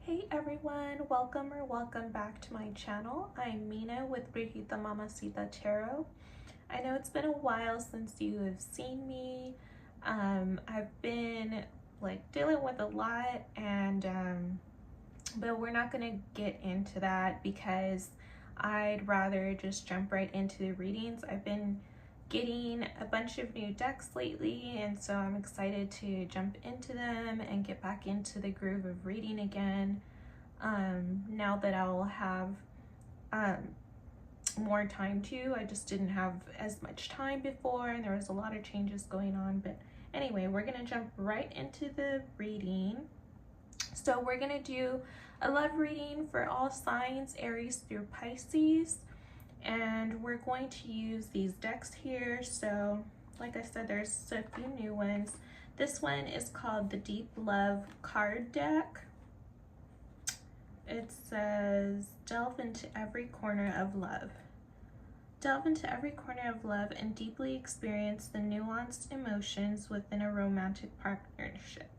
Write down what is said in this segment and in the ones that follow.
Hey everyone, welcome or welcome back to my channel. I'm Mina with Brujita Mamacita Tarot. I know it's been a while since you have seen me. I've been dealing with a lot but we're not gonna get into that because I'd rather just jump right into the readings. I've been getting a bunch of new decks lately, and so I'm excited to jump into them and get back into the groove of reading again. Now that I'll have more time to. I just didn't have as much time before and there was a lot of changes going on. But anyway, we're gonna jump right into the reading. So we're gonna do a love reading for all signs, Aries through Pisces. And we're going to use these decks here. So like I said, there's a few new ones. This one is called the Deep Love card deck. It says, delve into every corner of love. Delve into every corner of love and deeply experience the nuanced emotions within a romantic partnership.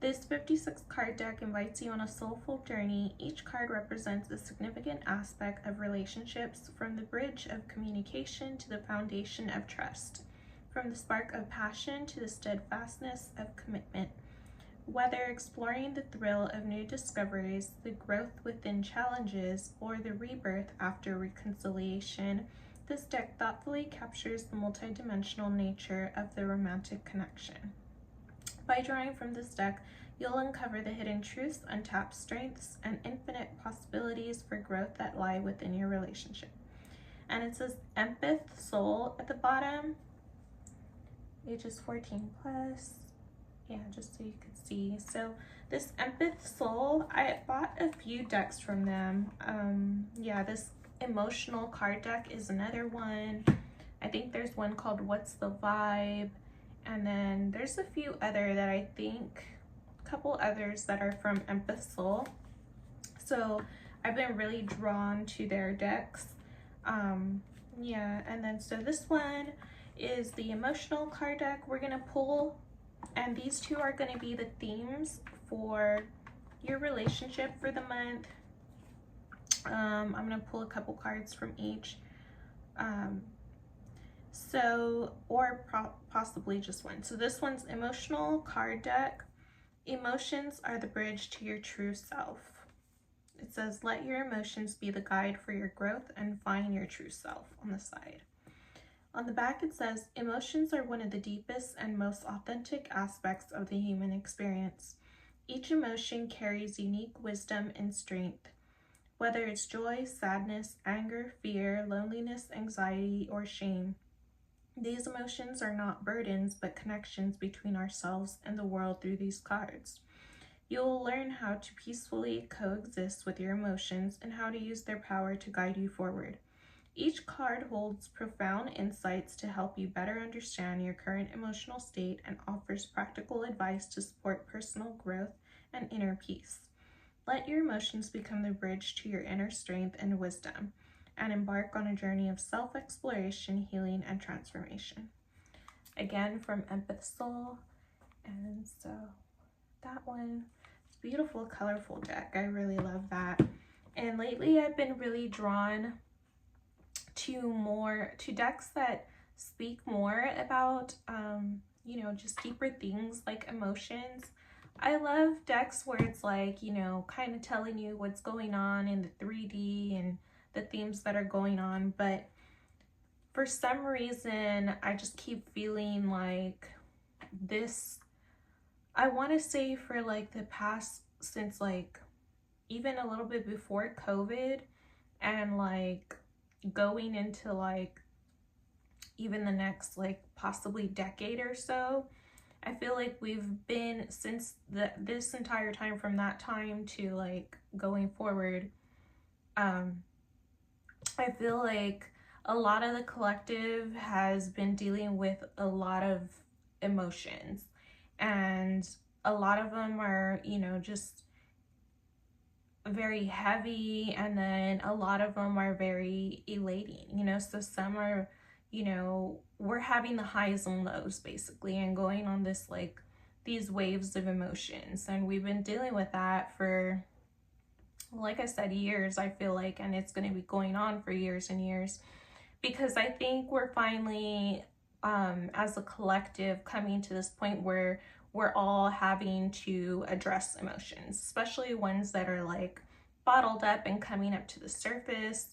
This 56 card deck invites you on a soulful journey. Each card represents a significant aspect of relationships, from the bridge of communication to the foundation of trust, from the spark of passion to the steadfastness of commitment. Whether exploring the thrill of new discoveries, the growth within challenges, or the rebirth after reconciliation, this deck thoughtfully captures the multidimensional nature of the romantic connection. By drawing from this deck, you'll uncover the hidden truths, untapped strengths, and infinite possibilities for growth that lie within your relationship. And it says Empath Soul at the bottom, ages 14 plus. Yeah, just so you could see. So this Empath Soul, I bought a few decks from them. Yeah, this emotional card deck is another one. I think there's one called What's the Vibe? And then there's a few other that I think, a couple others that are from Empath Soul. So I've been really drawn to their decks. Yeah, and then so this one is the emotional card deck. We're gonna pull, and these two are going to be the themes for your relationship for the month. I'm going to pull a couple cards from each. Possibly just one. So this one's emotional card deck. Emotions are the bridge to your true self. It says, let your emotions be the guide for your growth and find your true self on the side. On the back it says, emotions are one of the deepest and most authentic aspects of the human experience. Each emotion carries unique wisdom and strength. Whether it's joy, sadness, anger, fear, loneliness, anxiety, or shame, these emotions are not burdens but connections between ourselves and the world through these cards. You will learn how to peacefully coexist with your emotions and how to use their power to guide you forward. Each card holds profound insights to help you better understand your current emotional state and offers practical advice to support personal growth and inner peace. Let your emotions become the bridge to your inner strength and wisdom, and embark on a journey of self-exploration, healing, and transformation. Again, from Empath Soul. And so that one, it's a beautiful, colorful deck. I really love that. And lately I've been really drawn to decks that speak more about just deeper things like emotions. I love decks where it's like, kind of telling you what's going on in the 3D and the themes that are going on, but for some reason I just keep feeling like this, I want to say for like the past, since like even a little bit before COVID and like going into like even the next like possibly decade or so, I feel like we've been, since this entire time from that time to like going forward, I feel like a lot of the collective has been dealing with a lot of emotions, and a lot of them are just very heavy, and then a lot of them are very elating, so some are, we're having the highs and lows basically and going on this like these waves of emotions. And we've been dealing with that for, like I said, years, I feel like, and it's going to be going on for years and years, because I think we're finally, as a collective, coming to this point where we're all having to address emotions, especially ones that are like bottled up and coming up to the surface,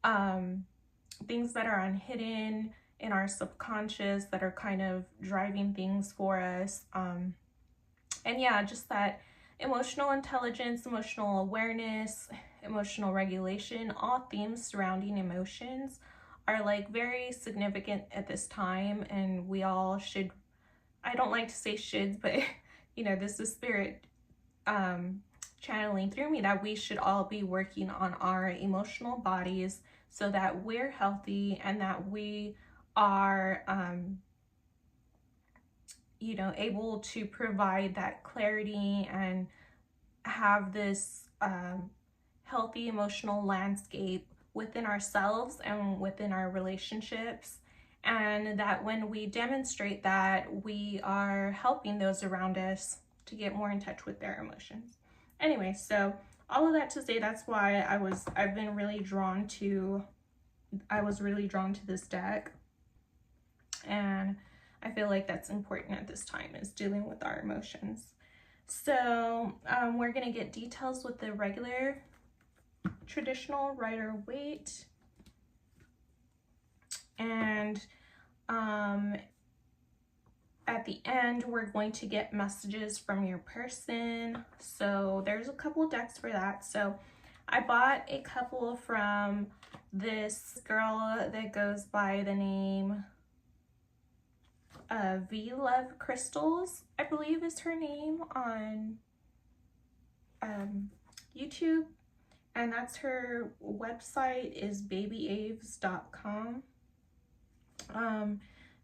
things that are unhidden in our subconscious that are kind of driving things for us. And yeah, just that emotional intelligence, emotional awareness, emotional regulation, all themes surrounding emotions are like very significant at this time, and we all should, I don't like to say shoulds, but you know, this is spirit channeling through me that we should all be working on our emotional bodies so that we're healthy and that we are you know, able to provide that clarity and have this healthy emotional landscape within ourselves and within our relationships, and that when we demonstrate that, we are helping those around us to get more in touch with their emotions. Anyway, so all of that to say, that's why I was really drawn to this deck, and I feel like that's important at this time, is dealing with our emotions. So we're gonna get details with the regular traditional Rider-Waite, and at the end we're going to get messages from your person. So there's a couple decks for that. So I bought a couple from this girl that goes by the name V Love Crystals, I believe is her name, on YouTube, and that's her website is babyaves.com.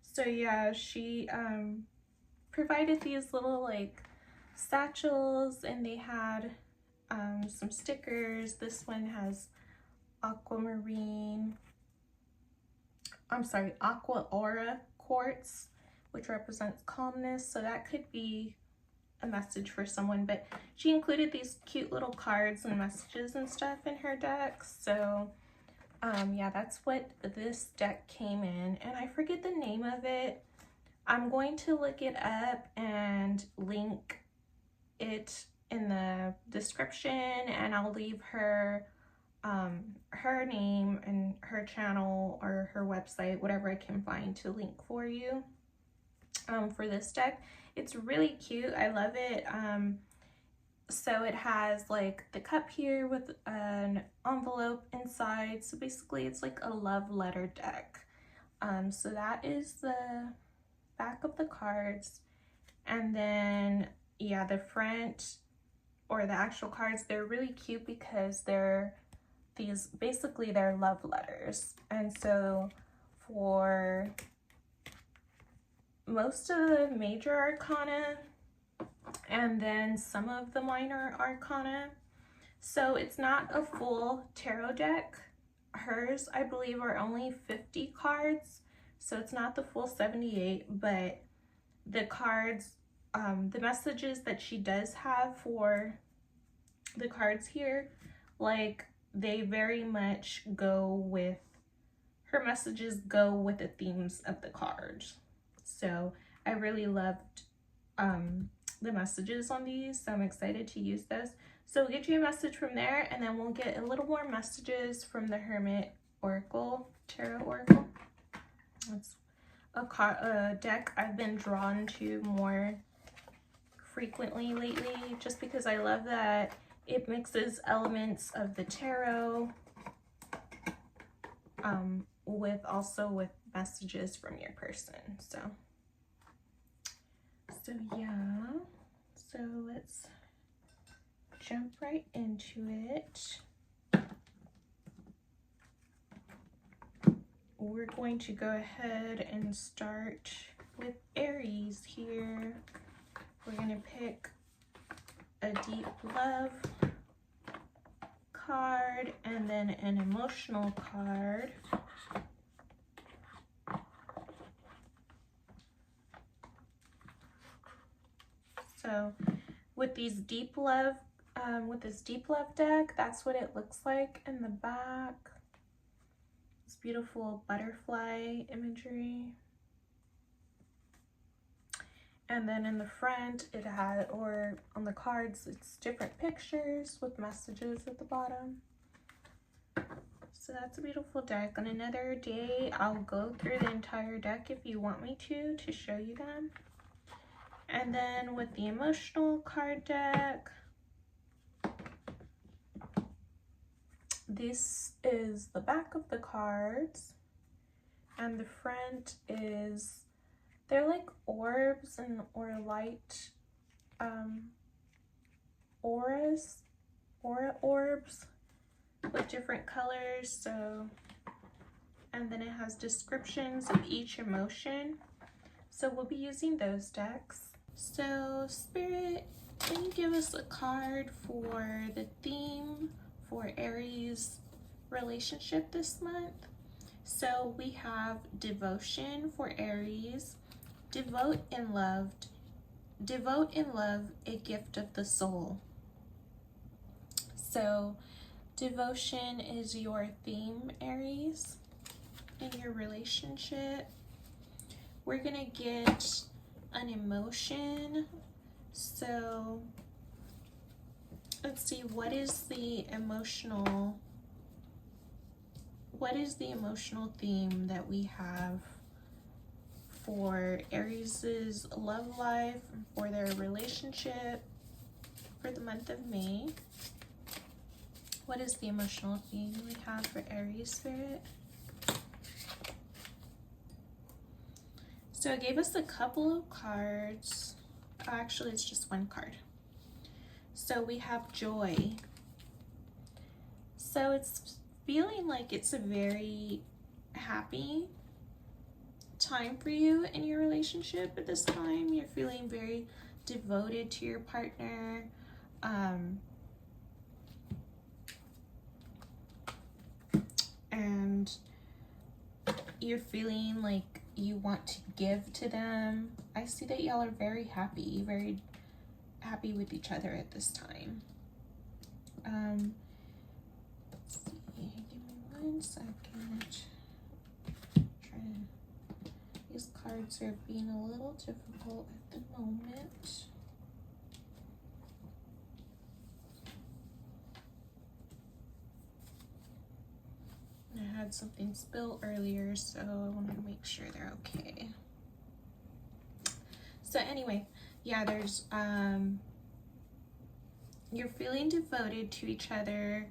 So yeah, she provided these little like satchels, and they had some stickers. This one has aqua aura quartz, which represents calmness, so that could be a message for someone. But she included these cute little cards and messages and stuff in her deck. So yeah, that's what this deck came in, and I forget the name of it. I'm going to look it up and link it in the description, and I'll leave her her name and her channel or her website, whatever I can find, to link for you for this deck. It's really cute. I love it. So it has like the cup here with an envelope inside. So basically it's like a love letter deck. So that is the back of the cards. And then yeah, the front, or the actual cards, they're really cute because they're basically they're love letters. And so for most of the major arcana and then some of the minor arcana, so it's not a full tarot deck. Hers, I believe, are only 50 cards, so it's not the full 78, but the cards, the messages that she does have for the cards here, like, they very much go with, her messages go with the themes of the cards. So I really loved the messages on these, so I'm excited to use those. So we'll get you a message from there, and then we'll get a little more messages from the Hermit Oracle, Tarot Oracle. It's a deck I've been drawn to more frequently lately, just because I love that it mixes elements of the tarot with messages from your person. So yeah, so let's jump right into it. We're going to go ahead and start with Aries here. We're going to pick a deep love card and then an emotional card. So with these deep love, with this deep love deck, that's what it looks like in the back. It's beautiful butterfly imagery. And then in the front, it had, or on the cards, it's different pictures with messages at the bottom. So that's a beautiful deck. On another day, I'll go through the entire deck if you want me to show you them. And then with the emotional card deck, this is the back of the cards. And the front is, they're like orbs and or light aura orbs with different colors. So, and then it has descriptions of each emotion. So we'll be using those decks. So Spirit, can you give us a card for the theme for Aries relationship this month? So we have devotion for Aries. Devote in love, a gift of the soul. So devotion is your theme, Aries, in your relationship. We're gonna get an emotion. So let's see, what is the emotional theme that we have for Aries's love life, for their relationship for the month of May? What is the emotional theme we have for Aries, Spirit? So it gave us a couple of cards. Oh, actually, it's just one card. So we have joy. So it's feeling like it's a very happy time for you in your relationship at this time. You're feeling very devoted to your partner. And you're feeling like you want to give to them. I see that y'all are very happy with each other at this time. Let's see, give me 1 second. These cards are being a little difficult at the moment. I had something spill earlier, so I wanted to make sure they're okay. So anyway, yeah, there's you're feeling devoted to each other.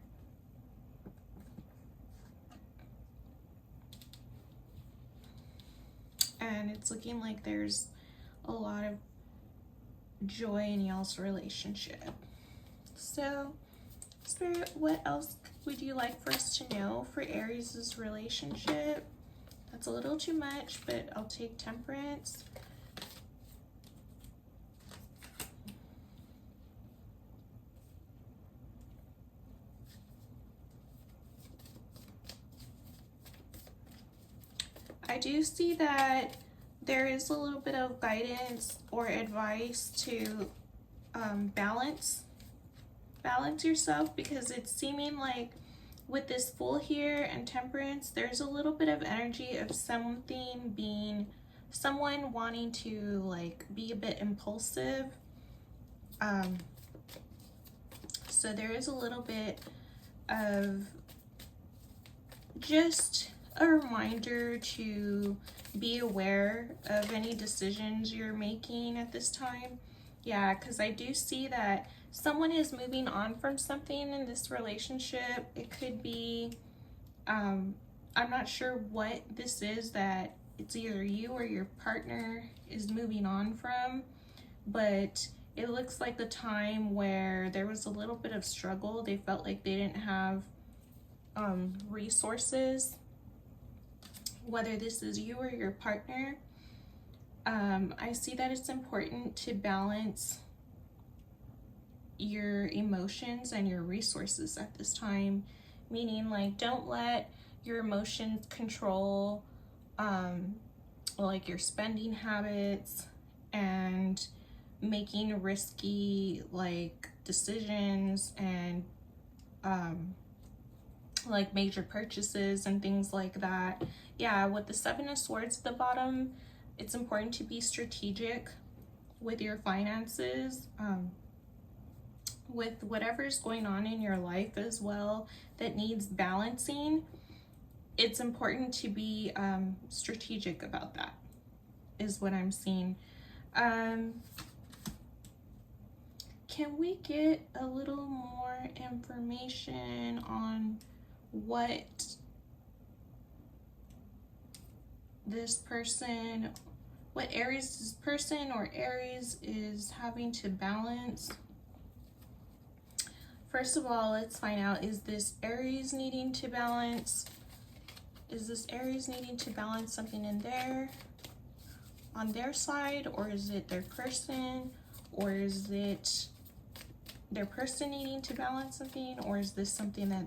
And it's looking like there's a lot of joy in y'all's relationship. So, Spirit, what else would you like for us to know for Aries' relationship? That's a little too much, but I'll take Temperance. I do see that there is a little bit of guidance or advice to balance yourself, because it's seeming like with this Fool here and Temperance, there's a little bit of energy of someone wanting to like be a bit impulsive. So there is a little bit of just a reminder to be aware of any decisions you're making at this time. Yeah, because I do see that someone is moving on from something in this relationship. It could be, I'm not sure what this is, that it's either you or your partner is moving on from, but it looks like the time where there was a little bit of struggle. They felt like they didn't have resources, whether this is you or your partner. I see that it's important to balance your emotions and your resources at this time, meaning like don't let your emotions control like your spending habits, and making risky like decisions and like major purchases and things like that. Yeah, with the Seven of Swords at the bottom, it's important to be strategic with your finances, with whatever's going on in your life as well that needs balancing. It's important to be strategic about that, is what I'm seeing. Can we get a little more information on what this person, what Aries person or Aries is having to balance? First of all, let's find out, is this Aries needing to balance? Is this Aries needing to balance something in there, on their side, or is it their person, or is it their person needing to balance something, or is this something that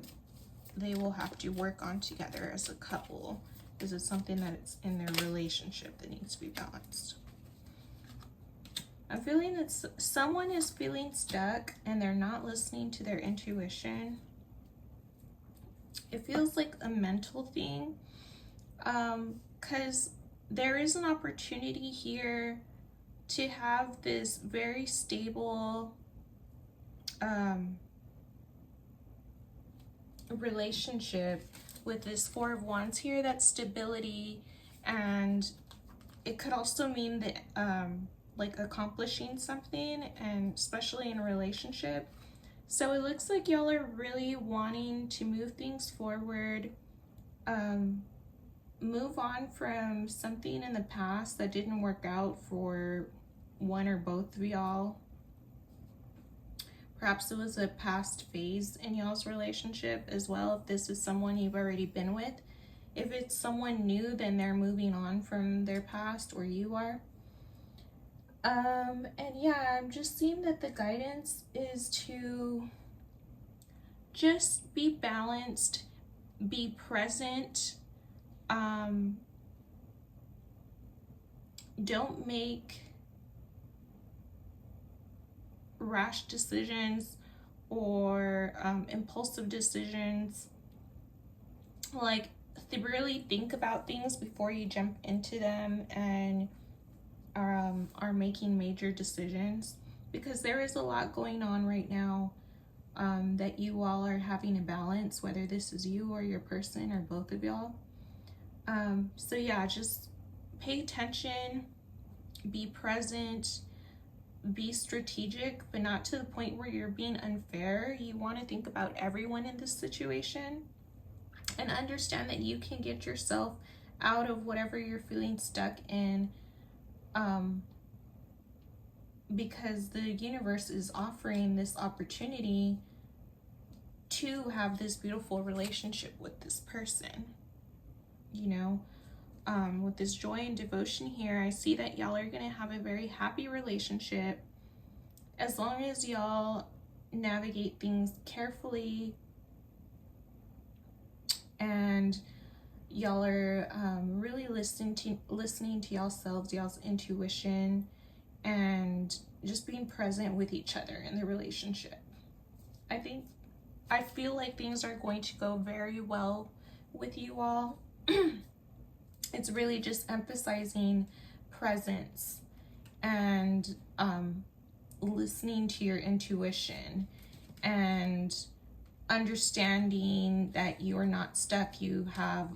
they will have to work on together as a couple? Is it something that's in their relationship that needs to be balanced? I'm feeling that someone is feeling stuck and they're not listening to their intuition. It feels like a mental thing, because there is an opportunity here to have this very stable relationship with this Four of Wands here. That's stability, and it could also mean that like accomplishing something, and especially in a relationship. So it looks like y'all are really wanting to move things forward, move on from something in the past that didn't work out for one or both of y'all. Perhaps it was a past phase in y'all's relationship as well, if this is someone you've already been with. If it's someone new, then they're moving on from their past, or you are. And yeah, I'm just seeing that the guidance is to just be balanced, be present, don't make rash decisions or impulsive decisions. Like, really think about things before you jump into them and are making major decisions, because there is a lot going on right now that you all are having a balance, whether this is you or your person or both of y'all. So yeah, just pay attention, be present, be strategic, but not to the point where you're being unfair. You want to think about everyone in this situation and understand that you can get yourself out of whatever you're feeling stuck in, because the universe is offering this opportunity to have this beautiful relationship with this person. You know, with this joy and devotion here, I see that y'all are going to have a very happy relationship as long as y'all navigate things carefully and y'all are really listening to y'allselves, y'all's intuition, and just being present with each other in the relationship. I feel like things are going to go very well with you all. It's really just emphasizing presence and listening to your intuition and understanding that you are not stuck. You have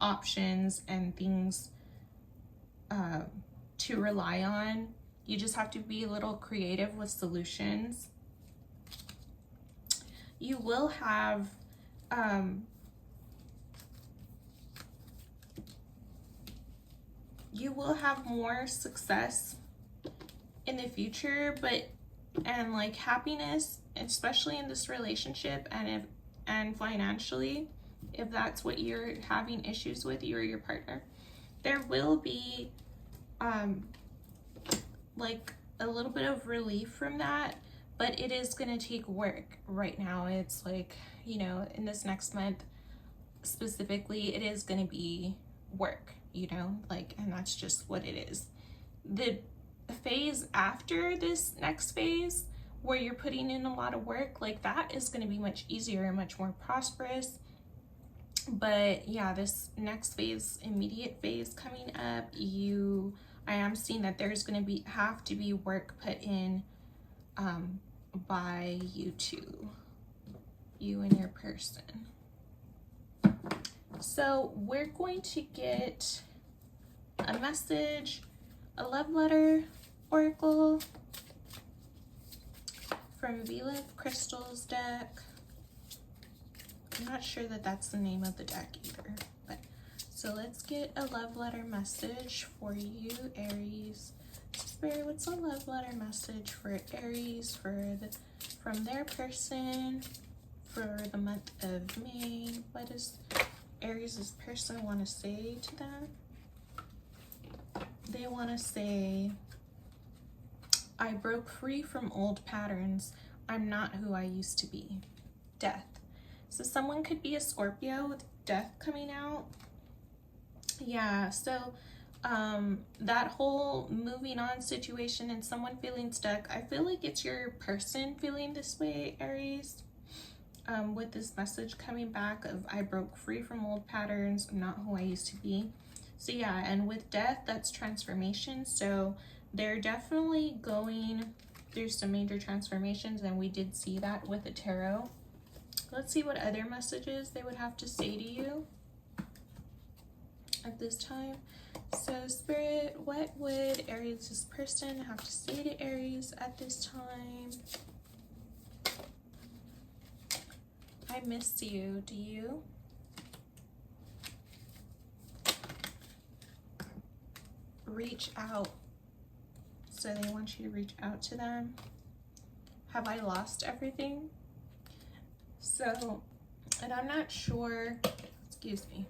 options and things to rely on. You just have to be a little creative with solutions. You will have more success in the future, and like happiness, especially in this relationship, and financially, if that's what you're having issues with, you or your partner. There will be like a little bit of relief from that, but it is going to take work right now. It's like, you know, in this next month specifically, it is going to be work, you know, like, and that's just what it is. The phase after this next phase where you're putting in a lot of work, like that is going to be much easier and much more prosperous. But yeah, this next phase, immediate phase coming up, I am seeing that there's going to have to be work put in by you two, you and your person. So we're going to get a message, a love letter oracle from Vila of Crystals deck. I'm not sure that that's the name of the deck either, but so let's get a love letter message for you, Aries. Spirit, what's a love letter message for Aries from their person for the month of May? What does Aries' person want to say to them? They want to say, I broke free from old patterns. I'm not who I used to be. Death. So someone could be a Scorpio with death coming out. Yeah, so that whole moving on situation and someone feeling stuck, I feel like it's your person feeling this way, Aries. With this message coming back of I broke free from old patterns, I'm not who I used to be. So yeah, and with death, that's transformation. So they're definitely going through some major transformations, and we did see that with the tarot. Let's see what other messages they would have to say to you at this time. So Spirit, what would Aries' person have to say to Aries at this time? I miss you. Do you? Reach out. So they want you to reach out to them. Have I lost everything? So, and I'm not sure, excuse me.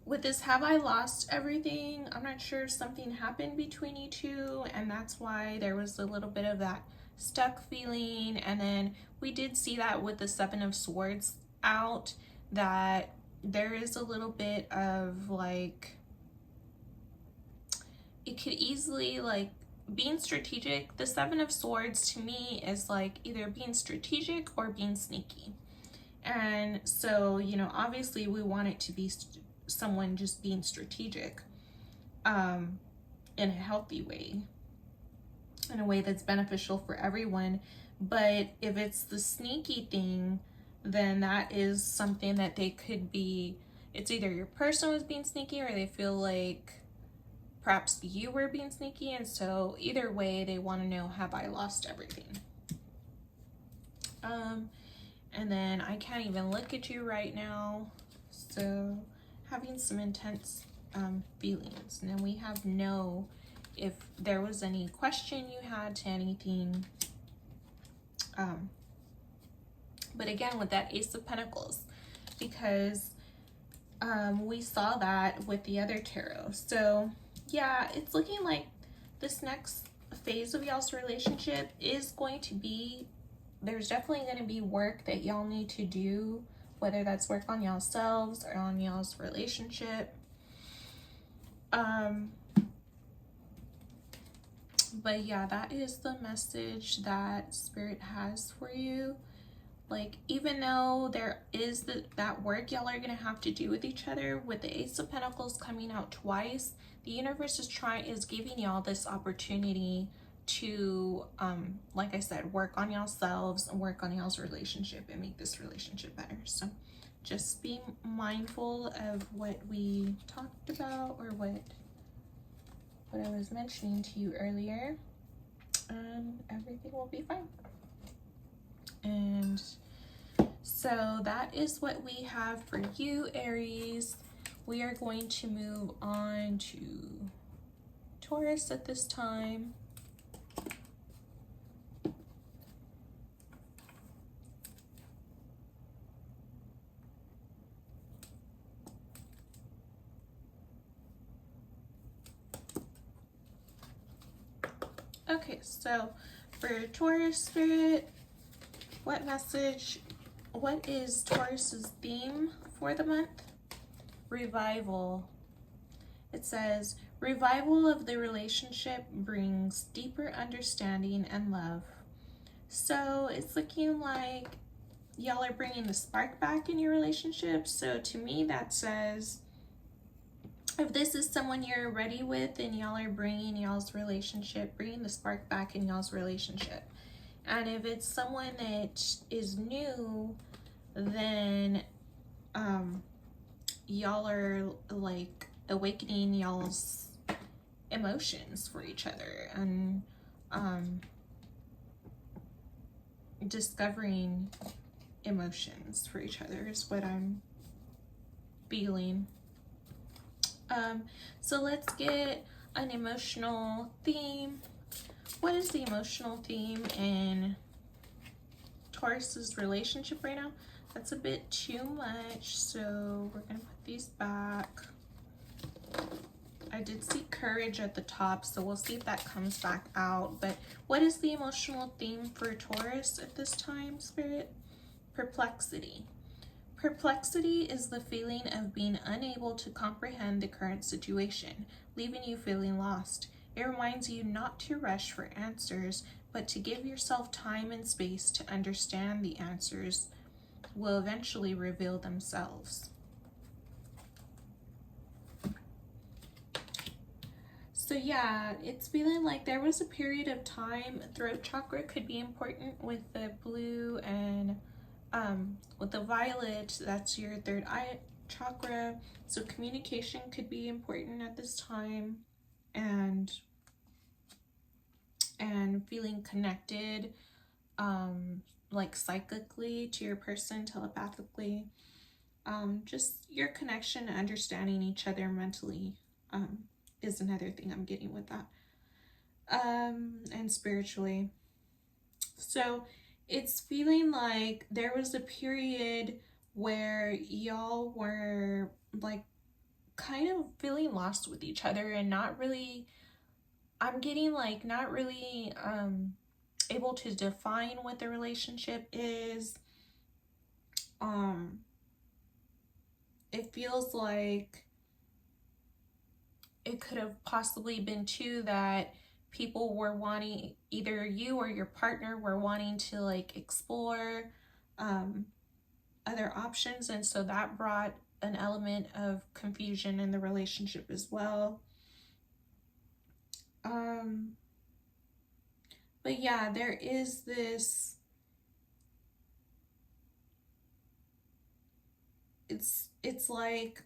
With this, have I lost everything? I'm not sure if something happened between you two, and that's why there was a little bit of that stuck feeling. And then we did see that with the Seven of Swords out, that there is a little bit of like, it could easily like being strategic. The Seven of Swords to me is like either being strategic or being sneaky. And so, you know, obviously we want it to be someone just being strategic in a healthy way, in a way that's beneficial for everyone. But if it's the sneaky thing, then that is something that they could be, it's either your person was being sneaky or they feel like perhaps you were being sneaky. And so either way, they want to know, have I lost everything? And then I can't even look at you right now. So having some intense feelings. And then we have no, if there was any question you had to anything. But again, with that Ace of Pentacles, because we saw that with the other tarot. So yeah, it's looking like this next phase of y'all's relationship is going to be, there's definitely going to be work that y'all need to do, whether that's work on y'all's selves or on y'all's relationship. But yeah, that is the message that Spirit has for you. Like, even though there is that work y'all are going to have to do with each other, with the Ace of Pentacles coming out twice, the universe is giving y'all this opportunity to, like I said, work on y'allselves and work on y'all's relationship and make this relationship better. So just be mindful of what we talked about, or what I was mentioning to you earlier, and everything will be fine. And so that is what we have for you, Aries. We are going to move on to Taurus at this time. Okay, so for Taurus Spirit, what message What is Taurus's theme for the month? Revival. It says, revival of the relationship brings deeper understanding and love. So it's looking like y'all are bringing the spark back in your relationship. So to me, that says, if this is someone you're ready with and y'all are bringing y'all's relationship, bringing the spark back in y'all's relationship. And if it's someone that is new, then y'all are like awakening y'all's emotions for each other and discovering emotions for each other is what I'm feeling. So let's get an emotional theme. What is the emotional theme in Taurus's relationship right now? That's a bit too much, so we're gonna put these back. I did see courage at the top, so we'll see if that comes back out. But what is the emotional theme for Taurus at this time, Spirit? Perplexity. Perplexity is the feeling of being unable to comprehend the current situation, leaving you feeling lost. It reminds you not to rush for answers, but to give yourself time and space to understand the answers will eventually reveal themselves. So yeah, it's feeling like there was a period of time, throat chakra could be important with the blue, and with the violet, that's your third eye chakra. So communication could be important at this time, and feeling connected, like psychically to your person, telepathically. Just your connection, understanding each other mentally, is another thing I'm getting with that. And spiritually. So it's feeling like there was a period where y'all were like kind of feeling lost with each other and not really, I'm getting like not really able to define what the relationship is. It feels like it could have possibly been too that people were wanting, either you or your partner were wanting to like explore other options, and so that brought an element of confusion in the relationship as well. But yeah, there is this, it's like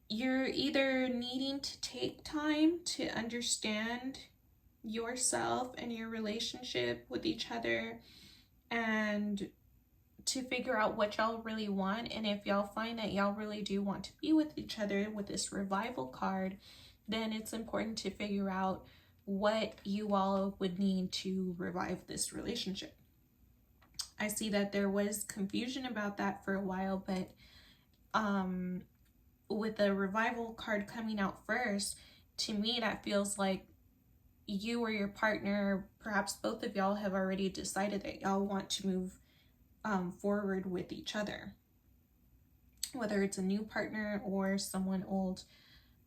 you're either needing to take time to understand yourself and your relationship with each other and to figure out what y'all really want. And if y'all find that y'all really do want to be with each other with this revival card, then it's important to figure out what you all would need to revive this relationship. I see that there was confusion about that for a while, but with the revival card coming out first, to me that feels like you or your partner, perhaps both of y'all, have already decided that y'all want to move forward with each other, whether it's a new partner or someone old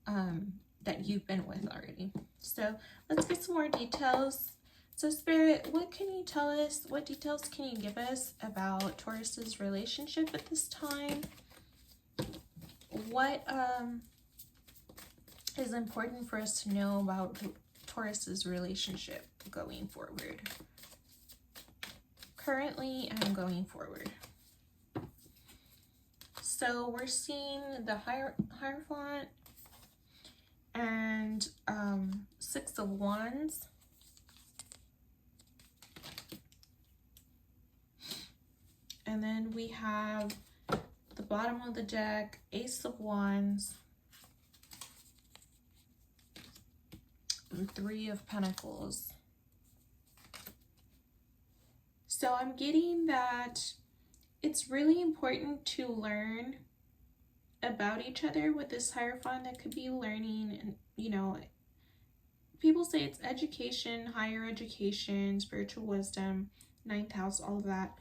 that you've been with already. So let's get some more details. So Spirit, what can you tell us? What details can you give us about Taurus's relationship at this time? What is important for us to know about Taurus's relationship going forward? Currently and going forward. So we're seeing the Hierophant and Six of Wands. And then we have the bottom of the deck, Ace of Wands, and Three of Pentacles. So I'm getting that it's really important to learn about each other with this Hierophant. That could be learning, and you know, people say it's education, higher education, spiritual wisdom, ninth house, all of that.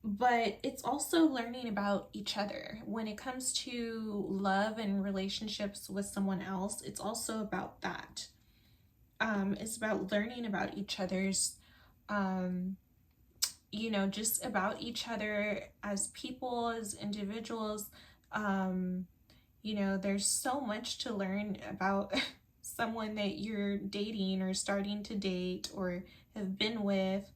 But it's also learning about each other. When it comes to love and relationships with someone else, it's also about that. It's about learning about each other's, you know, just about each other as people, as individuals. You know, there's so much to learn about someone that you're dating or starting to date or have been with.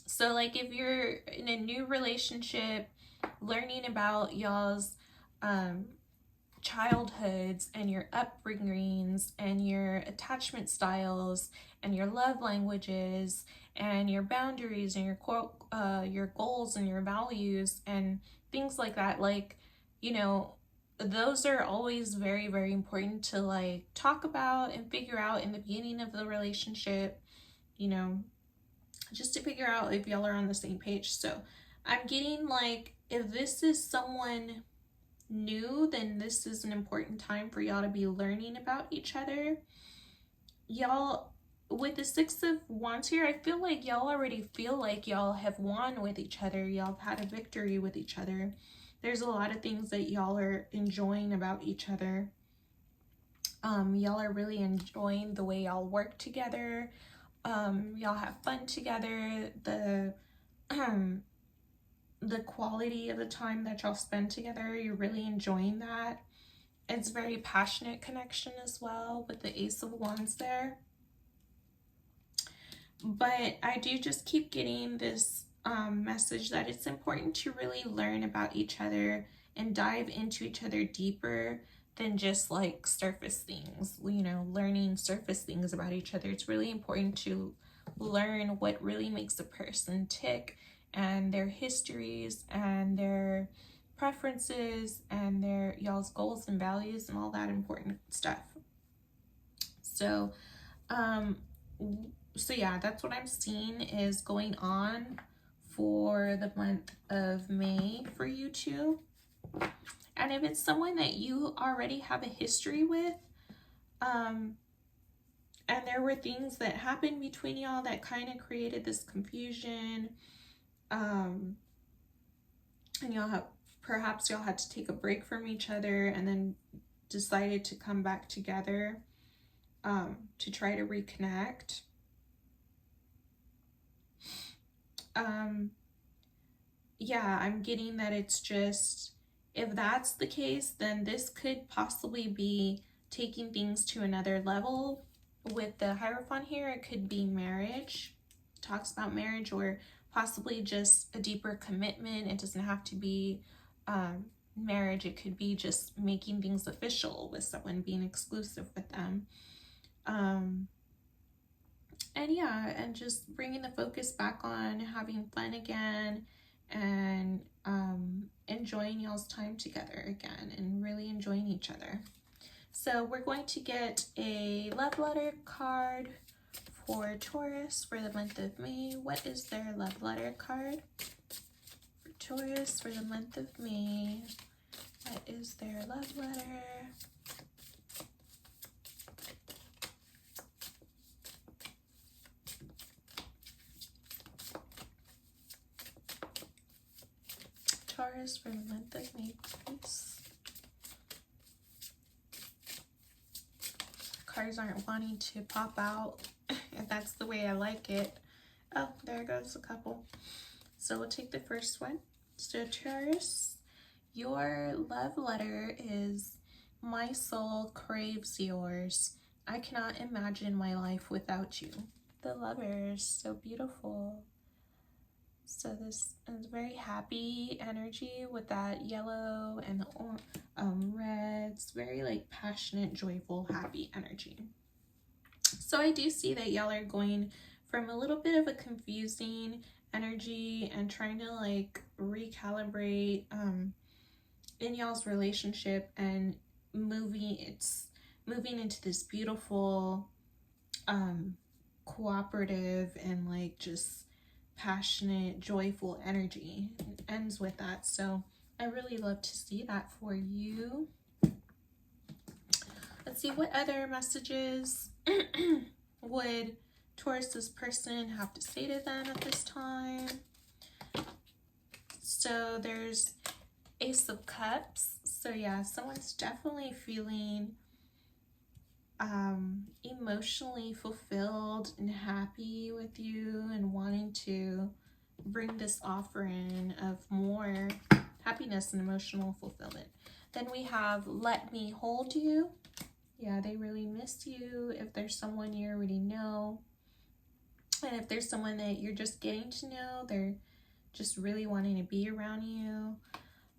So like if you're in a new relationship, learning about y'all's childhoods and your upbringings and your attachment styles and your love languages and your boundaries and your goals and your values and things like that, like, you know, those are always very, very important to like talk about and figure out in the beginning of the relationship, you know, just to figure out if y'all are on the same page. So I'm getting like, if this is someone new, then this is an important time for y'all to be learning about each other. Y'all, with the Six of Wands here, I feel like y'all already feel like y'all have won with each other. Y'all have had a victory with each other. There's a lot of things that y'all are enjoying about each other. Y'all are really enjoying the way y'all work together. Y'all have fun together. The quality of the time that y'all spend together, you're really enjoying that. It's very passionate connection as well with the Ace of Wands there. But I do just keep getting this message that it's important to really learn about each other and dive into each other deeper than just like surface things, you know, learning surface things about each other. It's really important to learn what really makes a person tick and their histories and their preferences and their y'all's goals and values and all that important stuff. So yeah, that's what I'm seeing is going on for the month of May for you two. And if it's someone that you already have a history with, and there were things that happened between y'all that kind of created this confusion, and perhaps y'all had to take a break from each other and then decided to come back together to try to reconnect. Yeah, I'm getting that it's just, if that's the case, then this could possibly be taking things to another level. With the Hierophant here, it could be marriage. It talks about marriage, or possibly just a deeper commitment. It doesn't have to be marriage. It could be just making things official with someone, being exclusive with them. And yeah, and just bringing the focus back on having fun again and enjoying y'all's time together again and really enjoying each other. So we're going to get a love letter card for Taurus for the month of May. What is their love letter card for Taurus for the month of May? What is their love letter? Taurus for the month of May, please. Cards aren't wanting to pop out, and that's the way I like it. Oh, there goes a couple. So we'll take the first one. So Taurus, your love letter is, my soul craves yours. I cannot imagine my life without you. The Lovers, so beautiful. So this is very happy energy with that yellow and the reds. Very like passionate, joyful, happy energy. So I do see that y'all are going from a little bit of a confusing energy and trying to like recalibrate in y'all's relationship and moving into this beautiful cooperative and like just passionate, joyful energy. It ends with that. So I really love to see that for you. Let's see what other messages would Taurus's person have to say to them at this time? So there's Ace of Cups. So yeah, someone's definitely feeling emotionally fulfilled and happy with you and wanting to bring this offering of more happiness and emotional fulfillment. Then we have Let Me Hold You. Yeah, they really miss you. If there's someone you already know, and if there's someone that you're just getting to know, they're just really wanting to be around you.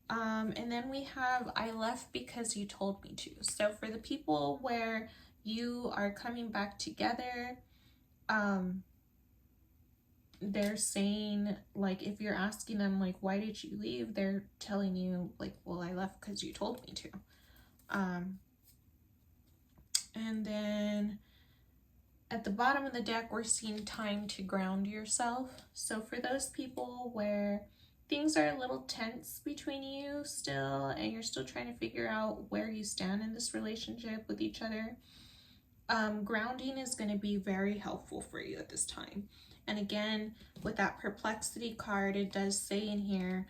And then we have I Left Because You Told Me To. So for the people where you are coming back together, they're saying, like, if you're asking them, like, why did you leave, they're telling you, like, well, I left because you told me to. And then at the bottom of the deck, we're seeing Time to Ground Yourself. So for those people where things are a little tense between you still, and you're still trying to figure out where you stand in this relationship with each other, grounding is going to be very helpful for you at this time. And again, with that Perplexity card, it does say in here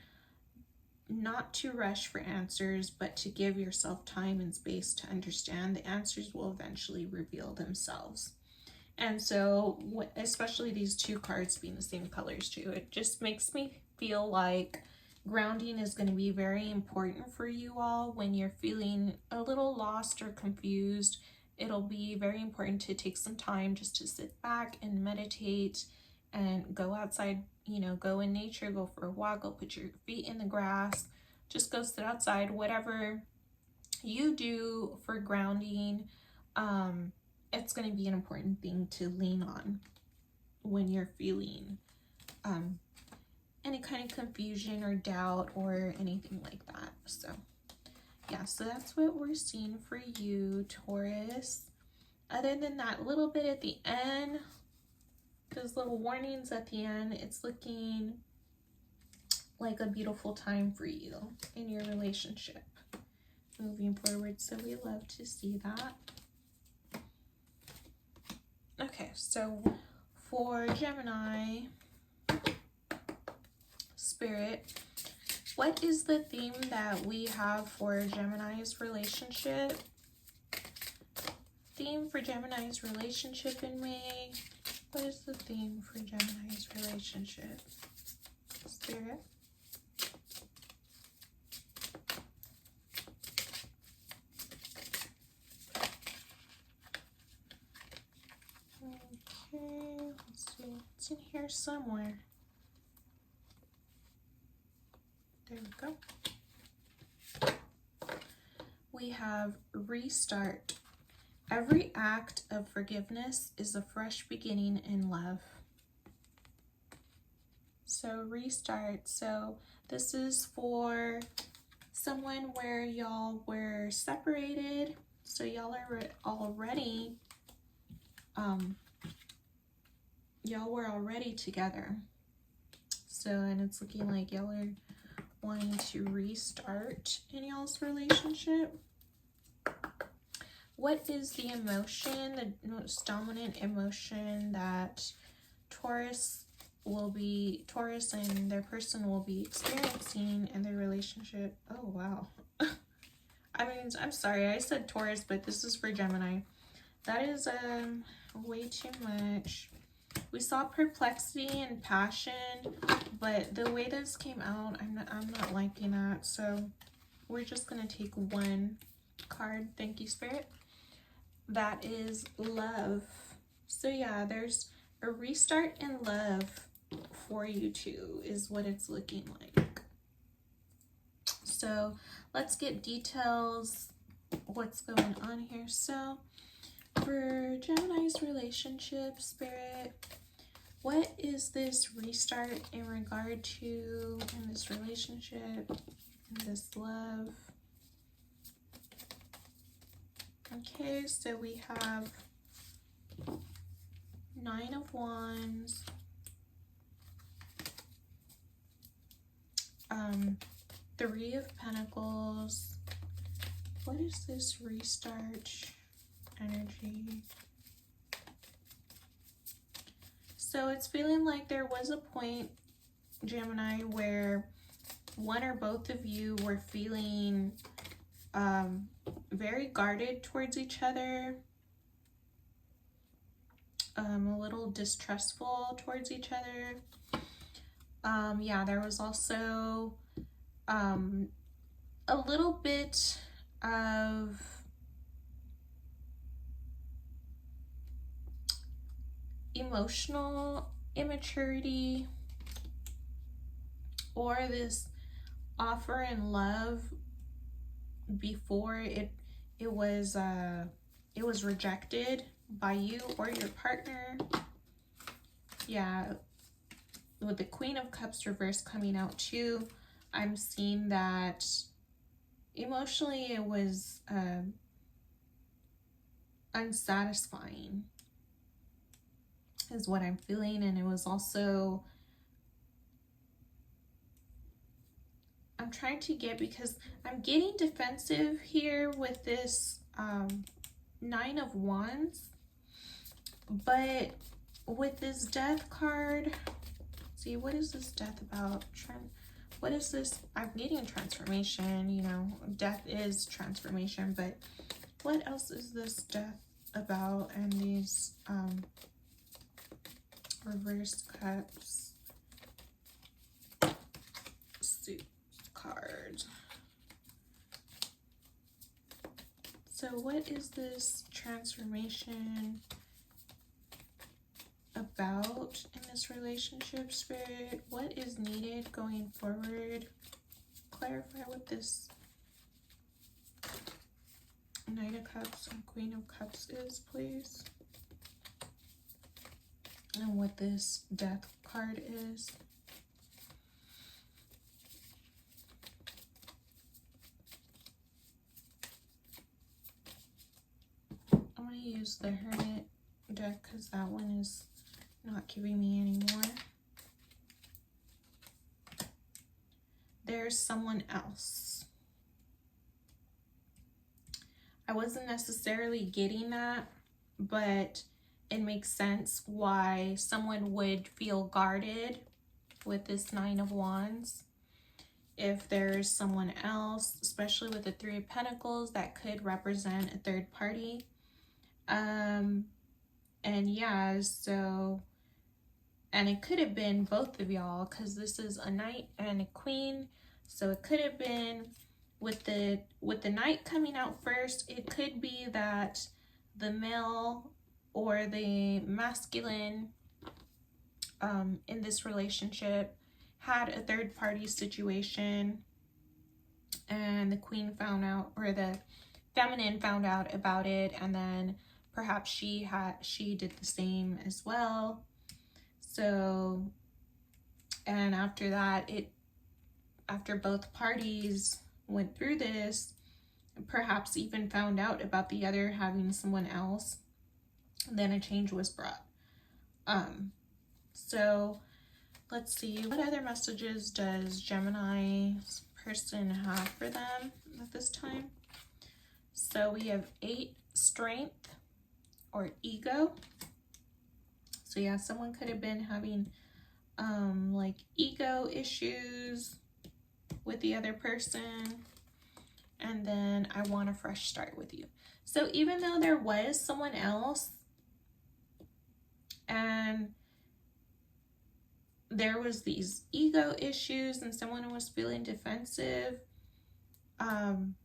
not to rush for answers, but to give yourself time and space to understand. The answers will eventually reveal themselves. And so, especially these two cards being the same colors too, it just makes me feel like grounding is going to be very important for you all when you're feeling a little lost or confused. It'll be very important to take some time just to sit back and meditate and go outside, you know, go in nature, go for a walk, go put your feet in the grass, just go sit outside. Whatever you do for grounding, it's going to be an important thing to lean on when you're feeling any kind of confusion or doubt or anything like that. So yeah, so that's what we're seeing for you, Taurus. Other than that little bit at the end, those little warnings at the end, it's looking like a beautiful time for you in your relationship moving forward. So we love to see that. Okay, so for Gemini Spirit, what is the theme that we have for Gemini's relationship? Theme for Gemini's relationship in May. What is the theme for Gemini's relationship? Spirit. Okay, let's see. It's in here somewhere. There we go. We have restart. Every act of forgiveness is a fresh beginning in love. So restart. So this is for someone where y'all were separated. So y'all are already, y'all were already together. So, and it's looking like y'all are wanting to restart in y'all's relationship. What is the emotion, the most dominant emotion that Taurus and their person will be experiencing in their relationship? Oh, wow. I mean, I'm sorry, I said Taurus, but this is for Gemini. That is way too much. We saw perplexity and passion, but the way this came out, I'm not liking that. So we're just gonna take one card. Thank you, Spirit. That is love. So yeah, there's a restart in love for you two is what it's looking like. So let's get details, what's going on here. So for Gemini's relationship, Spirit, what is this restart in regard to in this relationship, in this love? Okay, so we have 9 of Wands, 3 of Pentacles. What is this restart energy? So it's feeling like there was a point, Gemini, where one or both of you were feeling very guarded towards each other, a little distrustful towards each other. Yeah, there was also a little bit of emotional immaturity, or this offer in love before it was rejected by you or your partner. Yeah, with the Queen of Cups reverse coming out too, I'm seeing that emotionally it was unsatisfying is what I'm feeling. And it was also, I'm trying to get, because I'm getting defensive here with this Nine of Wands, but with this Death card, see, what is this Death about? What is this? I'm getting transformation, you know, death is transformation, but what else is this Death about? And these reverse cups suit card. So what is this transformation about in this relationship, Spirit? What is needed going forward? Clarify what this Knight of Cups and Queen of Cups is, please. And what this Death card is. I'm going to use the Hermit deck because that one is not giving me anymore. There's someone else. I wasn't necessarily getting that, but it makes sense why someone would feel guarded with this Nine of Wands. If there's someone else, especially with the Three of Pentacles, that could represent a third party. And yeah, so, and it could have been both of y'all, because this is a Knight and a Queen. So it could have been with the Knight coming out first, it could be that the male or the masculine in this relationship had a third party situation, and the Queen found out, or the feminine found out about it, and then perhaps she did the same as well. So, and after that, after both parties went through this, perhaps even found out about the other having someone else, then a change was brought. So let's see, what other messages does Gemini's person have for them at this time? So we have 8, strength or ego. So yeah, someone could have been having like ego issues with the other person. And then I want a fresh start with you. So even though there was someone else and there was these ego issues and someone was feeling defensive, and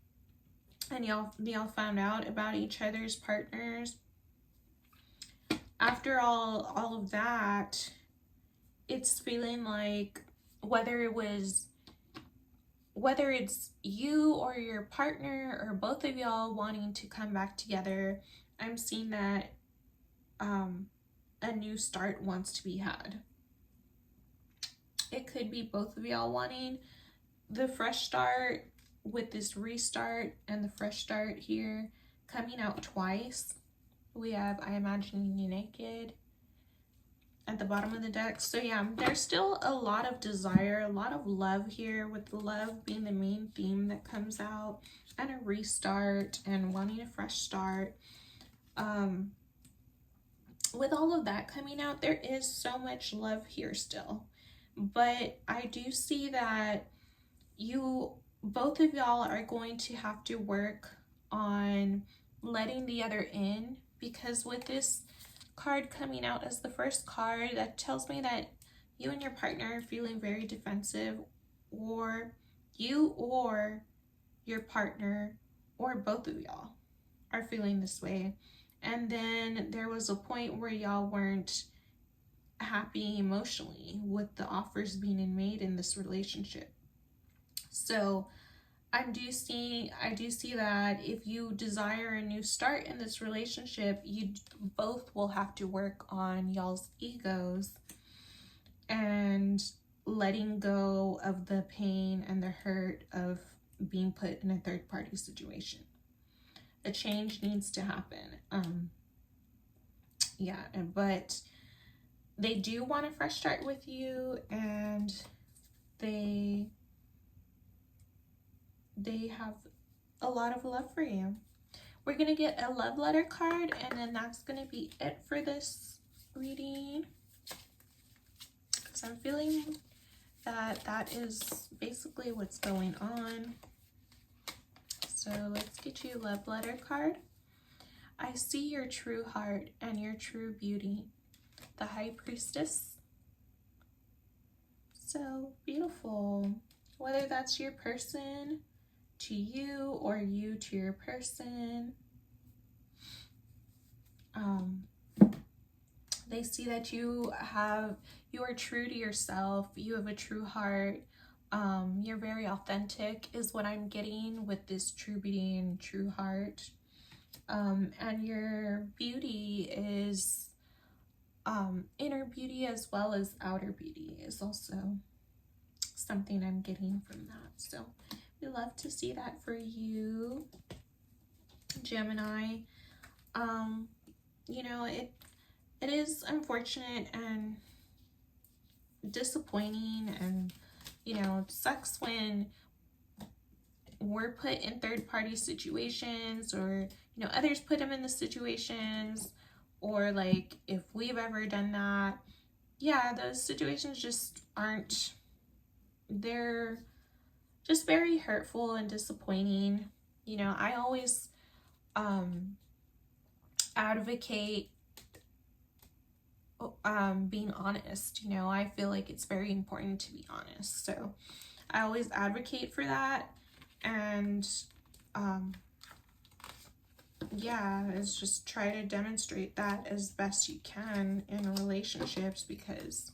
y'all found out about each other's partners, after all of that, it's feeling like whether it's you or your partner or both of y'all wanting to come back together, I'm seeing that a new start wants to be had. It could be both of y'all wanting the fresh start with this restart, and the fresh start here coming out twice. We have I Imagine You Naked at the bottom of the deck. So yeah, there's still a lot of desire, a lot of love here, with love being the main theme that comes out, and a restart and wanting a fresh start. with all of that coming out, there is so much love here still. But I do see that both of y'all are going to have to work on letting the other in, because with this card coming out as the first card, that tells me that you and your partner are feeling very defensive, or you or your partner or both of y'all are feeling this way. And then there was a point where y'all weren't happy emotionally with the offers being made in this relationship. So I do see that if you desire a new start in this relationship, you both will have to work on y'all's egos and letting go of the pain and the hurt of being put in a third-party situation. A change needs to happen. Yeah, but they do want a fresh start with you, and they have a lot of love for you. We're gonna get a love letter card, and then that's gonna be it for this reading, because I'm feeling that is basically what's going on. So let's get you a love letter card. I see your true heart and your true beauty, the High Priestess. So beautiful. Whether that's your person to you or you to your person, they see that you are true to yourself. You have a true heart. You're very authentic is what I'm getting with this true beauty and true heart. And your beauty is inner beauty as well as outer beauty is also something I'm getting from that. So we love to see that for you, Gemini. You know, it is unfortunate and disappointing, and you know, it sucks when we're put in third-party situations, or you know, others put them in the situations, or like if we've ever done that. Yeah, those situations just aren't, they're just very hurtful and disappointing. You know, I always advocate being honest. You know, I feel like it's very important to be honest, so I always advocate for that. And yeah, it's just try to demonstrate that as best you can in relationships, because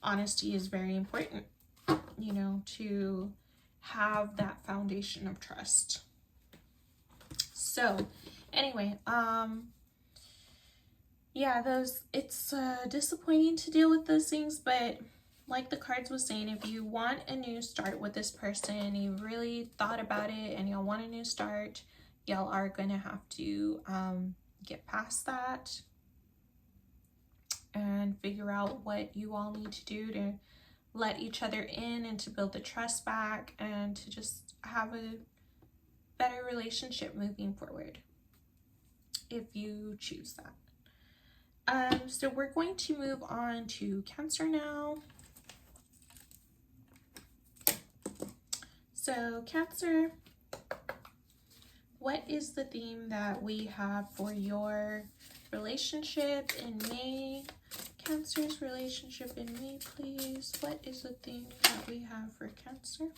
honesty is very important, you know, to have that foundation of trust. So anyway, yeah, it's disappointing to deal with those things, but like the cards was saying, if you want a new start with this person, you really thought about it and y'all want a new start, y'all are gonna have to get past that and figure out what you all need to do to let each other in and to build the trust back and to just have a better relationship moving forward, if you choose that. So we're going to move on to Cancer now. So Cancer, what is the theme that we have for your relationship in May? Cancer's relationship in May, please. What is the theme that we have for Cancer?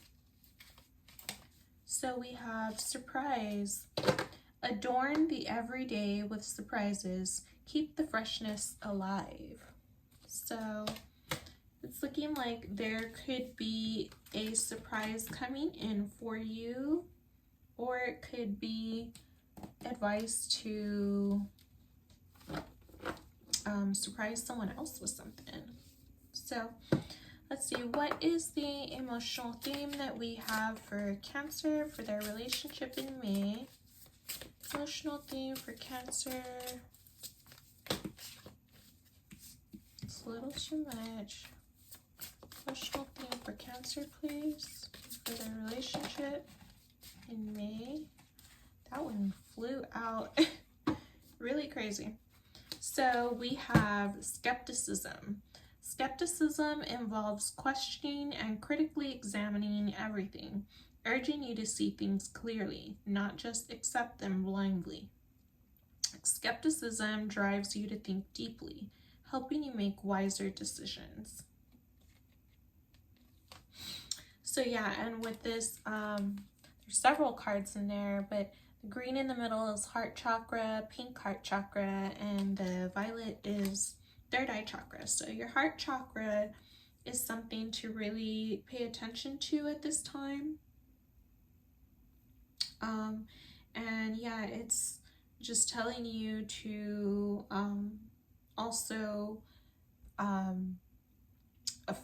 So we have surprise. Adorn the everyday with surprises. Keep the freshness alive. So it's looking like there could be a surprise coming in for you, or it could be advice to surprise someone else with something. So let's see, what is the emotional theme that we have for Cancer for their relationship in May? Emotional theme for Cancer. It's a little too much. Emotional theme for Cancer, please, for their relationship in May. That one flew out really crazy. So So we have skepticism. Skepticism involves questioning and critically examining everything, urging you to see things clearly, not just accept them blindly. Skepticism drives you to think deeply, helping you make wiser decisions. So yeah, and with this, there's several cards in there, but the green in the middle is heart chakra, pink heart chakra, and the violet is third eye chakra. So your heart chakra is something to really pay attention to at this time. And yeah, it's just telling you to also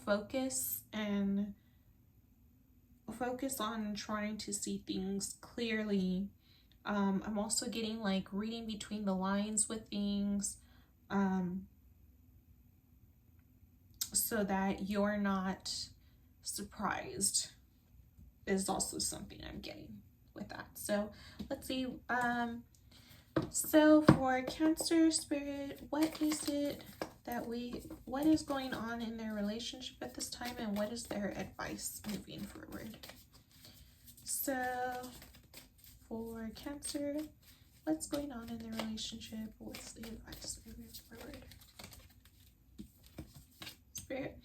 focus on trying to see things clearly. I'm also getting like reading between the lines with things, so that you're not surprised is also something I'm getting with that. So let's see. So for Cancer Spirit, what is it that what is going on in their relationship at this time, and what is their advice moving forward? So for Cancer, what's going on in their relationship? What's the advice moving forward? Spirit,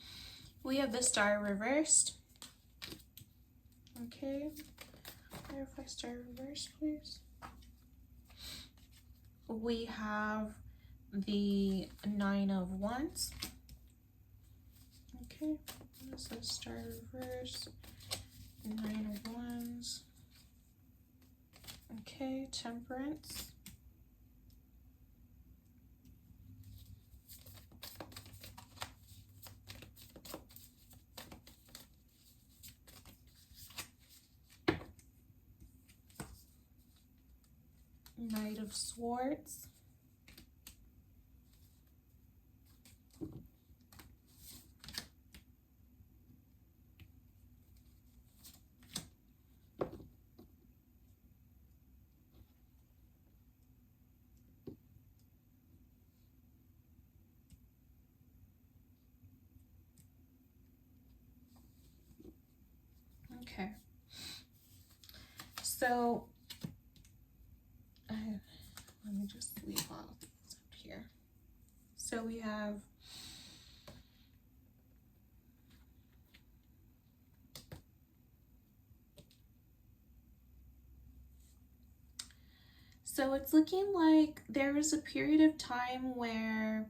we have the Star reversed. Okay, clarify Star reversed, please. We have the Nine of Wands. Okay, this is Star reverse, Nine of Wands. Okay, Temperance. Knight of Swords. Okay, so let me just leave off here. So we have so it's looking like there was a period of time where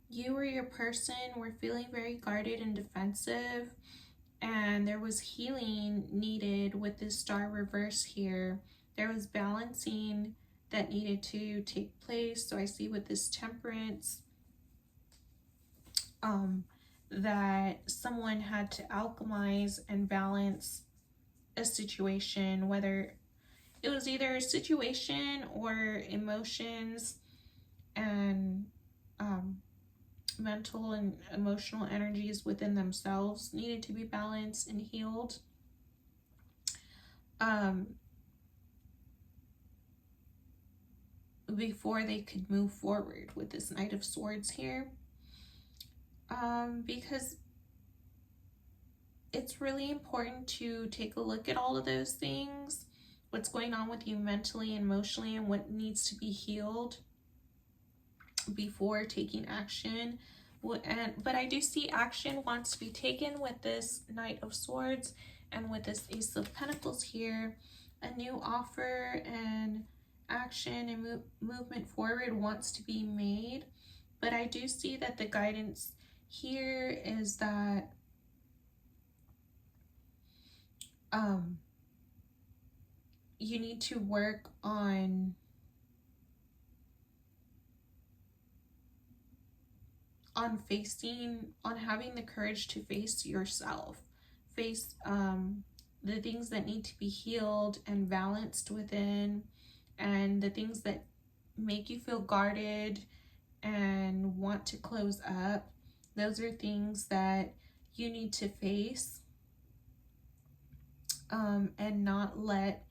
you or your person were feeling very guarded and defensive, and there was healing needed with this Star reverse here. There was balancing that needed to take place. So I see with this Temperance, that someone had to alchemize and balance a situation, whether it was either a situation or emotions and mental and emotional energies within themselves needed to be balanced and healed. Before they could move forward with this Knight of Swords here. Because it's really important to take a look at all of those things, what's going on with you mentally and emotionally, and what needs to be healed before taking action. But I do see action wants to be taken with this Knight of Swords and with this Ace of Pentacles here. A new offer and action and movement forward wants to be made. But I do see that the guidance here is that you need to work on having the courage to face yourself, face the things that need to be healed and balanced within, and the things that make you feel guarded and want to close up. Those are things that you need to face, and not let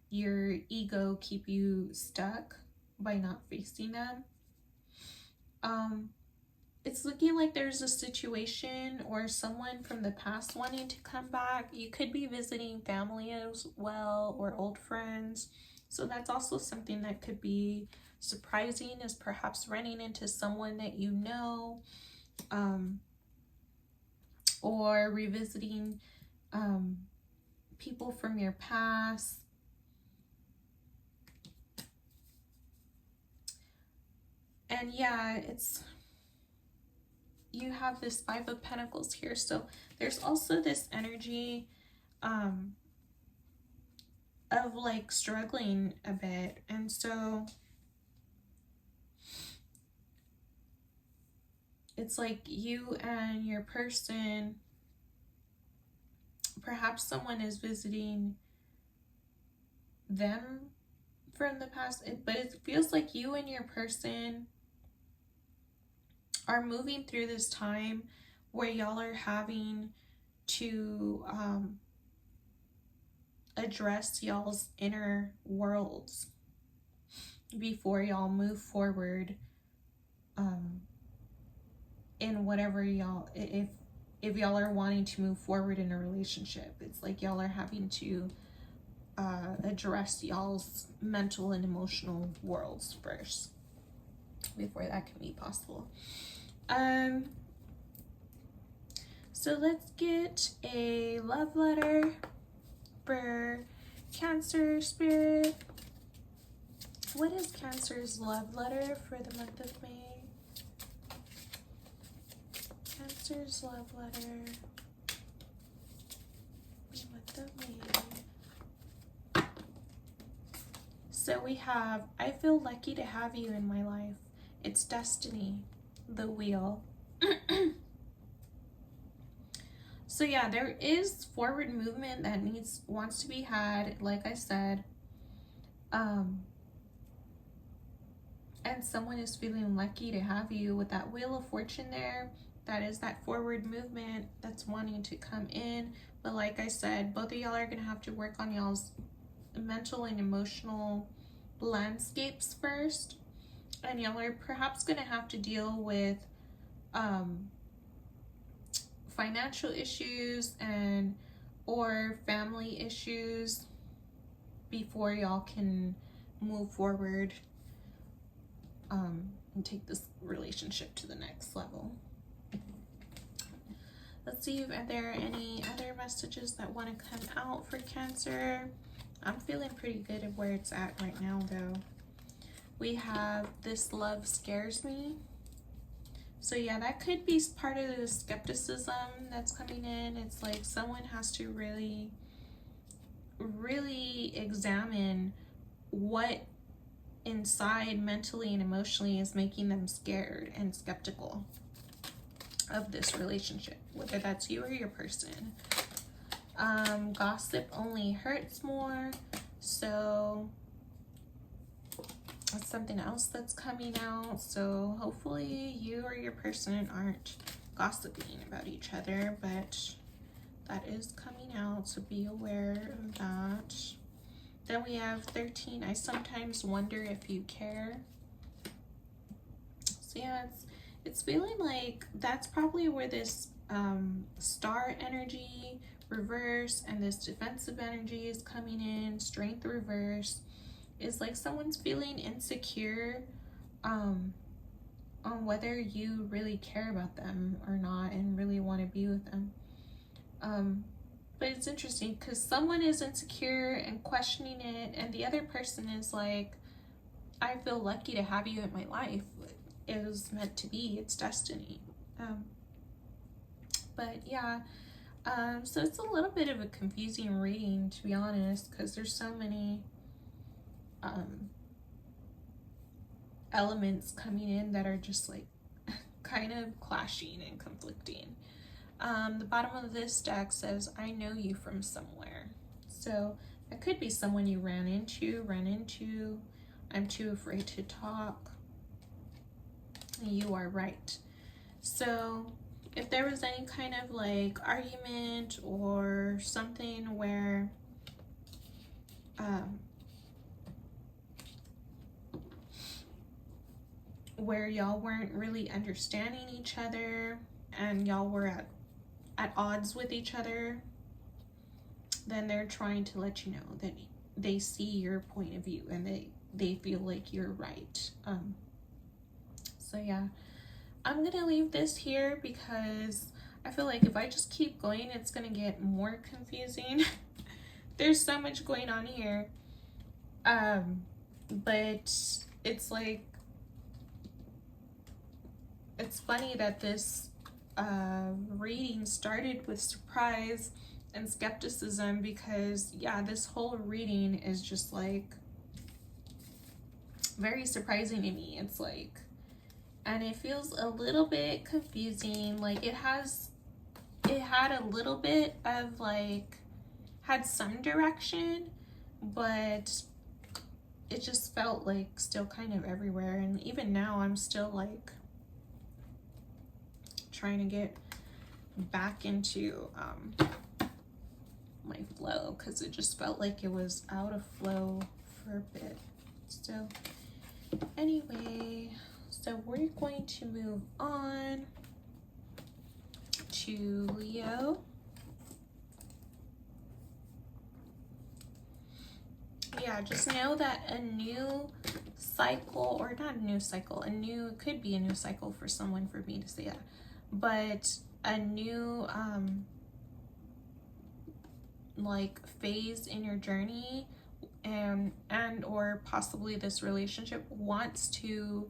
your ego keep you stuck by not facing them. It's looking like there's a situation or someone from the past wanting to come back. You could be visiting family as well, or old friends. So that's also something that could be surprising, is perhaps running into someone that you know, or revisiting people from your past. And yeah, you have this Five of Pentacles here. So there's also this energy of like struggling a bit. And so it's like you and your person, perhaps someone is visiting them from the past, but it feels like you and your person are moving through this time where y'all are having to address y'all's inner worlds before y'all move forward in whatever y'all, if y'all are wanting to move forward in a relationship. It's like y'all are having to address y'all's mental and emotional worlds first before that can be possible. So let's get a love letter for Cancer spirit. What is Cancer's love letter for the month of May? Cancer's love letter for the month of May. So we have, I feel lucky to have you in my life. It's destiny. The Wheel. So yeah, there is forward movement that wants to be had, like I said. And someone is feeling lucky to have you with that Wheel of Fortune there. That is that forward movement that's wanting to come in. But like I said, both of y'all are going to have to work on y'all's mental and emotional landscapes first. And y'all are perhaps going to have to deal with financial issues and or family issues before y'all can move forward and take this relationship to the next level. Let's see if there are any other messages that want to come out for Cancer. I'm feeling pretty good of where it's at right now, though. We have this love scares me. So yeah, that could be part of the skepticism that's coming in. It's like someone has to really, really examine what inside mentally and emotionally is making them scared and skeptical of this relationship, whether that's you or your person. Gossip only hurts more. So that's something else that's coming out. So hopefully you or your person aren't gossiping about each other, but that is coming out, so be aware of that. Then we have 13. I sometimes wonder if you care. So yeah, it's feeling like that's probably where this star energy reverse and this defensive energy is coming in. Strength reverse is like someone's feeling insecure on whether you really care about them or not and really want to be with them. But it's interesting because someone is insecure and questioning it, and the other person is like, I feel lucky to have you in my life. It was meant to be. It's destiny. But yeah, so it's a little bit of a confusing reading, to be honest, because there's so many elements coming in that are just like kind of clashing and conflicting. The bottom of this deck says, I know you from somewhere. So that could be someone you ran into, I'm too afraid to talk. You are right. So if there was any kind of like argument or something where where y'all weren't really understanding each other and y'all were at odds with each other, then they're trying to let you know that they see your point of view and they feel like you're right. So yeah, I'm gonna leave this here because I feel like if I just keep going, it's gonna get more confusing. There's so much going on here. But it's like, it's funny that this reading started with surprise and skepticism, because yeah, this whole reading is just like very surprising to me. It's like, and it feels a little bit confusing. Like it had a little bit of like, had some direction, but it just felt like still kind of everywhere. And even now I'm still like trying to get back into my flow, because it just felt like it was out of flow for a bit. So anyway, so we're going to move on to Leo. Yeah, just know that a new cycle, or not a new cycle, it could be a new cycle for someone, for me to say that, but a new like phase in your journey, and or possibly this relationship wants to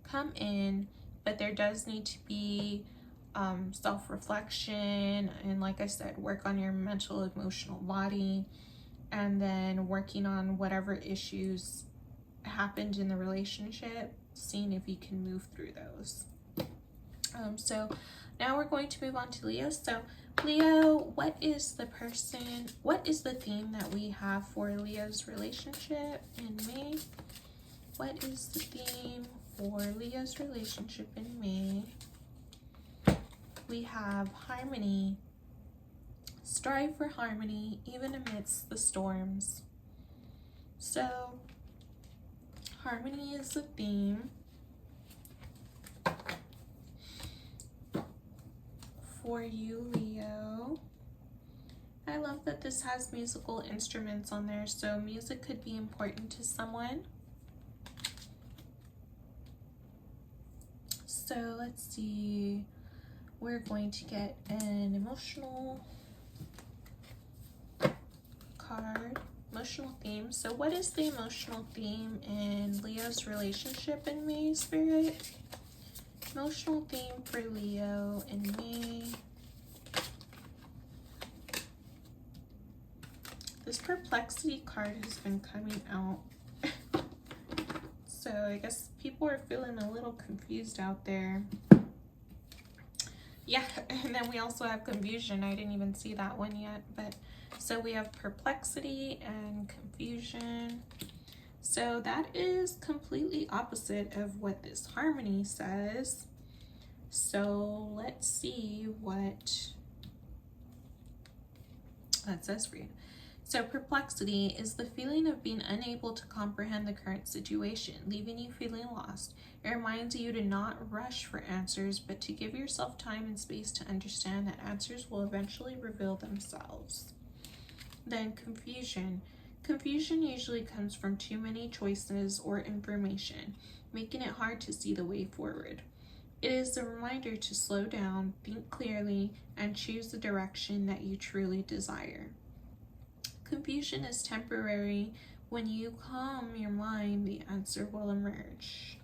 come in, but there does need to be self-reflection, and like I said, work on your mental, emotional body, and then working on whatever issues happened in the relationship, seeing if you can move through those. So now we're going to move on to Leo. So Leo, what is the theme that we have for Leo's relationship in May? What is the theme for Leo's relationship in May? We have harmony. Strive for harmony even amidst the storms. So harmony is the theme for you, Leo. I love that this has musical instruments on there, so music could be important to someone. So let's see, we're going to get an emotional card, emotional theme. So what is the emotional theme in Leo's relationship in May, Spirit? Emotional theme for Leo in May. This perplexity card has been coming out. So I guess people are feeling a little confused out there. Yeah, and then we also have confusion. I didn't even see that one yet, but so we have perplexity and confusion. So that is completely opposite of what this harmony says. So let's see what that says for you. So perplexity is the feeling of being unable to comprehend the current situation, leaving you feeling lost. It reminds you to not rush for answers, but to give yourself time and space to understand that answers will eventually reveal themselves. Then confusion. Confusion usually comes from too many choices or information, making it hard to see the way forward. It is a reminder to slow down, think clearly, and choose the direction that you truly desire. Confusion is temporary. When you calm your mind, the answer will emerge.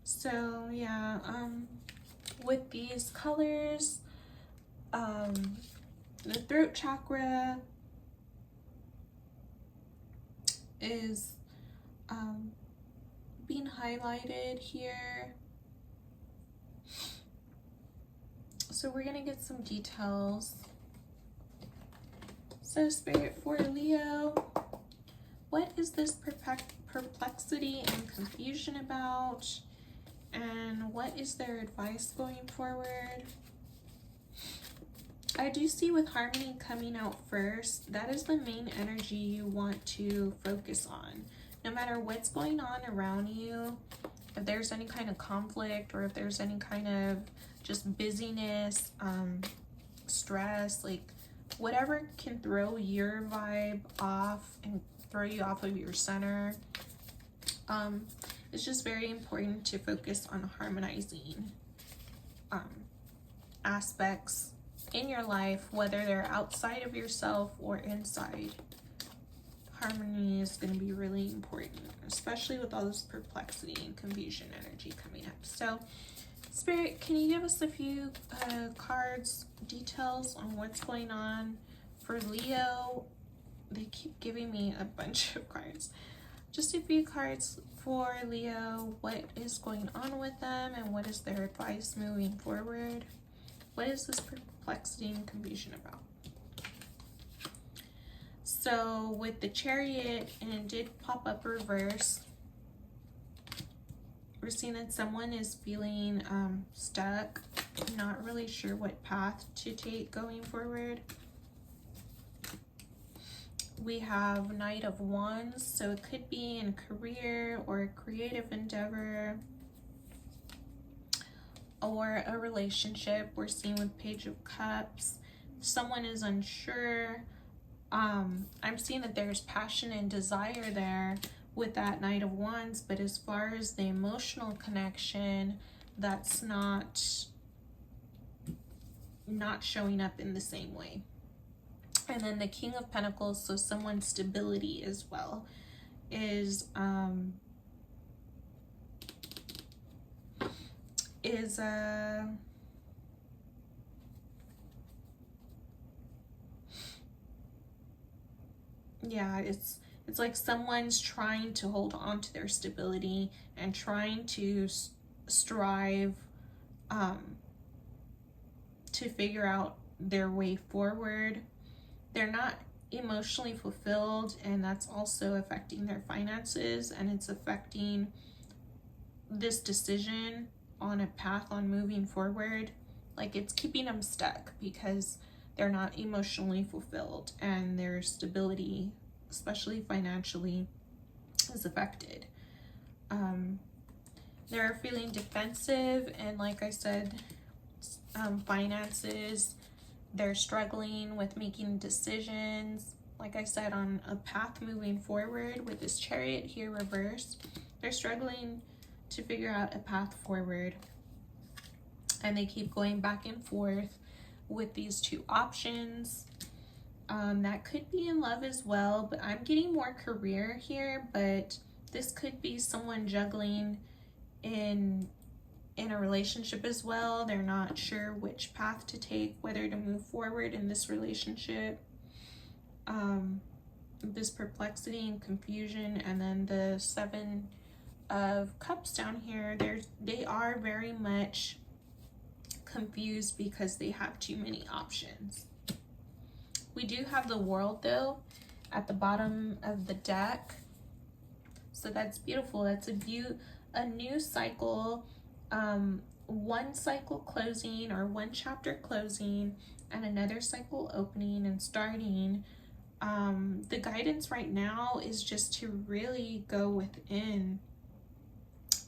So yeah, with these colors, the throat chakra is being highlighted here. So we're gonna get some details. So Spirit, for Leo, what is this perplexity and confusion about? And what is their advice going forward? I do see with harmony coming out first, that is the main energy you want to focus on. No matter what's going on around you, if there's any kind of conflict, or if there's any kind of just busyness, stress, like whatever can throw your vibe off and throw you off of your center, it's just very important to focus on harmonizing aspects in your life, whether they're outside of yourself or inside. Harmony is going to be really important, especially with all this perplexity and confusion energy coming up. So, Spirit, can you give us a few cards, details on what's going on for Leo? They keep giving me a bunch of cards. Just a few cards for Leo. What is going on with them, and what is their advice moving forward? What is this perplexity and confusion about? So with the Chariot, and it did pop up reverse, we're seeing that someone is feeling stuck, not really sure what path to take going forward. We have Knight of Wands, so it could be in career or a creative endeavor or a relationship. We're seeing with Page of Cups, someone is unsure. I'm seeing that there's passion and desire there with that Knight of Wands, but as far as the emotional connection, that's not showing up in the same way. And then the King of Pentacles, so someone's stability as well is yeah, it's like someone's trying to hold on to their stability and trying to strive to figure out their way forward. They're not emotionally fulfilled, and that's also affecting their finances, and it's affecting this decision on a path on moving forward. Like, it's keeping them stuck because they're not emotionally fulfilled, and their stability, especially financially, is affected. They're feeling defensive, and like I said, finances, they're struggling with making decisions. Like I said, on a path moving forward with this Chariot here reversed, they're struggling to figure out a path forward, and they keep going back and forth with these two options. That could be in love as well, but I'm getting more career here, but this could be someone juggling in a relationship as well. They're not sure which path to take, whether to move forward in this relationship. This perplexity and confusion, and then the Seven of Cups down here, they are very much confused because they have too many options. We do have the World though at the bottom of the deck, so that's beautiful. That's a new cycle, one cycle closing, or one chapter closing, and another cycle opening and starting. The guidance right now is just to really go within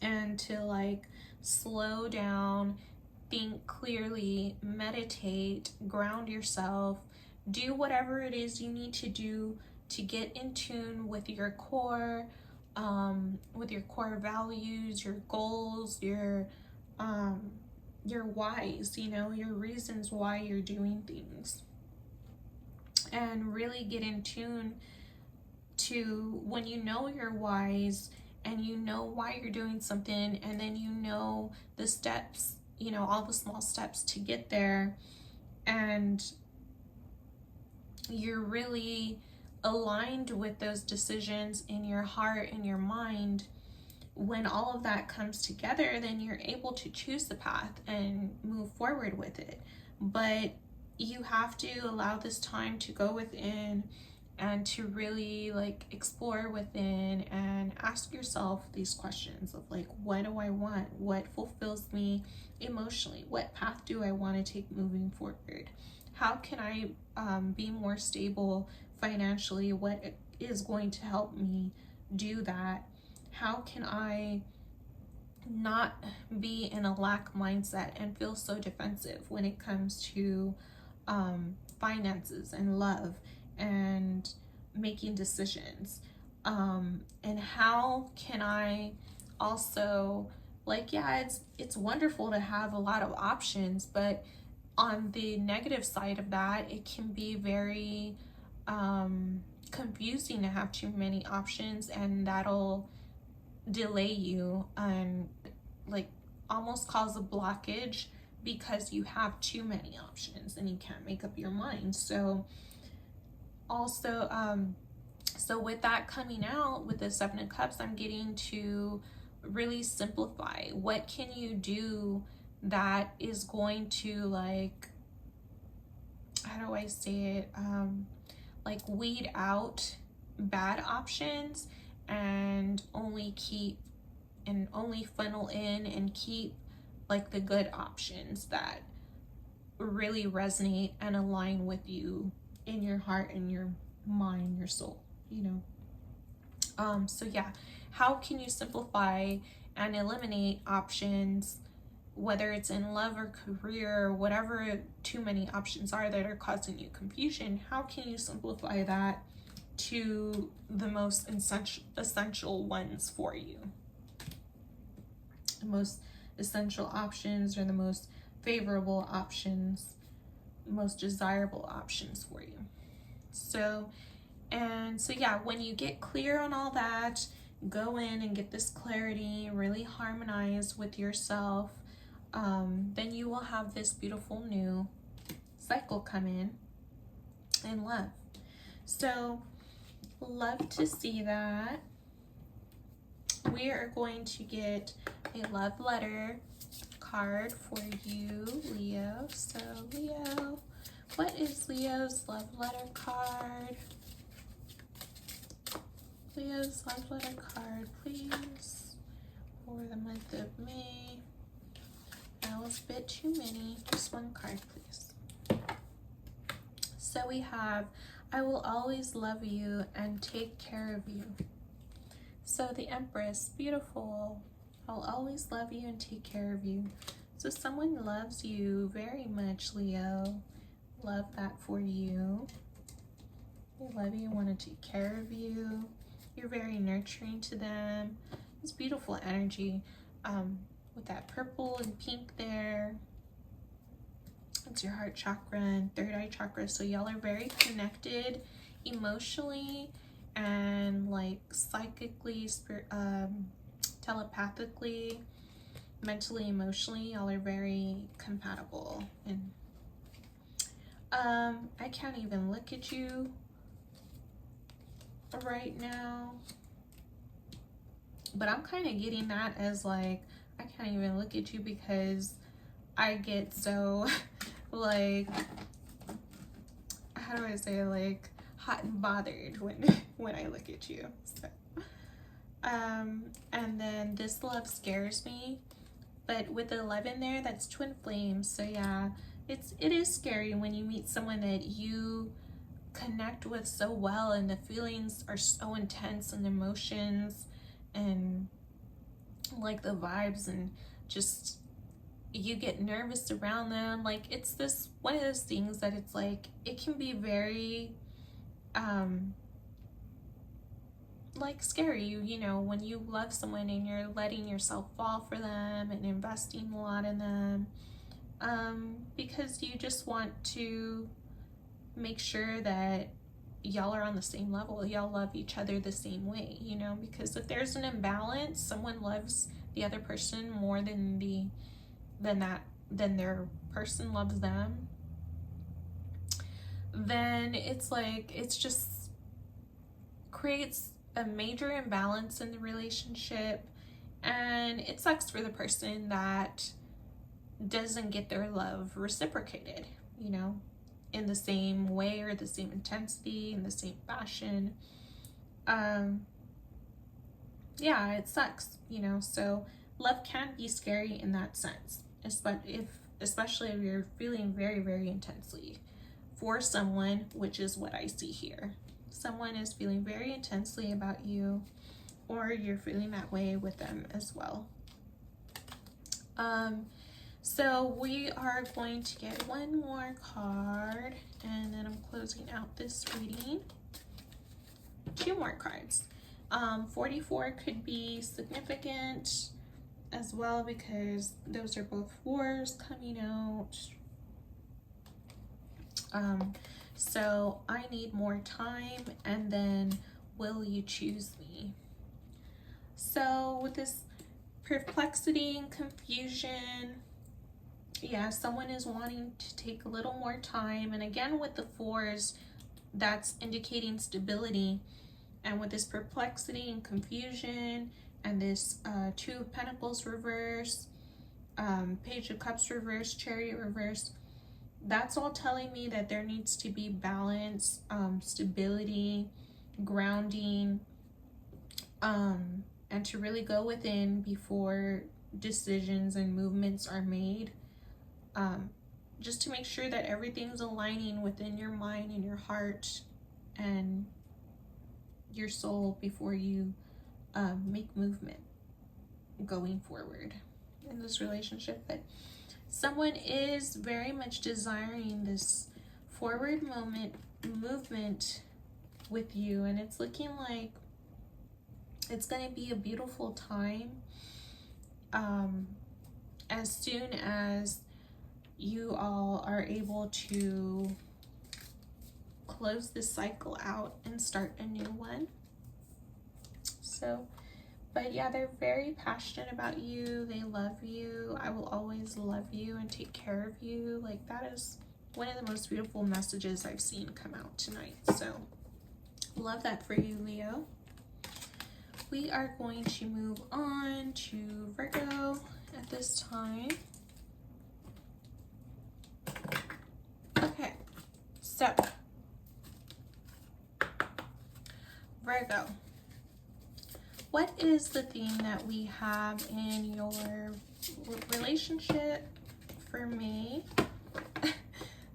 and to like slow down, think clearly, meditate, ground yourself, do whatever it is you need to do to get in tune with your core values, your goals, your whys, you know, your reasons why you're doing things, and really get in tune to when you know your whys and you know why you're doing something, and then you know the steps, you know, all the small steps to get there, and you're really aligned with those decisions in your heart and your mind. When all of that comes together, then you're able to choose the path and move forward with it. But you have to allow this time to go within and to really like explore within and ask yourself these questions of like, what do I want? What fulfills me emotionally? What path do I want to take moving forward? How can I be more stable financially? What is going to help me do that? How can I not be in a lack mindset and feel so defensive when it comes to finances and love and making decisions. And how can I also, like, yeah, it's wonderful to have a lot of options, but on the negative side of that, it can be very confusing to have too many options, and that'll delay you and like almost cause a blockage because you have too many options and you can't make up your mind. So also so with that coming out with the Seven of Cups, I'm getting to really simplify. What can you do that is going to, like, how do I say it, like weed out bad options and only funnel in and keep like the good options that really resonate and align with you in your heart and your mind, your soul, you know. So yeah, how can you simplify and eliminate options, whether it's in love or career, whatever too many options are that are causing you confusion? How can you simplify that to the most essential ones for you? The most essential options, or the most favorable options, most desirable options for you. So yeah, when you get clear on all that, go in and get this clarity, really harmonize with yourself, then you will have this beautiful new cycle come in love. So love to see that. We are going to get a love letter card for you, Leo. So Leo, what is Leo's love letter card? Leo's love letter card, please, for the month of May. That was a bit too many. Just one card, please. So we have, I will always love you and take care of you. So the Empress, beautiful. I'll always love you and take care of you. So someone loves you very much, Leo. Love that for you. They love you, want to take care of you. You're very nurturing to them. It's beautiful energy with that purple and pink there. It's your heart chakra and third eye chakra. So y'all are very connected emotionally and like psychically, telepathically, mentally, emotionally. Y'all are very compatible. And I can't even look at you right now, but I'm kind of getting that as like, I can't even look at you because I get so like, how do I say, like hot and bothered when I look at you. So and then this love scares me, but with the 11 there, that's twin flames. So yeah, it is scary when you meet someone that you connect with so well and the feelings are so intense and emotions and like the vibes, and just you get nervous around them. Like it's this one of those things that it's like it can be very like scary, you know, when you love someone and you're letting yourself fall for them and investing a lot in them, because you just want to make sure that y'all are on the same level, y'all love each other the same way, you know, because if there's an imbalance, someone loves the other person more than their person loves them, then it's like, it's just creates a major imbalance in the relationship, and it sucks for the person that doesn't get their love reciprocated, you know, in the same way or the same intensity, in the same fashion. Yeah, it sucks, you know. So love can be scary in that sense, especially if you're feeling very, very intensely for someone, which is what I see here. Someone is feeling very intensely about you, or you're feeling that way with them as well. So we are going to get one more card, and then I'm closing out this reading. Two more cards. 44 could be significant as well, because those are both wars coming out. So I need more time, and then will you choose me? So with this perplexity and confusion, yeah, someone is wanting to take a little more time. And again, with the fours, that's indicating stability. And with this perplexity and confusion, and this Two of Pentacles reverse, Page of Cups reverse, Chariot reverse, that's all telling me that there needs to be balance, stability, grounding, and to really go within before decisions and movements are made. Just to make sure that everything's aligning within your mind and your heart and your soul before you make movement going forward in this relationship. But someone is very much desiring this forward movement with you, and it's looking like it's going to be a beautiful time. As soon as you all are able to close this cycle out and start a new one. So, but yeah, they're very passionate about you. They love you. I will always love you and take care of you. Like, that is one of the most beautiful messages I've seen come out tonight. So love that for you, Leo. We are going to move on to Virgo at this time. Okay, so Virgo, what is the theme that we have in your relationship for May?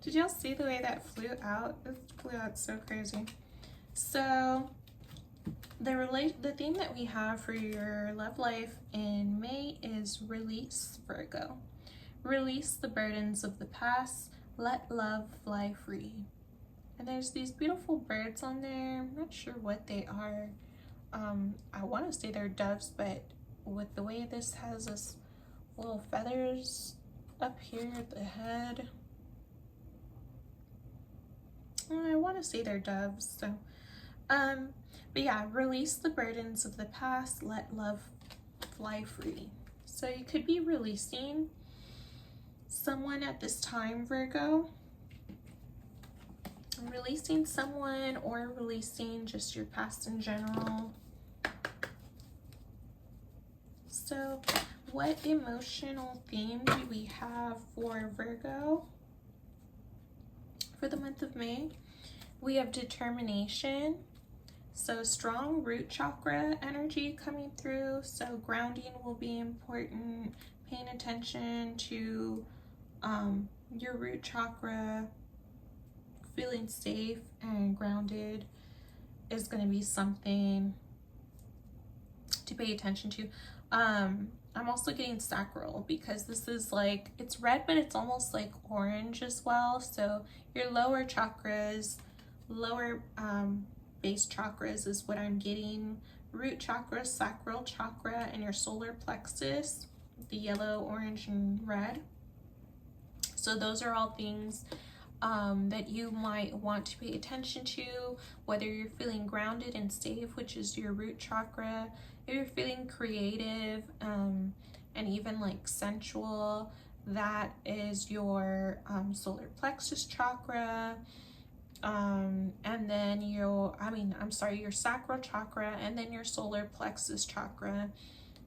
Did y'all see the way that flew out? It flew out so crazy. So the theme that we have for your love life in May is release, Virgo. Release the burdens of the past. Let love fly free. And there's these beautiful birds on there. I'm not sure what they are. I want to say they're doves, but with the way this has this little feathers up here at the head, I want to say they're doves. So, but yeah, release the burdens of the past. Let love fly free. So you could be releasing someone at this time, Virgo. Releasing someone, or releasing just your past in general. So what emotional theme do we have for Virgo for the month of May? We have determination. So strong root chakra energy coming through. So grounding will be important. Paying attention to your root chakra, feeling safe and grounded is going to be something to pay attention to. I'm also getting sacral, because this is like, it's red, but it's almost like orange as well. So your lower chakras, lower base chakras is what I'm getting. Root chakra, sacral chakra, and your solar plexus, the yellow, orange, and red. So those are all things that you might want to pay attention to, whether you're feeling grounded and safe, which is your root chakra, if you're feeling creative and even like sensual, that is your solar plexus chakra, and then your sacral chakra, and then your solar plexus chakra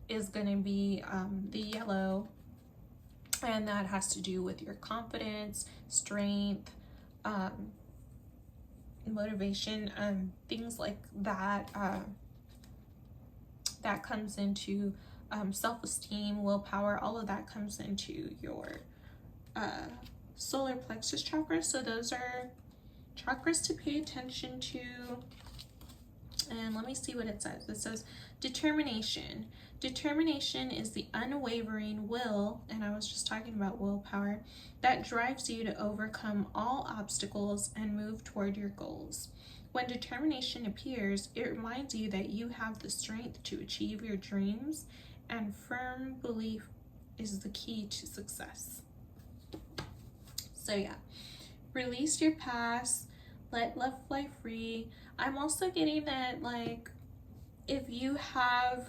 is going to be the yellow. And that has to do with your confidence, strength, motivation, things like that. That comes into self-esteem, willpower, all of that comes into your solar plexus chakra. So those are chakras to pay attention to. And let me see what it says. It says determination. Determination is the unwavering will, and I was just talking about willpower, that drives you to overcome all obstacles and move toward your goals. When determination appears, it reminds you that you have the strength to achieve your dreams, and firm belief is the key to success. So yeah, release your past, let love fly free. I'm also getting that, like, if you've had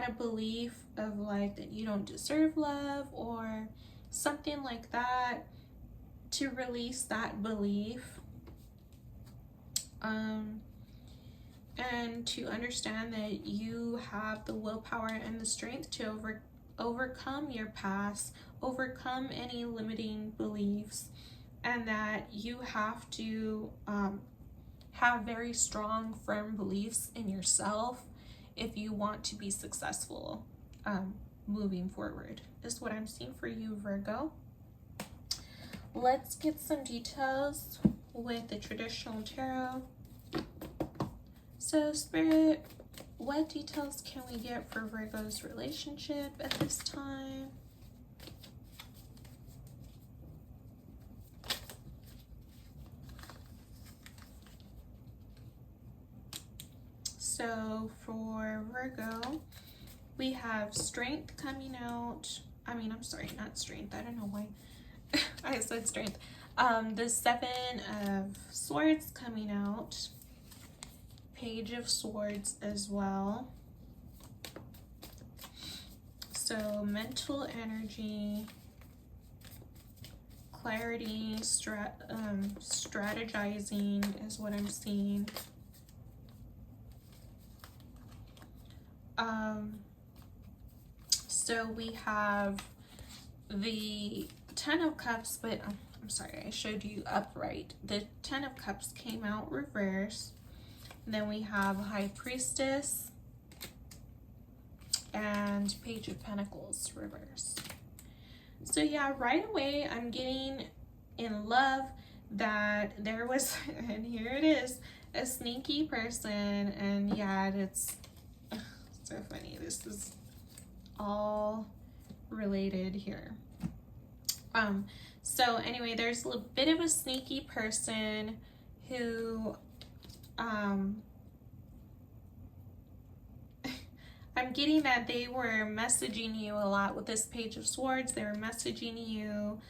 a belief of like that you don't deserve love or something like that, to release that belief, and to understand that you have the willpower and the strength to overcome your past, overcome any limiting beliefs, and that you have to have very strong, firm beliefs in yourself if you want to be successful moving forward, is what I'm seeing for you, Virgo. Let's get some details with the traditional tarot. So, Spirit, what details can we get for Virgo's relationship at this time? So for Virgo, we have strength coming out. I'm sorry, not strength. I don't know why I said strength. The 7 of Swords coming out. Page of Swords as well. So mental energy, clarity, strategizing is what I'm seeing. So we have the 10 of Cups, but I'm sorry, I showed you upright. The 10 of Cups came out reverse. Then we have High Priestess and Page of Pentacles reverse. So yeah, right away I'm getting in love that there was, and here it is, a sneaky person, and yeah, it's so funny. This is all related here. So anyway, there's a little bit of a sneaky person who I'm getting that they were messaging you a lot with this Page of Swords. They were messaging you,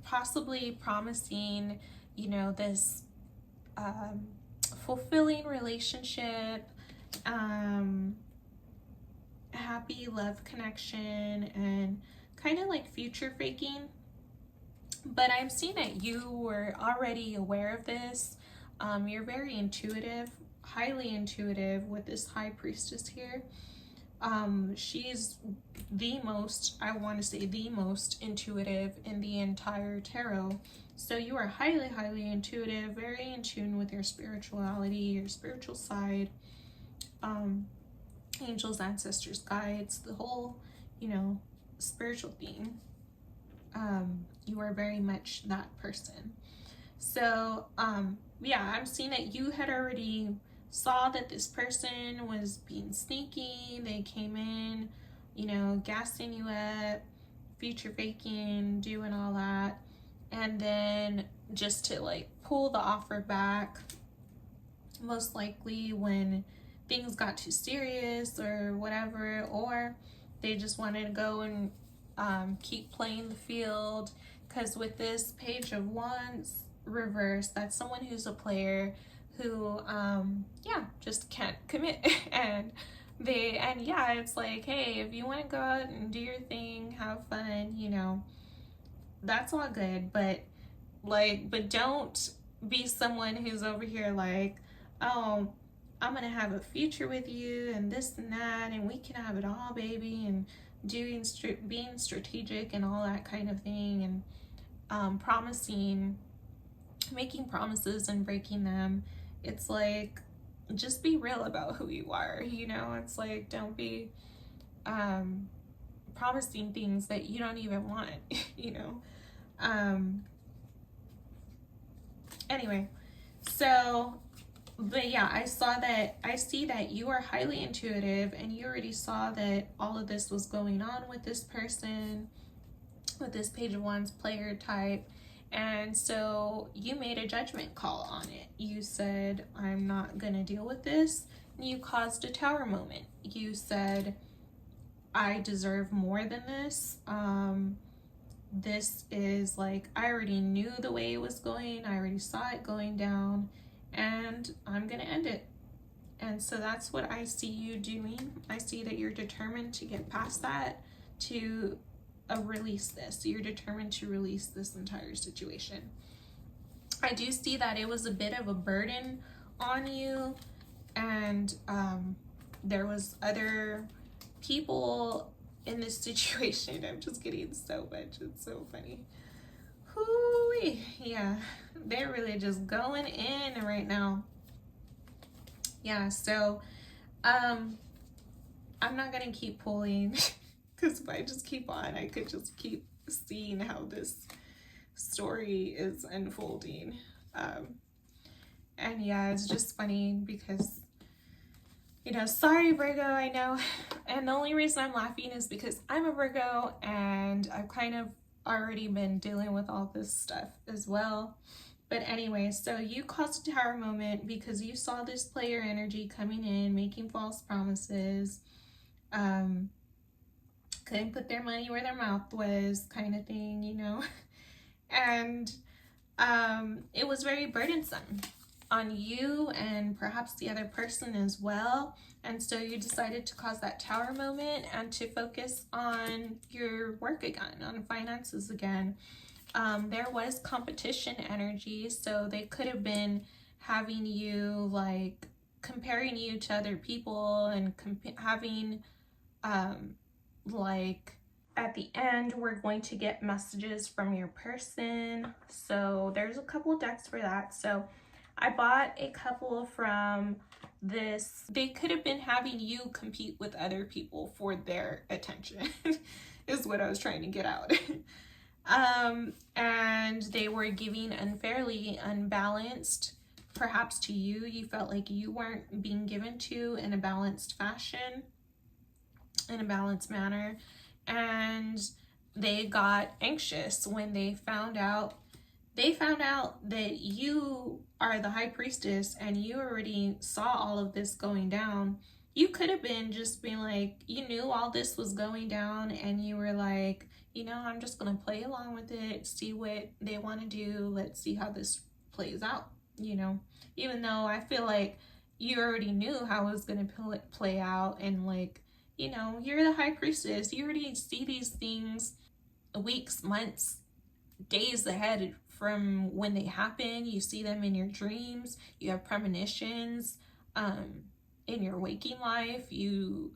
possibly promising, you know, this fulfilling relationship, happy love connection, and kind of like future faking. But I'm seeing that you were already aware of this. You're very intuitive, highly intuitive with this High Priestess here. She's the most, I want to say the most intuitive in the entire tarot. So you are highly, highly intuitive, very in tune with your spirituality, your spiritual side, angels, ancestors, guides, the whole, you know, spiritual thing. You are very much that person. So, yeah, I'm seeing that you had already saw that this person was being sneaky. They came in, you know, gassing you up, future faking, doing all that. And then just to like pull the offer back, most likely when things got too serious or whatever, or they just wanted to go and keep playing the field. Because with this Page of Wands reverse, that's someone who's a player who yeah, just can't commit. and yeah, it's like, hey, if you want to go out and do your thing, have fun, you know, that's all good, but don't be someone who's over here like, oh, I'm gonna have a future with you and this and that, and we can have it all, baby, and being strategic and all that kind of thing, and promising, making promises and breaking them. It's like, just be real about who you are, you know. It's like, don't be promising things that you don't even want, you know. Anyway, so But yeah, I see that you are highly intuitive, and you already saw that all of this was going on with this person, with this Page of Wands player type. And so you made a judgment call on it. You said, I'm not gonna deal with this. And you caused a Tower moment. You said, I deserve more than this. This is like, I already knew the way it was going. I already saw it going down, and I'm gonna end it. And so that's what I see you doing. I see that you're determined to get past that, to release this. You're determined to release this entire situation. I do see that it was a bit of a burden on you, and there was other people in this situation. I'm just getting so much. It's so funny. Hoo-wee. Yeah, they're really just going in right now. Yeah, so I'm not gonna keep pulling because if I just keep on, I could just keep seeing how this story is unfolding. And yeah, it's just funny because, you know, sorry Virgo, I know. And the only reason I'm laughing is because I'm a Virgo, and I've kind of already been dealing with all this stuff as well. But anyway, so you caused a Tower moment because you saw this player energy coming in, making false promises, couldn't put their money where their mouth was, kind of thing, you know. And it was very burdensome on you and perhaps the other person as well. And so you decided to cause that Tower moment and to focus on your work again, on finances again. There was competition energy, so they could have been having you, like, comparing you to other people and having like, at the end we're going to get messages from your person. So there's a couple decks for that. So I bought a couple from this. They could have been having you compete with other people for their attention is what I was trying to get out. And they were giving unfairly, unbalanced, perhaps to you. You felt like you weren't being given to in a balanced fashion, in a balanced manner, and they got anxious when they found out that you are the High Priestess and you already saw all of this going down. You could have been just being like, you knew all this was going down, and you were like, you know, I'm just gonna play along with it, see what they want to do, let's see how this plays out, you know. Even though I feel like you already knew how it was gonna play out, and, like, you know, you're the High Priestess. You already see these things weeks, months, days ahead from when they happen. You see them in your dreams. You have premonitions in your waking life. You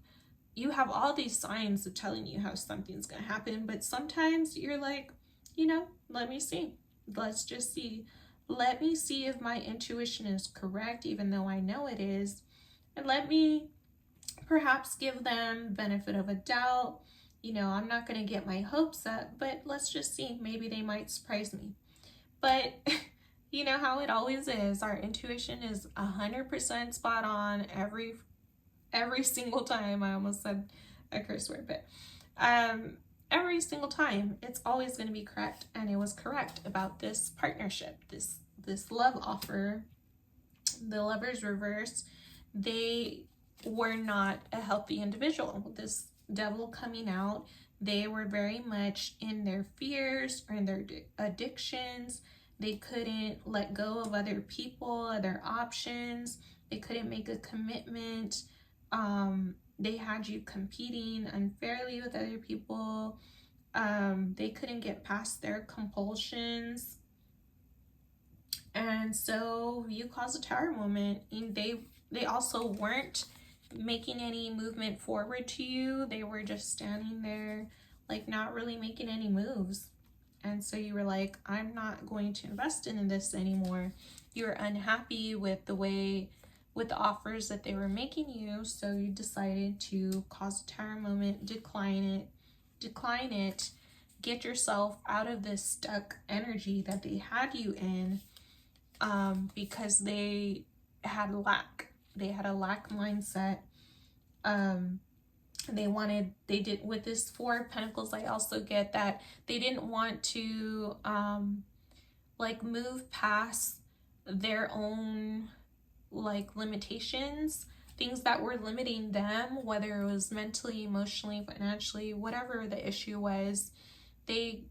have all these signs of telling you how something's going to happen. But sometimes you're like, you know, let me see. Let's just see. Let me see if my intuition is correct, even though I know it is. And let me perhaps give them benefit of a doubt. You know, I'm not going to get my hopes up, but let's just see. Maybe they might surprise me. But you know how it always is. Our intuition is 100% spot on every single time. I almost said a curse word, but every single time it's always going to be correct. And it was correct about this partnership, this love offer. The Lovers reverse, they were not a healthy individual. This Devil coming out, they were very much in their fears or in their addictions. They couldn't let go of other people, other options. They couldn't make a commitment. They had you competing unfairly with other people. They couldn't get past their compulsions. And so you caused a Tower moment. And they also weren't making any movement forward to you. They were just standing there, like, not really making any moves. And so you were like, I'm not going to invest in this anymore. You were unhappy with the offers that they were making you. So you decided to cause a Tower moment, decline it, get yourself out of this stuck energy that they had you in, because they had lack. They had a lack mindset. They did, with this Four of Pentacles, I also get that they didn't want to like move past their own like limitations, things that were limiting them, whether it was mentally, emotionally, financially, whatever the issue was. They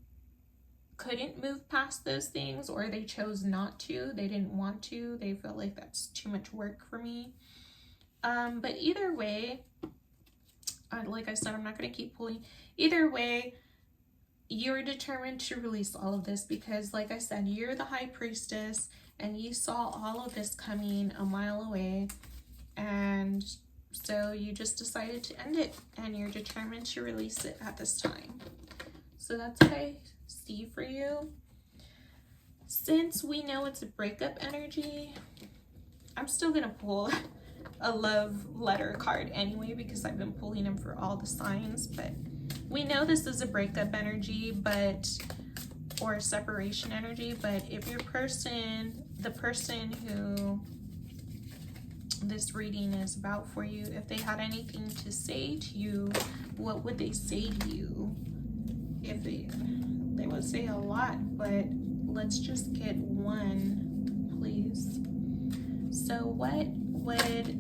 couldn't move past those things, or they chose not to. They didn't want to. They felt like that's too much work for me. But either way, like I said, I'm not going to keep pulling. Either way, you're determined to release all of this because, like I said, you're the High Priestess and you saw all of this coming a mile away. And so you just decided to end it and you're determined to release it at this time. So that's what I see for you. Since we know it's a breakup energy, I'm still going to pull a love letter card anyway because I've been pulling them for all the signs, but we know this is a breakup energy, or a separation energy. But if your person, the person who this reading is about for you, if they had anything to say to you, what would they say to you? If they would say a lot, but let's just get one, please. So what would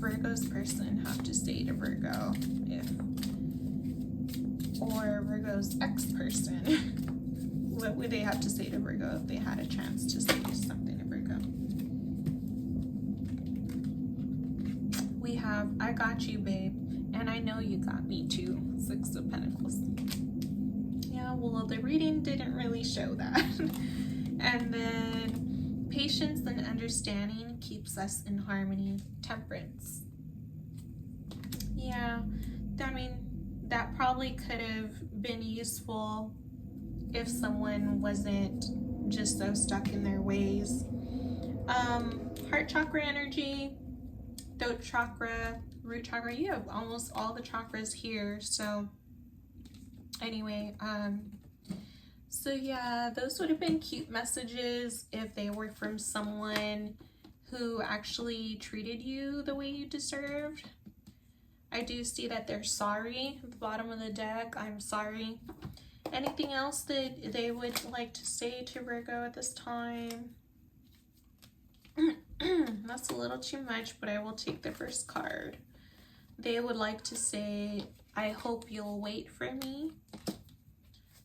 Virgo's person have to say to Virgo, or Virgo's ex-person? What would they have to say to Virgo if they had a chance to say something to Virgo? We have, I got you, babe, and I know you got me too. Six of Pentacles. Yeah, well, the reading didn't really show that. And then patience and understanding keeps us in harmony. Temperance. Yeah, I mean, that probably could have been useful if someone wasn't just so stuck in their ways. Heart chakra energy, throat chakra, root chakra. You have almost all the chakras here. So anyway, so yeah, those would have been cute messages if they were from someone who actually treated you the way you deserved. I do see that they're sorry at the bottom of the deck. I'm sorry. Anything else that they would like to say to Virgo at this time? That's a little too much, but I will take the first card. They would like to say, I hope you'll wait for me.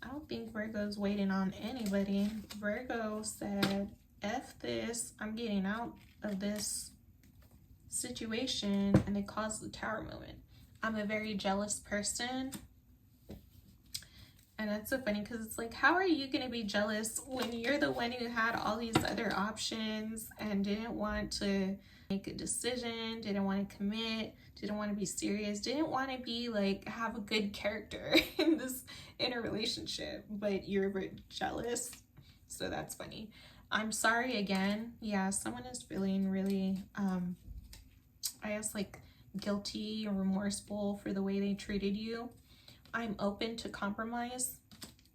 I don't think Virgo's waiting on anybody. Virgo said, F this, I'm getting out of this situation, and they caused the Tower moment. I'm a very jealous person. And that's so funny because it's like, how are you going to be jealous when you're the one who had all these other options and didn't want to make a decision, didn't want to commit, didn't want to be serious, didn't want to be like, have a good character in a relationship, but you're very jealous. So that's funny. I'm sorry again. Yeah, someone is feeling really, I guess, like guilty or remorseful for the way they treated you. I'm open to compromise.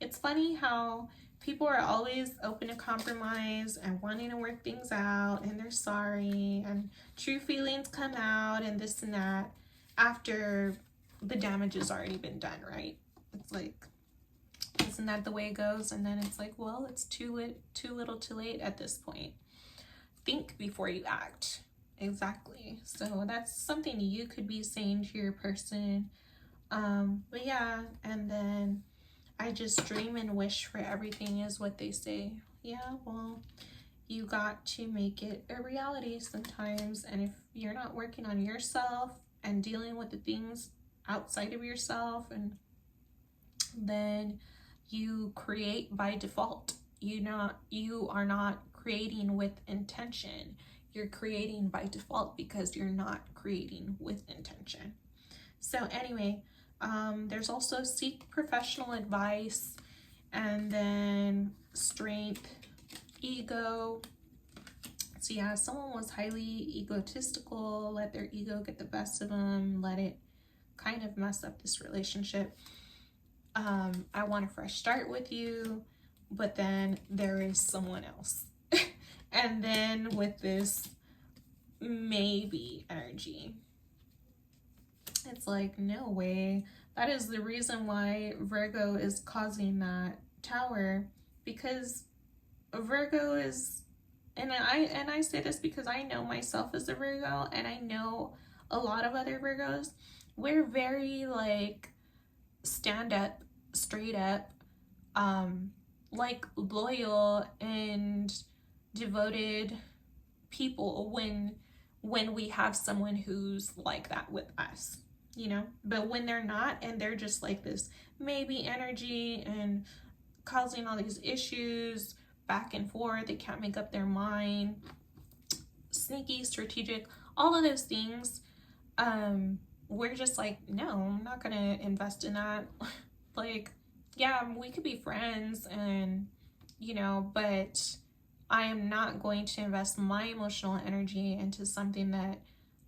It's funny how people are always open to compromise and wanting to work things out, and they're sorry, and true feelings come out and this and that after the damage has already been done, right? It's like, isn't that the way it goes? And then it's like, well, it's too little too late at this point. Think before you act. Exactly. So that's something you could be saying to your person. But yeah, and then I just dream and wish for everything is what they say. Yeah, well, you got to make it a reality sometimes. And if you're not working on yourself and dealing with the things outside of yourself, and then you create by default. You are not creating with intention. You're creating by default because you're not creating with intention. So anyway, there's also seek professional advice, and then strength, ego. So yeah, someone was highly egotistical, let their ego get the best of them, let it kind of mess up this relationship. I want a fresh start with you, but then there is someone else. And then with this maybe energy. It's like, no way. That is the reason why Virgo is causing that tower, because Virgo is, and I say this because I know myself as a Virgo, and I know a lot of other Virgos. We're very like stand up, straight up, like loyal and devoted people when we have someone who's like that with us, you know. But when they're not, and they're just like this maybe energy and causing all these issues back and forth, they can't make up their mind, sneaky, strategic, all of those things, we're just like, no, I'm not gonna invest in that. Like, yeah, we could be friends, and you know, but I am not going to invest my emotional energy into something that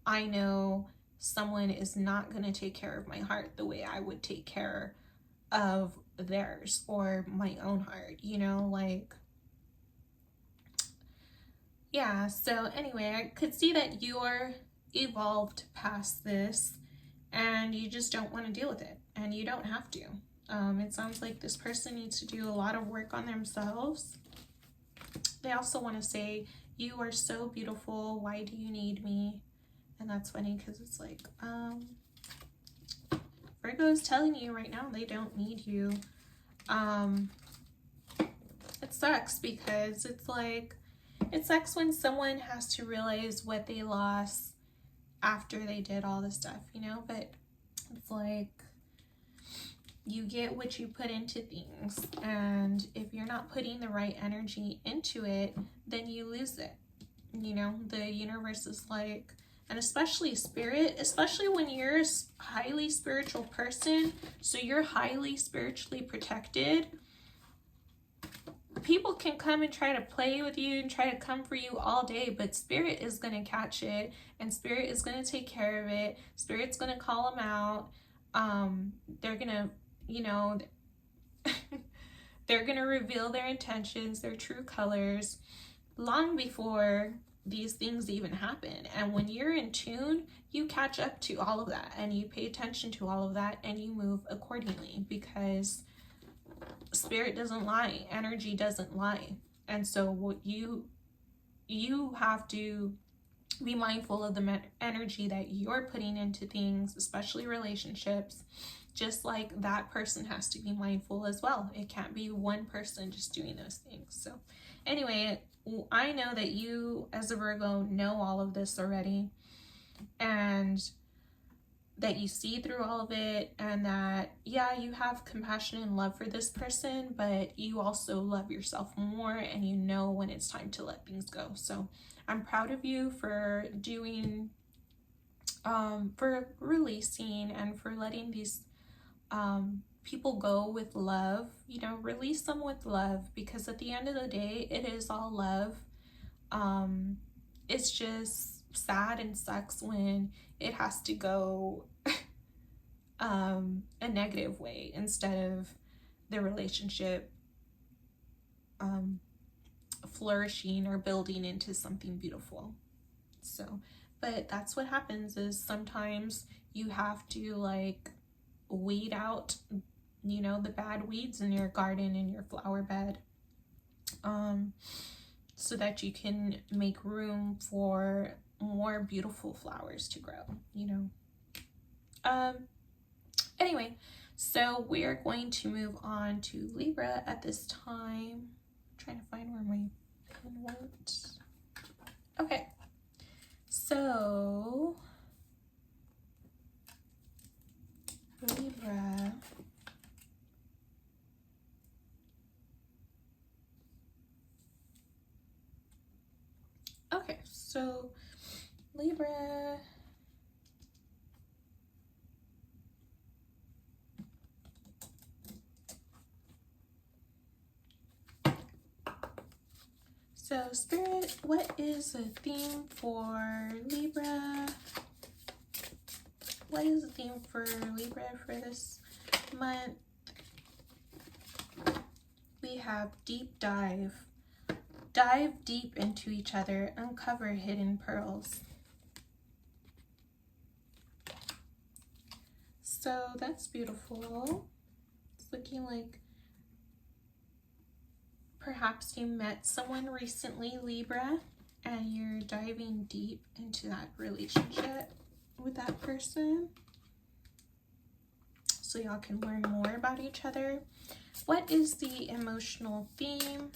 I know someone is not going to take care of my heart the way I would take care of theirs or my own heart, you know, like, yeah. So anyway, I could see that you're evolved past this and you just don't want to deal with it, and you don't have to. It sounds like this person needs to do a lot of work on themselves. They also want to say, you are so beautiful, why do you need me? And that's funny because it's like, Virgo is telling you right now they don't need you. It sucks because it's like, it sucks when someone has to realize what they lost after they did all this stuff, you know? But it's like, you get what you put into things, and if you're not putting the right energy into it, then you lose it, you know. The universe is like, and especially spirit, especially when you're a highly spiritual person, so you're highly spiritually protected, people can come and try to play with you and try to come for you all day, but spirit is going to catch it, and spirit is going to take care of it. Spirit's going to call them out. They're going to, you know, they're going to reveal their intentions, their true colors, long before these things even happen. And when you're in tune, you catch up to all of that, and you pay attention to all of that, and you move accordingly, because spirit doesn't lie, energy doesn't lie. And so what you have to be mindful of the energy that you're putting into things, especially relationships, just like that person has to be mindful as well. It can't be one person just doing those things. So anyway, I know that you as a Virgo know all of this already, and that you see through all of it, and that, yeah, you have compassion and love for this person, but you also love yourself more, and you know when it's time to let things go. So I'm proud of you for doing, for releasing and for letting these people go with love. You know, release them with love, because at the end of the day, it is all love. It's just sad and sucks when it has to go a negative way instead of the relationship flourishing or building into something beautiful. So, but that's what happens, is sometimes you have to like weed out, you know, the bad weeds in your garden, in your flower bed, so that you can make room for more beautiful flowers to grow, you know. Anyway, so we're going to move on to Libra at this time. I'm trying to find where my pen went. Okay, so Libra. Okay, so Libra. So Spirit, what is the theme for Libra? What is the theme for Libra for this month? We have deep dive. Dive deep into each other, uncover hidden pearls. So that's beautiful. It's looking like perhaps you met someone recently, Libra, and you're diving deep into that relationship with that person so y'all can learn more about each other. What is the emotional theme?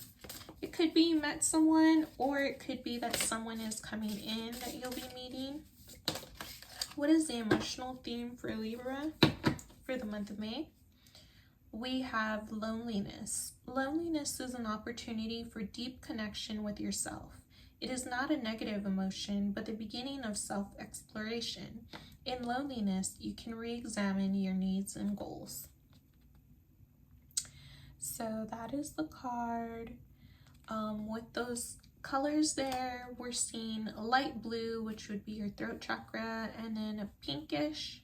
It could be you met someone, or it could be that someone is coming in that you'll be meeting. What is the emotional theme for Libra for the month of May? We have loneliness. Loneliness is an opportunity for deep connection with yourself. It is not a negative emotion, but the beginning of self-exploration. In loneliness, you can re-examine your needs and goals. So that is the card. With those colors there, we're seeing a light blue, which would be your throat chakra, and then a pinkish,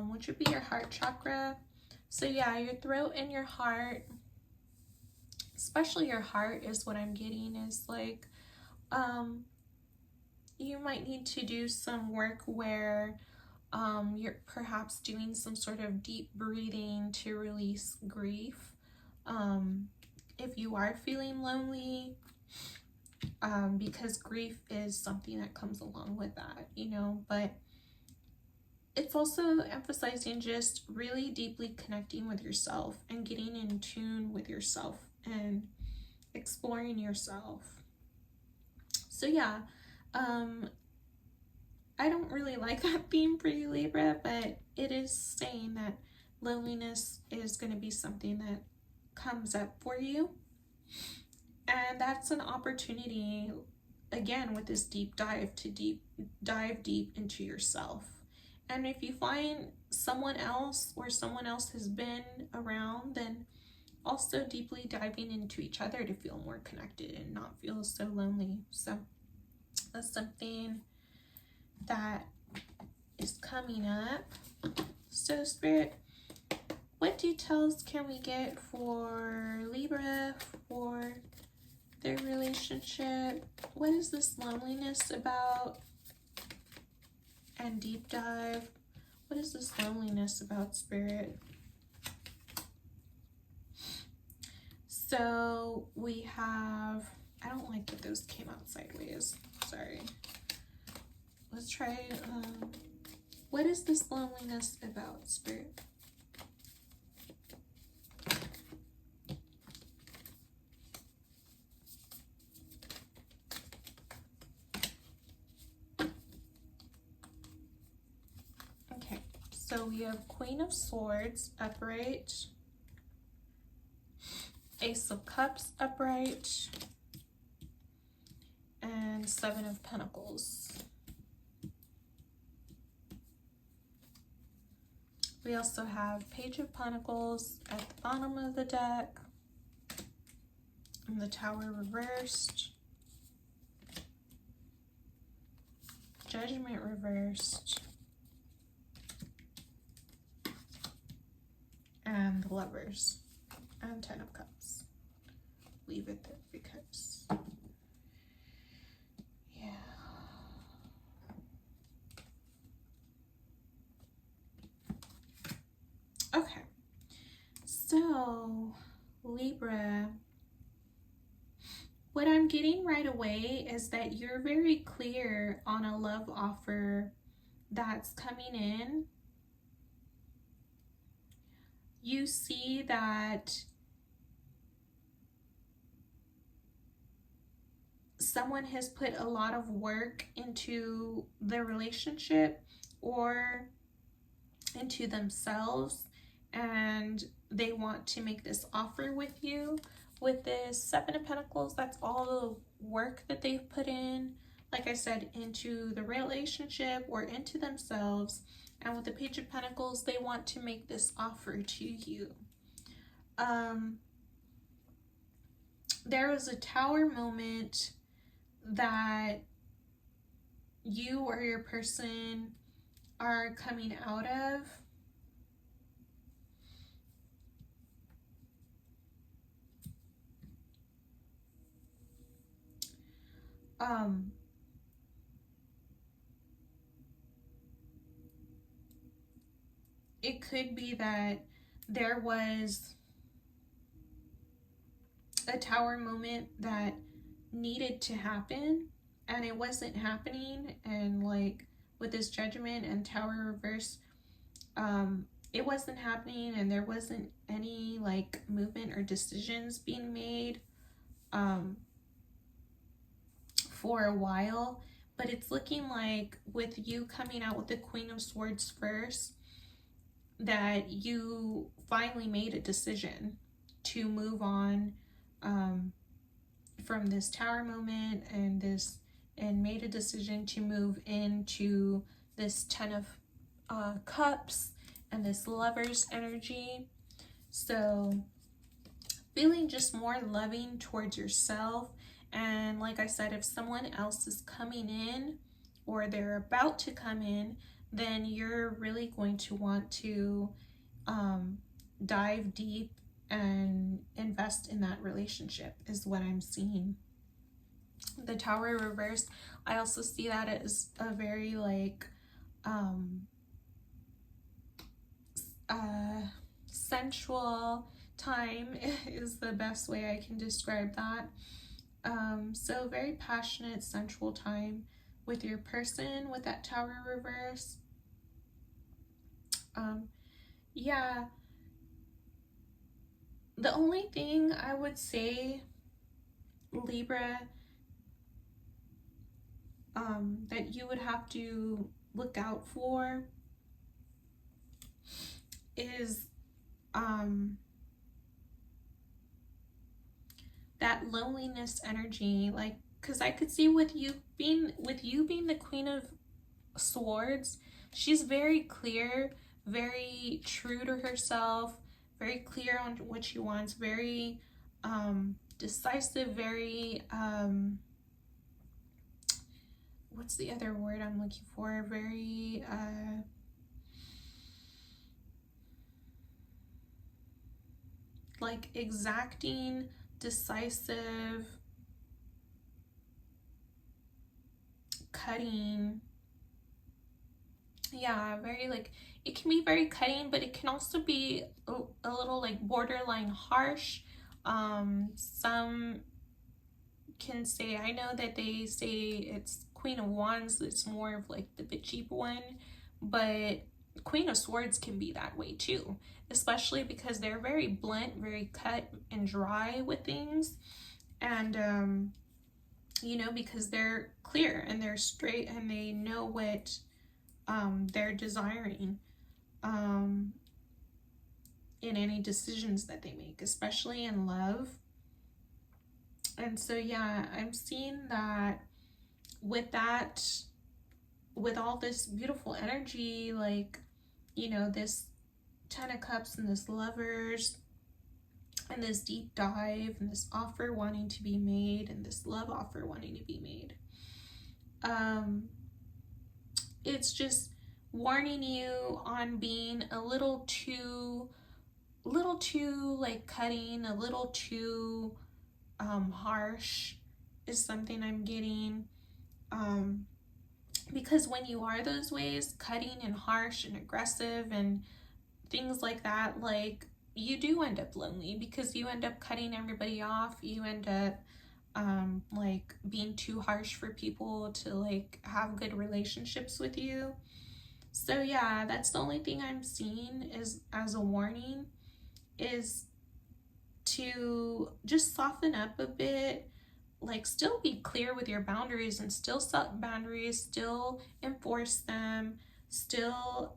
which would be your heart chakra. So yeah, your throat and your heart, especially your heart, is what I'm getting, is like you might need to do some work where you're perhaps doing some sort of deep breathing to release grief. If you are feeling lonely, because grief is something that comes along with that, you know, but it's also emphasizing just really deeply connecting with yourself and getting in tune with yourself and exploring yourself. So yeah, I don't really like that theme for you, Libra, but it is saying that loneliness is going to be something that comes up for you. And that's an opportunity, again, with this deep dive to dive deep into yourself. And if you find someone else or someone else has been around, then also deeply diving into each other to feel more connected and not feel so lonely. So that's something that is coming up. So Spirit, what details can we get for Libra for their relationship? What is this loneliness about? And deep dive, what is this loneliness about, Spirit? So we have, I don't like that those came out sideways, sorry. Let's try, what is this loneliness about, Spirit? Okay, so we have Queen of Swords upright, Ace of Cups upright, and Seven of Pentacles. We also have Page of Pentacles at the bottom of the deck, and the Tower reversed, Judgment reversed, and the Lovers, and Ten of Cups. Leave it there because, yeah. Okay, so Libra, what I'm getting right away is that you're very clear on a love offer that's coming in. You see that someone has put a lot of work into the relationship or into themselves, and they want to make this offer with you. With this Seven of Pentacles, that's all the work that they've put in, like I said, into the relationship or into themselves. And with the Page of Pentacles, they want to make this offer to you. There was a Tower moment that you or your person are coming out of. it could be that there was a Tower moment that needed to happen and it wasn't happening, and like with this Judgment and Tower reverse, it wasn't happening and there wasn't any like movement or decisions being made for a while. But it's looking like with you coming out with the Queen of Swords first, that you finally made a decision to move on from this Tower moment and made a decision to move into this Ten of Cups and this Lover's energy. So feeling just more loving towards yourself. And like I said, if someone else is coming in or they're about to come in, then you're really going to want to dive deep and invest in that relationship is what I'm seeing. The Tower reverse, I also see that as a very like sensual time is the best way I can describe that. So very passionate, sensual time with your person with that Tower reverse. Yeah, the only thing I would say, Libra, that you would have to look out for is that loneliness energy, like, because I could see with you being the Queen of Swords, she's very clear, very true to herself, very clear on what she wants, very decisive, very what's the other word I'm looking for, very like exacting, decisive, cutting. Yeah, very like, it can be very cutting, but it can also be a little like borderline harsh. Some can say, I know that they say it's Queen of Wands, it's more of like the bitchy one, but Queen of Swords can be that way too, especially because they're very blunt, very cut and dry with things. And you know, because they're clear and they're straight and they know what they're desiring in any decisions that they make, especially in love. And so yeah, I'm seeing that with all this beautiful energy, like, you know, this Ten of Cups and this Lovers and this deep dive and this offer wanting to be made and this love offer wanting to be made. It's just warning you on being a little too like cutting, a little too harsh is something I'm getting. Because when you are those ways, cutting and harsh and aggressive and things like that, like, you do end up lonely because you end up cutting everybody off. You end up like being too harsh for people to like have good relationships with you. So yeah, that's the only thing I'm seeing is as a warning, is to just soften up a bit, like still be clear with your boundaries and still set boundaries, still enforce them, still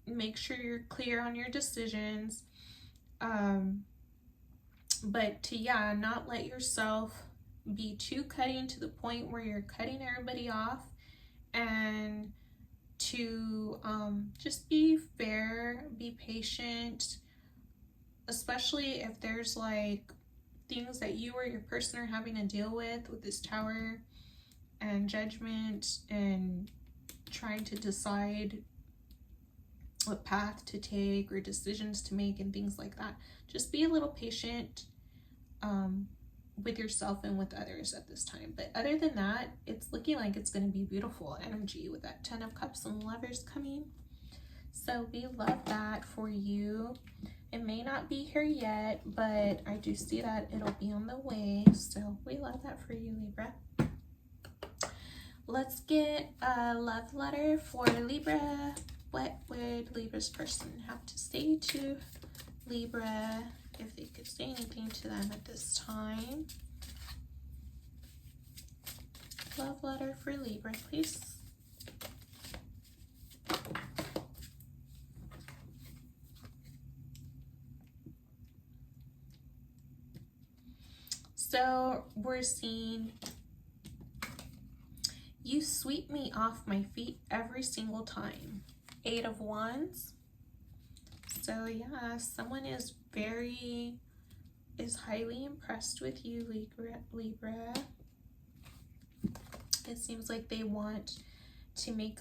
make sure you're clear on your decisions, but to not let yourself be too cutting to the point where you're cutting everybody off, and to just be fair, be patient, especially if there's like things that you or your person are having to deal with this Tower and Judgment and trying to decide what path to take or decisions to make and things like that. Just be a little patient with yourself and with others at this time. But other than that, it's looking like it's going to be beautiful energy with that Ten of Cups and Lovers coming. So we love that for you. It may not be here yet, but I do see that it'll be on the way. So we love that for you, Libra. Let's get a love letter for Libra. What would Libra's person have to say to Libra, if they could say anything to them at this time? Love letter for Libra, please. So we're seeing, you sweep me off my feet every single time. 8 of Wands. So yeah, someone is highly impressed with you, Libra. It seems like they want to make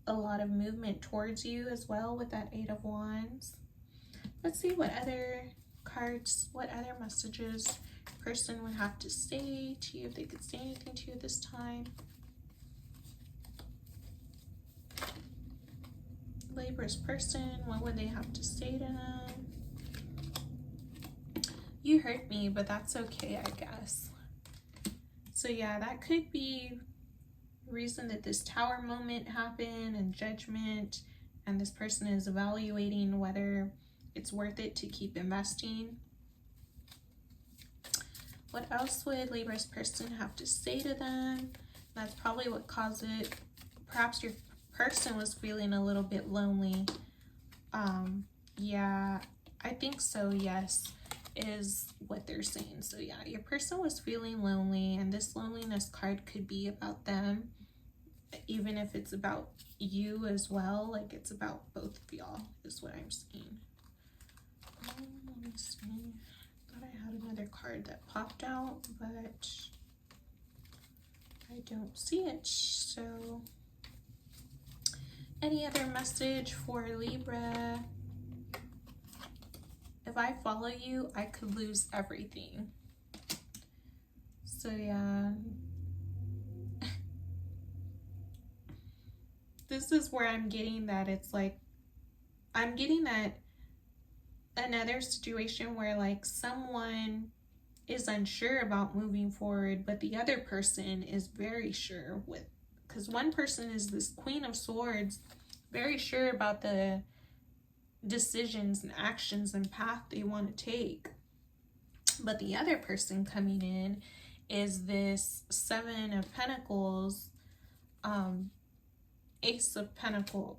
a lot of movement towards you as well with that 8 of Wands. Let's see what other cards, what other messages person would have to say to you, if they could say anything to you this time. Libra's person, what would they have to say to them? You hurt me, but that's okay, I guess. So yeah, that could be the reason that this Tower moment happened, and Judgment, and this person is evaluating whether it's worth it to keep investing. What else would Libra's person have to say to them? That's probably what caused it. Perhaps your person was feeling a little bit lonely. Yeah, I think so, yes, is what they're saying. So yeah, your person was feeling lonely, and this loneliness card could be about them, even if it's about you as well. Like, it's about both of y'all is what I'm seeing. Let me see. I had another card that popped out, but I don't see it. So any other message for Libra? If I follow you, I could lose everything. So yeah, this is where I'm getting that it's like, I'm getting that another situation where like someone is unsure about moving forward, but the other person is very sure with, because one person is this Queen of Swords, very sure about the decisions and actions and path they want to take, but the other person coming in is this Seven of Pentacles, Ace of Pentacles,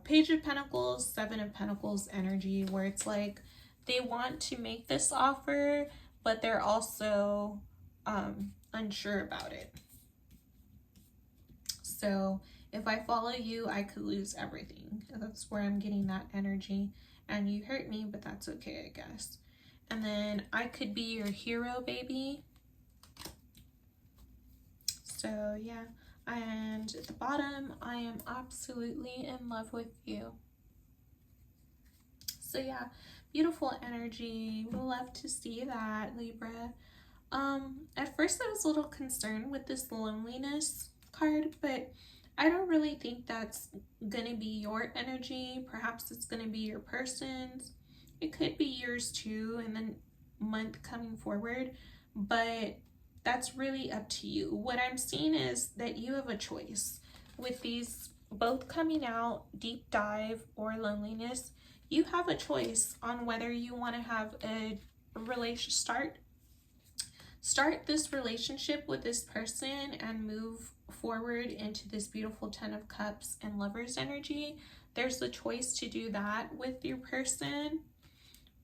Page of Pentacles, Seven of Pentacles energy, where it's like they want to make this offer, but they're also unsure about it. So if I follow you, I could lose everything. That's where I'm getting that energy. And you hurt me, but that's okay, I guess. And then I could be your hero, baby. So yeah. And at the bottom, I am absolutely in love with you. So yeah, beautiful energy. We'll love to see that, Libra. At first I was a little concerned with this loneliness card, but I don't really think that's gonna be your energy. Perhaps it's gonna be your person's. It could be yours too in the month coming forward, but that's really up to you. What I'm seeing is that you have a choice with these both coming out, deep dive or loneliness. You have a choice on whether you want to have a start this relationship with this person and move forward into this beautiful 10 of Cups and Lovers energy. There's the choice to do that with your person,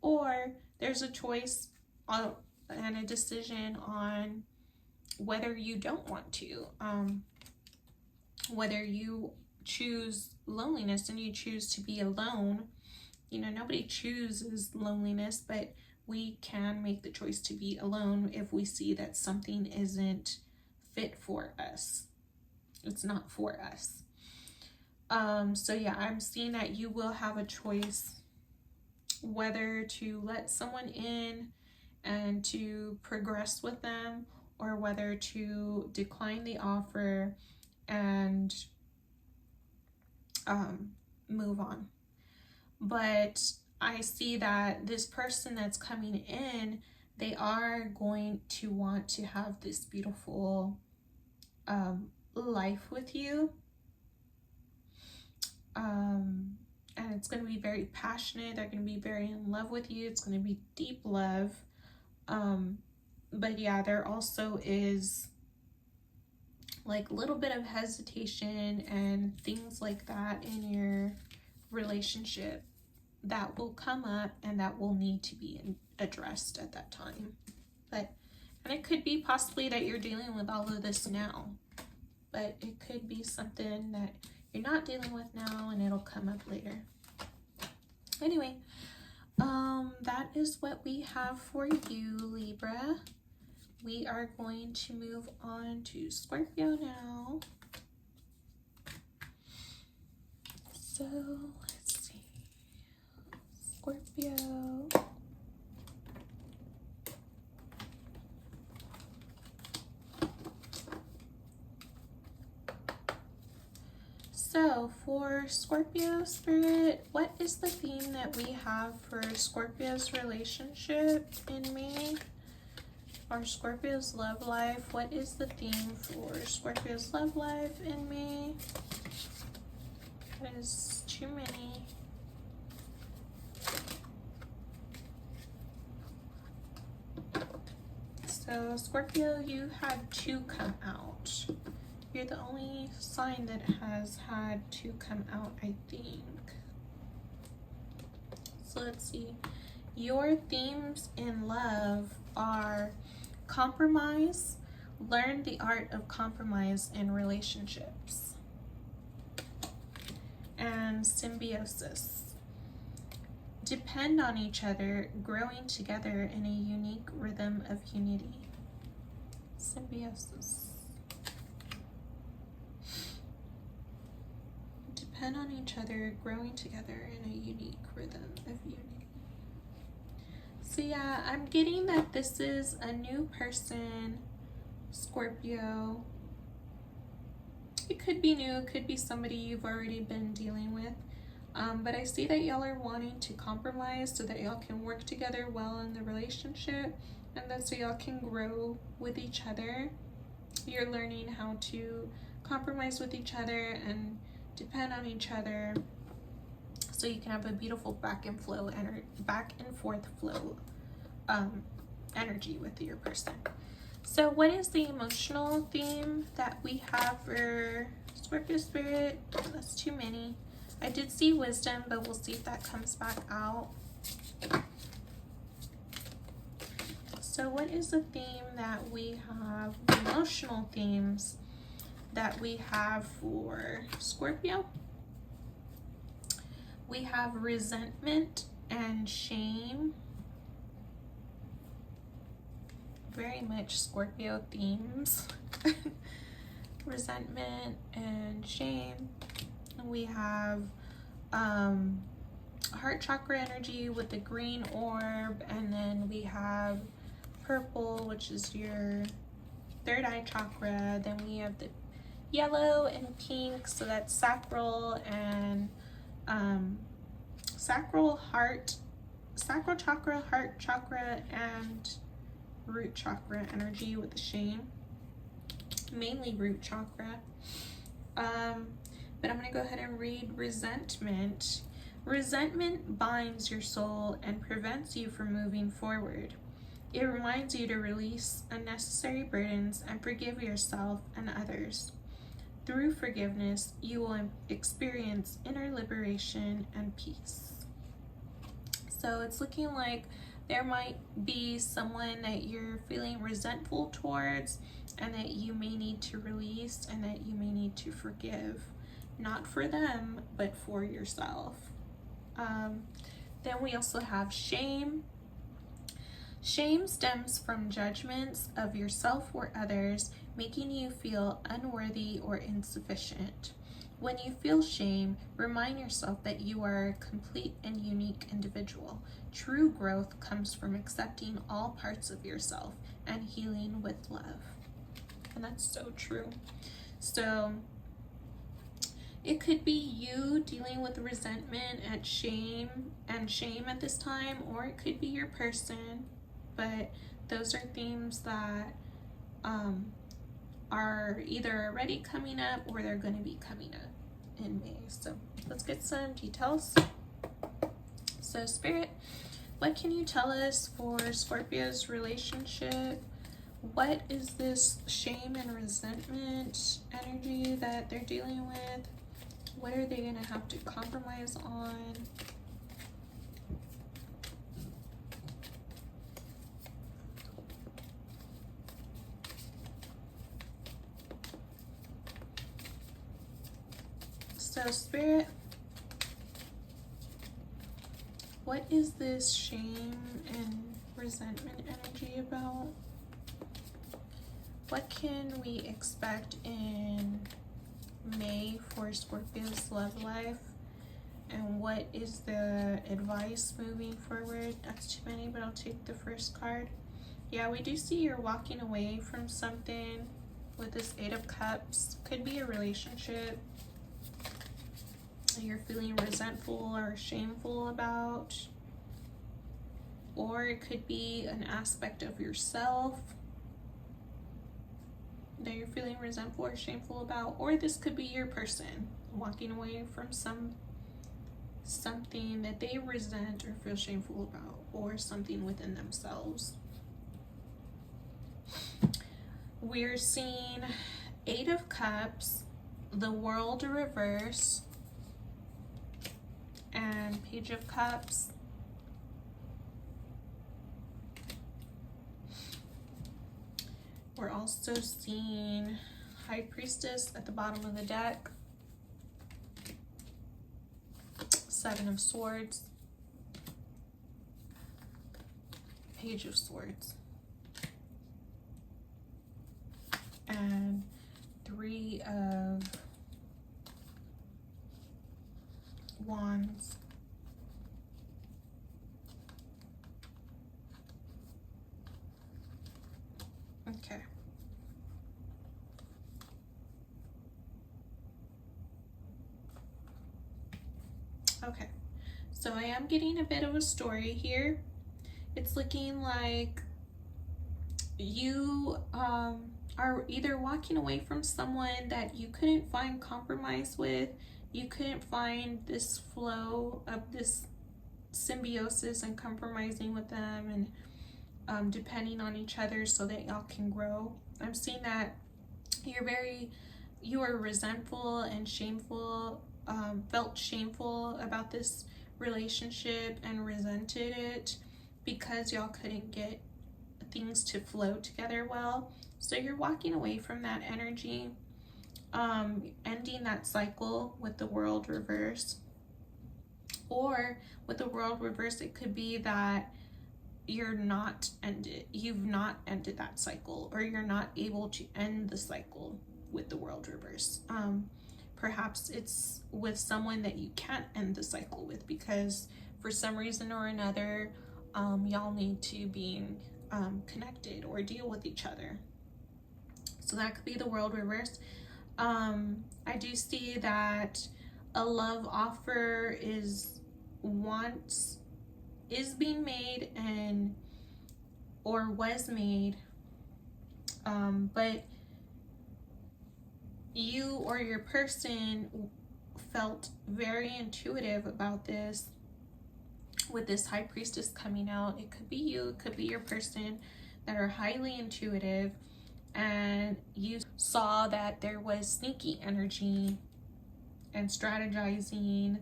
or there's a choice and a decision on whether you don't want to, whether you choose loneliness and you choose to be alone. You know, nobody chooses loneliness, but we can make the choice to be alone if we see that something isn't fit for us. It's not for us. So yeah, I'm seeing that you will have a choice whether to let someone in and to progress with them, or whether to decline the offer and move on. but I see that this person that's coming in, they are going to want to have this beautiful life with you. And it's going to be very passionate. They're going to be very in love with you. It's going to be deep love. But yeah, there also is like a little bit of hesitation and things like that in your relationship that will come up and that will need to be addressed at that time. But, and it could be possibly that you're dealing with all of this now, but it could be something that you're not dealing with now and it'll come up later. Anyway, that is what we have for you, Libra. We are going to move on to Scorpio now. So let's see, Scorpio. So for Scorpio spirit, what is the theme that we have for Scorpio's relationship in May? Or Scorpio's love life? What is the theme for Scorpio's love life in May? That is too many. So Scorpio, you had 2 come out. You're the only sign that has had 2 come out, I think. So let's see. Your themes in love are compromise, learn the art of compromise in relationships, and symbiosis. Depend on each other, growing together in a unique rhythm of unity. Symbiosis. Depend on each other, growing together in a unique rhythm of unity. So yeah, I'm getting that this is a new person, Scorpio. It could be new, it could be somebody you've already been dealing with. But I see that y'all are wanting to compromise so that y'all can work together well in the relationship, and that so y'all can grow with each other. You're learning how to compromise with each other and depend on each other, so you can have a beautiful back and forth flow energy with your person. So what is the emotional theme that we have for Scorpio spirit? That's too many. I did see wisdom, but we'll see if that comes back out. So what is the theme that we have, emotional themes that we have for Scorpio? We have resentment and shame. Very much Scorpio themes. Resentment and shame. We have heart chakra energy with the green orb, and then we have purple, which is your third eye chakra. Then we have the yellow and pink, so that's sacral and sacral chakra, heart chakra, and root chakra energy with the shame, mainly root chakra. But I'm going to go ahead and read resentment. Resentment binds your soul and prevents you from moving forward. It reminds you to release unnecessary burdens and forgive yourself and others. Through forgiveness, you will experience inner liberation and peace. So it's looking like there might be someone that you're feeling resentful towards and that you may need to release and that you may need to forgive. Not for them, but for yourself. Then we also have shame. Shame stems from judgments of yourself or others, making you feel unworthy or insufficient. When you feel shame, remind yourself that you are a complete and unique individual. True growth comes from accepting all parts of yourself and healing with love. And that's so true. So It could be you dealing with resentment and shame at this time, or it could be your person. But those are themes that are either already coming up or they're going to be coming up in May. So let's get some details. So Spirit, what can you tell us for Scorpio's relationship? What is this shame and resentment energy that they're dealing with? What are they going to have to compromise on? So Spirit, what is this shame and resentment energy about? What can we expect in May for Scorpio's love life? And what is the advice moving forward? That's too many, but I'll take the first card. Yeah, we do see you're walking away from something with this 8 of Cups. Could be a relationship you're feeling resentful or shameful about, or it could be an aspect of yourself that you're feeling resentful or shameful about, or this could be your person walking away from something that they resent or feel shameful about, or something within themselves. We're seeing 8 of Cups, the World reverse, and Page of Cups. We're also seeing High Priestess at the bottom of the deck, 7 of Swords, Page of Swords, and 3 of Wands. Okay. Okay. So I am getting a bit of a story here. It's looking like you are either walking away from someone that you couldn't find compromise with. You couldn't find this flow of this symbiosis and compromising with them and depending on each other so that y'all can grow. I'm seeing that you are resentful and shameful, felt shameful about this relationship and resented it because y'all couldn't get things to flow together well. So you're walking away from that energy. Ending that cycle with the World reverse, or with the World reverse, it could be that you've not ended that cycle, or you're not able to end the cycle with the World reverse. Perhaps it's with someone that you can't end the cycle with because for some reason or another, y'all need to be connected or deal with each other. So that could be the World reverse. I do see that a love offer is being made or was made, but you or your person felt very intuitive about this with this High Priestess coming out. It could be you, it could be your person that are highly intuitive, and you saw that there was sneaky energy and strategizing.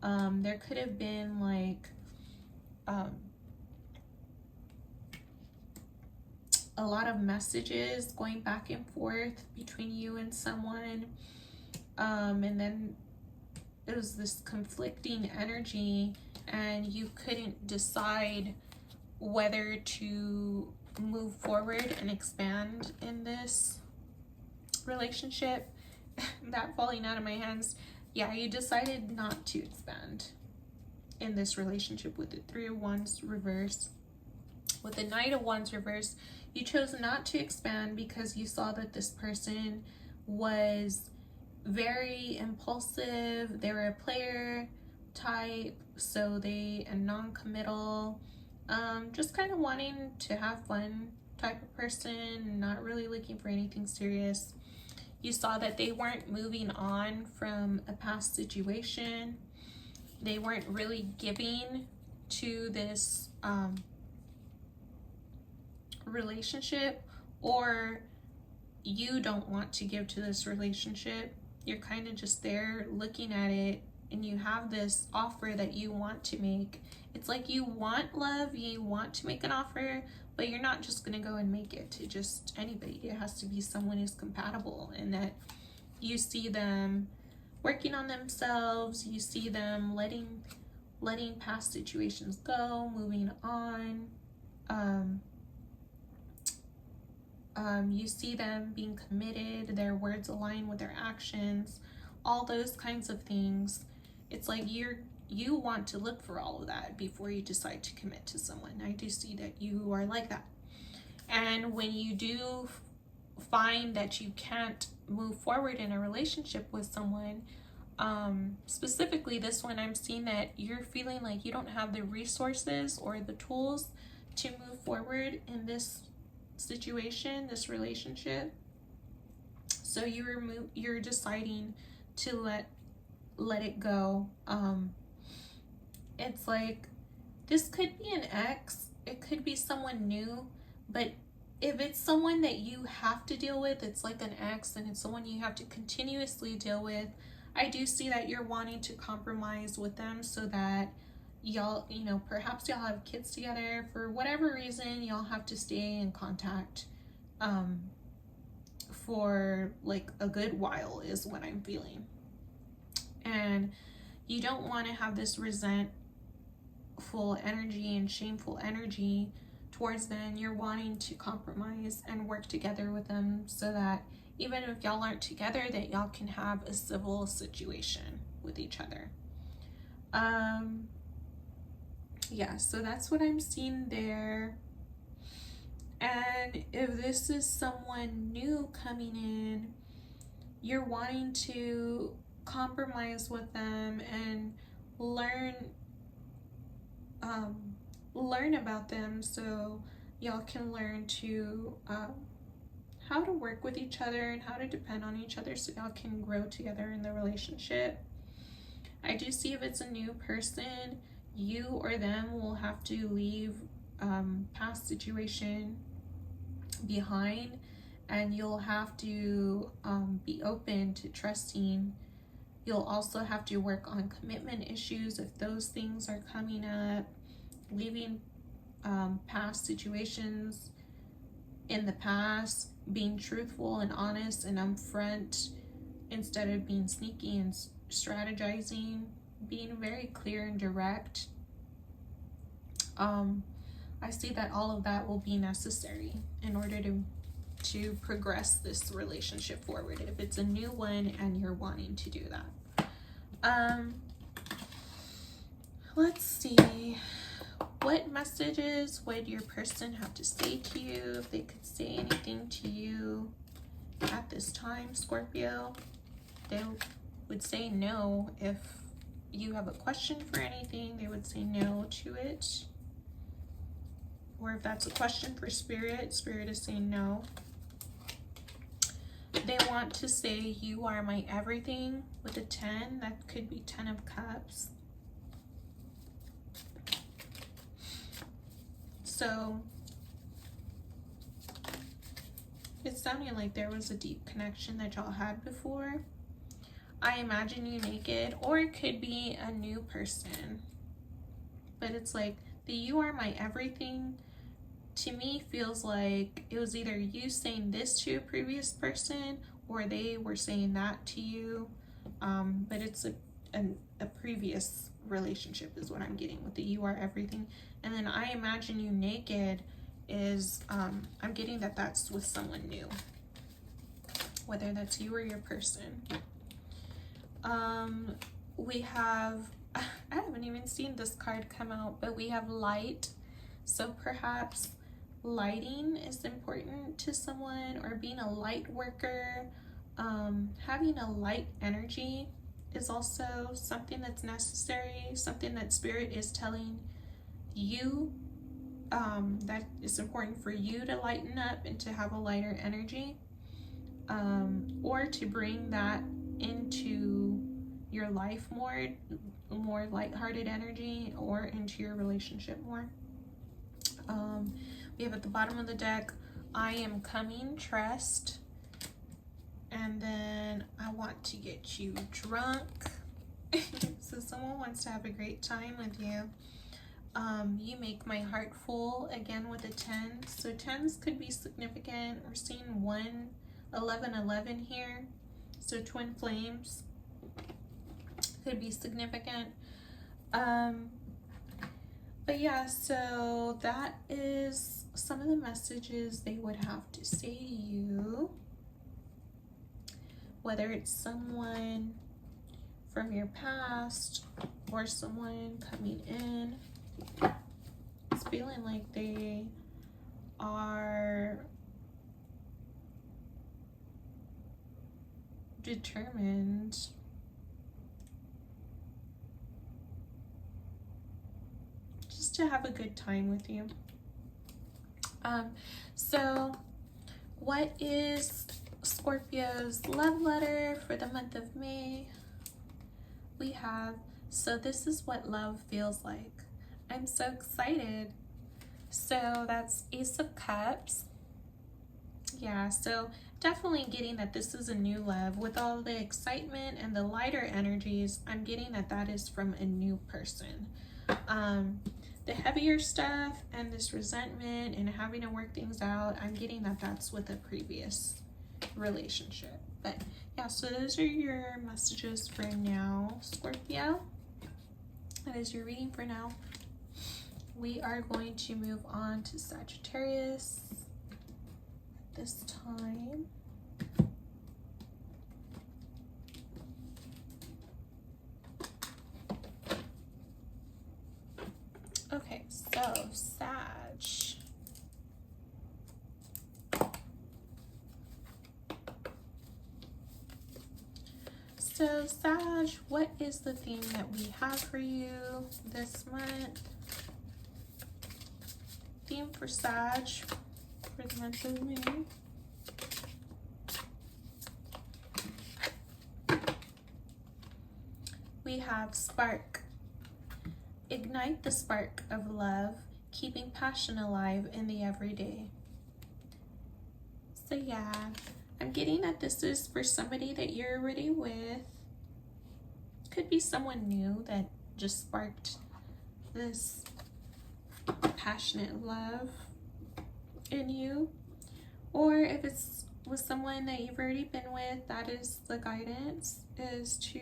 There could have been like a lot of messages going back and forth between you and someone, and then it was this conflicting energy and you couldn't decide whether to move forward and expand in this relationship. That falling out of my hands, yeah, you decided not to expand in this relationship with the 3 of Wands reverse. With the Knight of Wands reverse, you chose not to expand because you saw that this person was very impulsive. They were a player type, so they a non-committal, just kind of wanting to have fun type of person, not really looking for anything serious. You saw that they weren't moving on from a past situation. They weren't really giving to this relationship, or you don't want to give to this relationship. You're kind of just there looking at it, and you have this offer that you want to make. It's like you want love, you want to make an offer, but you're not just going to go and make it to just anybody. It has to be someone who's compatible, and that you see them working on themselves. You see them letting past situations go, moving on. You see them being committed, their words align with their actions, all those kinds of things. It's like you want to look for all of that before you decide to commit to someone. I do see that you are like that. And when you do find that you can't move forward in a relationship with someone, specifically this one, I'm seeing that you're feeling like you don't have the resources or the tools to move forward in this situation, this relationship. So you're deciding to let it go. It's like this could be an ex, it could be someone new, but if it's someone that you have to deal with, it's like an ex, and it's someone you have to continuously deal with. I do see that you're wanting to compromise with them so that y'all, perhaps y'all have kids together. For whatever reason, y'all have to stay in contact for like a good while is what I'm feeling. And you don't want to have this resentful energy and shameful energy towards them. You're wanting to compromise and work together with them so that even if y'all aren't together, that y'all can have a civil situation with each other. Yeah, so that's what I'm seeing there. And if this is someone new coming in, you're wanting to compromise with them and learn about them, so y'all can learn to how to work with each other and how to depend on each other, so y'all can grow together in the relationship. I do see if it's a new person, you or them will have to leave past situation behind, and you'll have to be open to trusting. You'll also have to work on commitment issues if those things are coming up, leaving past situations in the past, being truthful and honest and upfront instead of being sneaky and strategizing, being very clear and direct. I see that all of that will be necessary in order to progress this relationship forward if it's a new one and you're wanting to do that. Let's see, what messages would your person have to say to you, if they could say anything to you at this time, Scorpio? They would say no. If you have a question for anything, they would say no to it. Or if that's a question for Spirit, Spirit is saying no. They want to say, you are my everything, with a 10. That could be 10 of Cups. So it's sounding like there was a deep connection that y'all had before. I imagine you naked, or it could be a new person. But it's like the you are my everything to me feels like it was either you saying this to a previous person or they were saying that to you. But it's a previous relationship is what I'm getting with the you are everything. And then I imagine you naked is, I'm getting that that's with someone new, whether that's you or your person. We have, I haven't even seen this card come out, but we have light. So perhaps lighting is important to someone, or being a light worker, Having a light energy is also something that's necessary, something that Spirit is telling you that it's important for you to lighten up and to have a lighter energy, or to bring that into your life more lighthearted energy, or into your relationship more. We have at the bottom of the deck, I am coming, trust. And then I want to get you drunk. So someone wants to have a great time with you. You make my heart full, again with a 10. So 10s could be significant. We're seeing 1, 11, 11 here. So twin flames could be significant. But yeah, so that is some of the messages they would have to say to you. Whether it's someone from your past or someone coming in, it's feeling like they are determined just to have a good time with you. So what is Scorpio's love letter for the month of May? We have, so this is what love feels like. I'm so excited. So that's Ace of Cups. Yeah, so definitely getting that this is a new love. With all the excitement and the lighter energies, I'm getting that that is from a new person. The heavier stuff and this resentment and having to work things out, I'm getting that that's with a previous relationship. But yeah, so those are your messages for now, Scorpio. That is your reading for now. We are going to move on to Sagittarius at this time. Okay, so Sag. So Sag, what is the theme that we have for you this month? Theme for Sag for the month of May. We have spark. Ignite the spark of love, keeping passion alive in the everyday. So yeah, I'm getting that this is for somebody that you're already with. Could be someone new that just sparked this passionate love in you. Or if it's with someone that you've already been with, that is the guidance, is to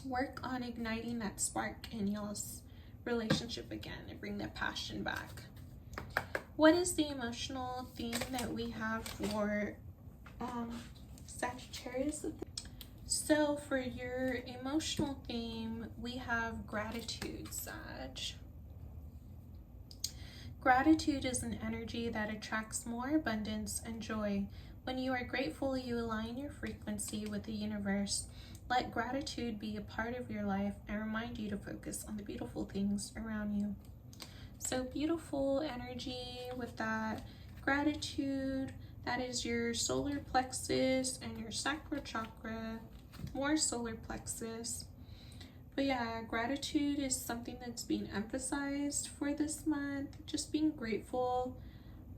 work on igniting that spark in y'all's relationship again and bring the passion back. What is the emotional theme that we have for Sagittarius? So for your emotional theme, we have gratitude, Sag. Gratitude is an energy that attracts more abundance and joy. When you are grateful, you align your frequency with the universe. Let gratitude be a part of your life and remind you to focus on the beautiful things around you. So beautiful energy with that gratitude. That is your solar plexus and your sacral chakra, more solar plexus. But yeah, gratitude is something that's being emphasized for this month. Just being grateful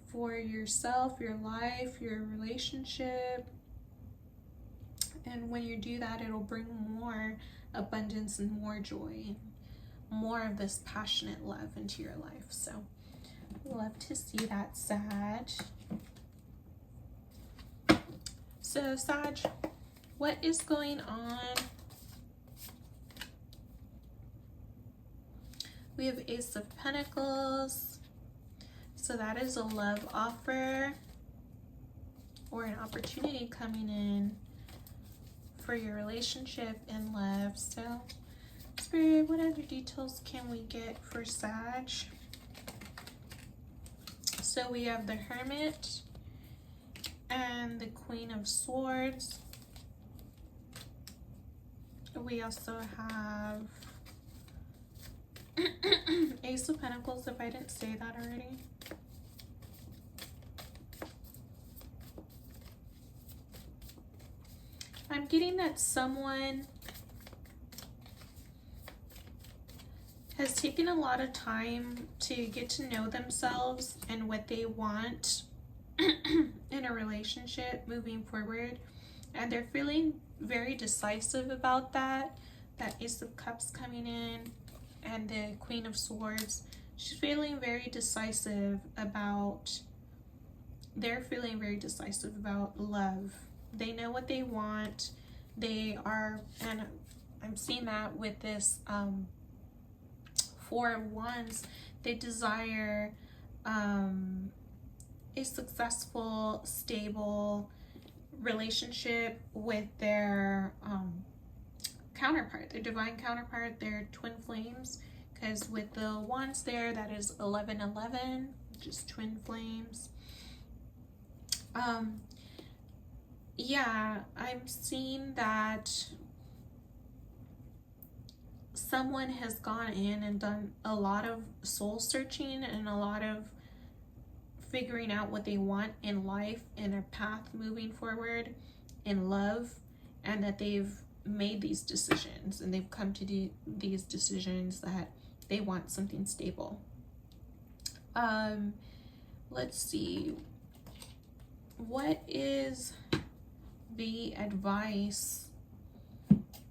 for yourself, your life, your relationship. And when you do that, it'll bring more abundance and more joy, more of this passionate love into your life. So love to see that, Sag. So Sag, what is going on? We have Ace of Pentacles. So that is a love offer or an opportunity coming in for your relationship and love. So Spirit, what other details can we get for Sag? So we have the Hermit and the Queen of Swords. We also have Ace of Pentacles, if I didn't say that already. I'm getting that someone has taken a lot of time to get to know themselves and what they want in a relationship moving forward, and they're feeling very decisive about that. That Ace of Cups coming in and the Queen of Swords, she's feeling very decisive about, they're feeling very decisive about love. They know what they want. They are, and I'm seeing that with this Four of Wands, they desire a successful, stable relationship with their counterpart, their divine counterpart, their twin flames, because with the wands there, that is 1111, just twin flames. Yeah, I'm seeing that someone has gone in and done a lot of soul searching and a lot of figuring out what they want in life and their path moving forward in love, and that they've made these decisions and they've come to do these decisions that they want something stable. Let's see, what is the advice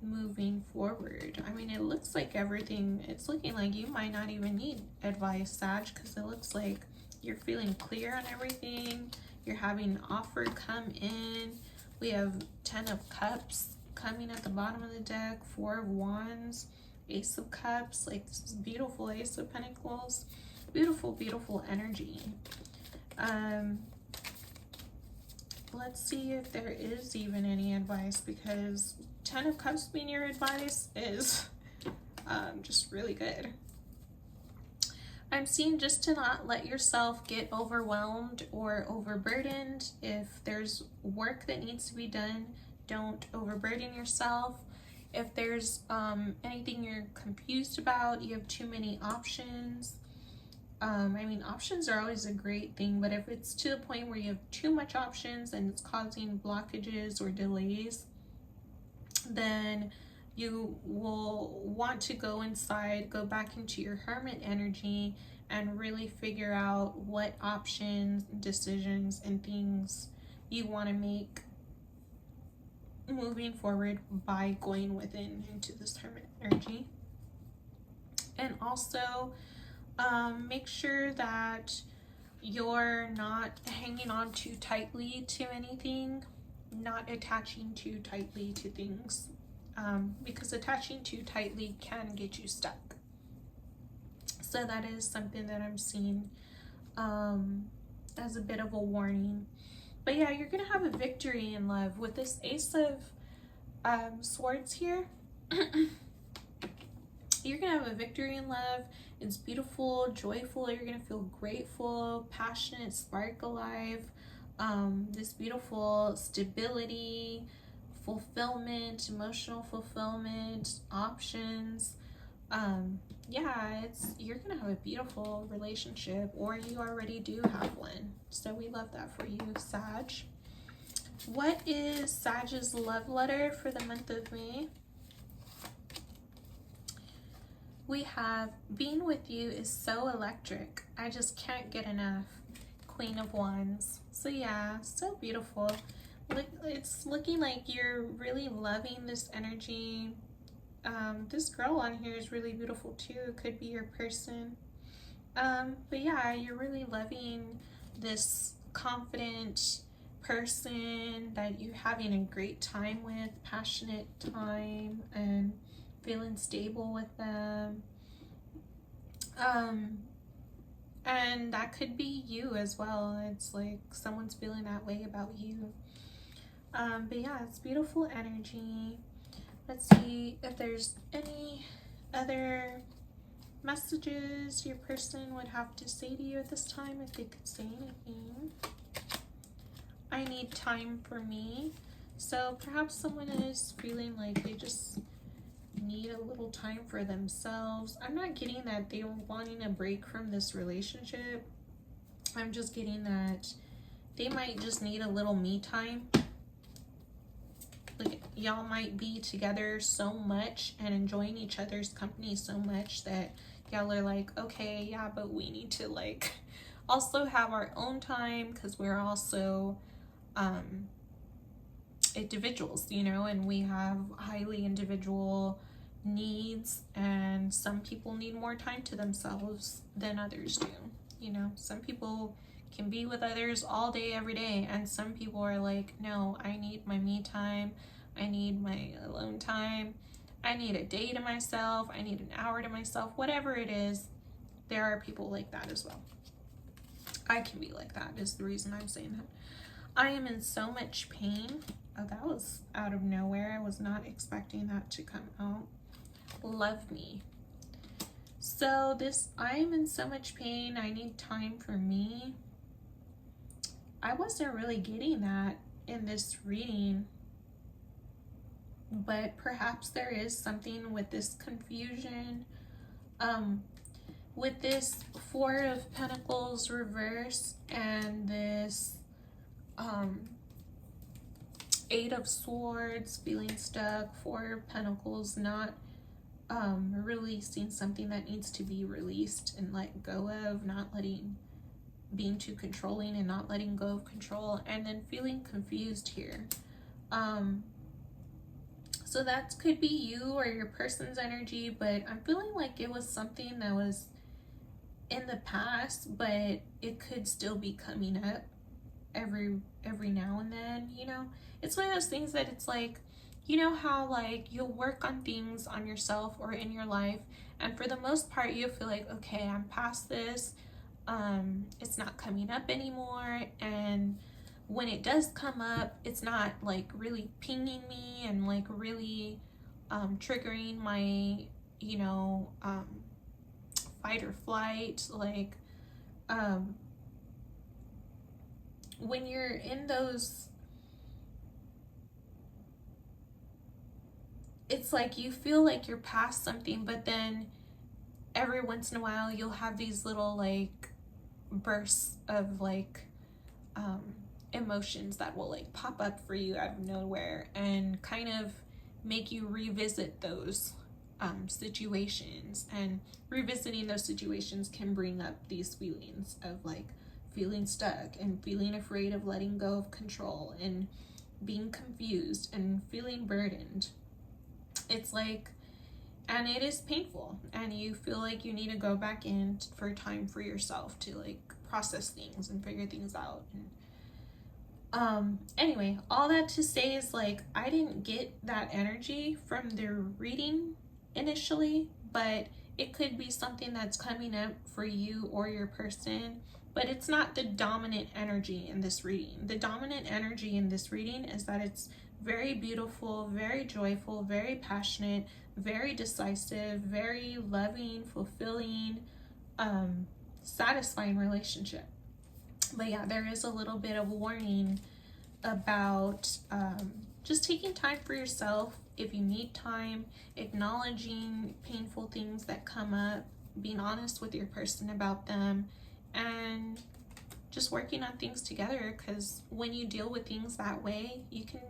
moving forward? I mean, it looks like everything, it's looking like you might not even need advice, Sag, because it looks like you're feeling clear on everything. You're having an offer come in. We have 10 of Cups coming at the bottom of the deck, 4 of Wands, Ace of Cups, like this is beautiful, Ace of Pentacles, beautiful, beautiful energy. Let's see if there is even any advice, because 10 of Cups being your advice is just really good. I'm seeing just to not let yourself get overwhelmed or overburdened. If there's work that needs to be done, don't overburden yourself. If there's anything you're confused about, you have too many options. I mean, options are always a great thing, but if it's to the point where you have too much options and it's causing blockages or delays, then you will want to go inside, go back into your hermit energy, and really figure out what options, decisions, and things you want to make moving forward by going within into this hermit energy. And also make sure that you're not hanging on too tightly to anything, not attaching too tightly to things, because attaching too tightly can get you stuck. So that is something that I'm seeing as a bit of a warning. But yeah, you're gonna have a victory in love with this Ace of Swords here. You're gonna have a victory in love. It's beautiful, joyful. You're gonna feel grateful, passionate, spark alive. This beautiful stability, fulfillment, emotional fulfillment, options. Yeah, you're gonna have a beautiful relationship, or you already do have one. So we love that for you, Sag. What is Sag's love letter for the month of May? We have, being with you is so electric. I just can't get enough. Queen of Wands. So yeah, so beautiful. It's looking like you're really loving this energy. This girl on here is really beautiful too. It could be your person. But yeah, you're really loving this confident person that you're having a great time with, passionate time, and feeling stable with them. And that could be you as well. It's like someone's feeling that way about you. But yeah, it's beautiful energy. Let's see if there's any other messages your person would have to say to you at this time, if they could say anything. I I need time for me. So perhaps someone is feeling like they just need a little time for themselves. I'm not getting that they're wanting a break from this relationship. I'm just getting that they might just need a little me time. Like, y'all might be together so much and enjoying each other's company so much that y'all are like, okay, yeah, but we need to like also have our own time, because we're also individuals, you know, and we have highly individual needs, and some people need more time to themselves than others do. You know, some people can be with others all day every day, and some people are like, no, I need my me time, I need my alone time, I need a day to myself, I need an hour to myself. Whatever it is, there are people like that as well. I can be like that, is the reason I'm saying that. I am in so much pain. Oh, that was out of nowhere. I was not expecting that to come out. Love me. So this, I am in so much pain. I need time for me. I wasn't really getting that in this reading, but perhaps there is something with this confusion. With this Four of Pentacles reverse and this Eight of Swords, feeling stuck, Four of Pentacles, not releasing something that needs to be released and let go of, not letting, being too controlling and not letting go of control, and then feeling confused here. So that could be you or your person's energy, but I'm feeling like it was something that was in the past, but it could still be coming up every now and then, you know. It's one of those things that it's like, you know how like you'll work on things on yourself or in your life, and for the most part you'll feel like, okay, I'm past this, it's not coming up anymore, and when it does come up, it's not like really pinging me and like really triggering my, you know, fight or flight. Like when you're in those, it's like you feel like you're past something, but then every once in a while you'll have these little like bursts of like emotions that will like pop up for you out of nowhere and kind of make you revisit those situations, and revisiting those situations can bring up these feelings of like feeling stuck and feeling afraid of letting go of control and being confused and feeling burdened. It's like, and it is painful, and you feel like you need to go back in for time for yourself to like process things and figure things out. And anyway, all that to say is like, I didn't get that energy from the reading initially, but it could be something that's coming up for you or your person, but it's not the dominant energy in this reading. The dominant energy in this reading is that it's very beautiful, very joyful, very passionate, very decisive, very loving, fulfilling, satisfying relationship. But yeah, there is a little bit of warning about just taking time for yourself if you need time, acknowledging painful things that come up, being honest with your person about them, and just working on things together, because when you deal with things that way, you can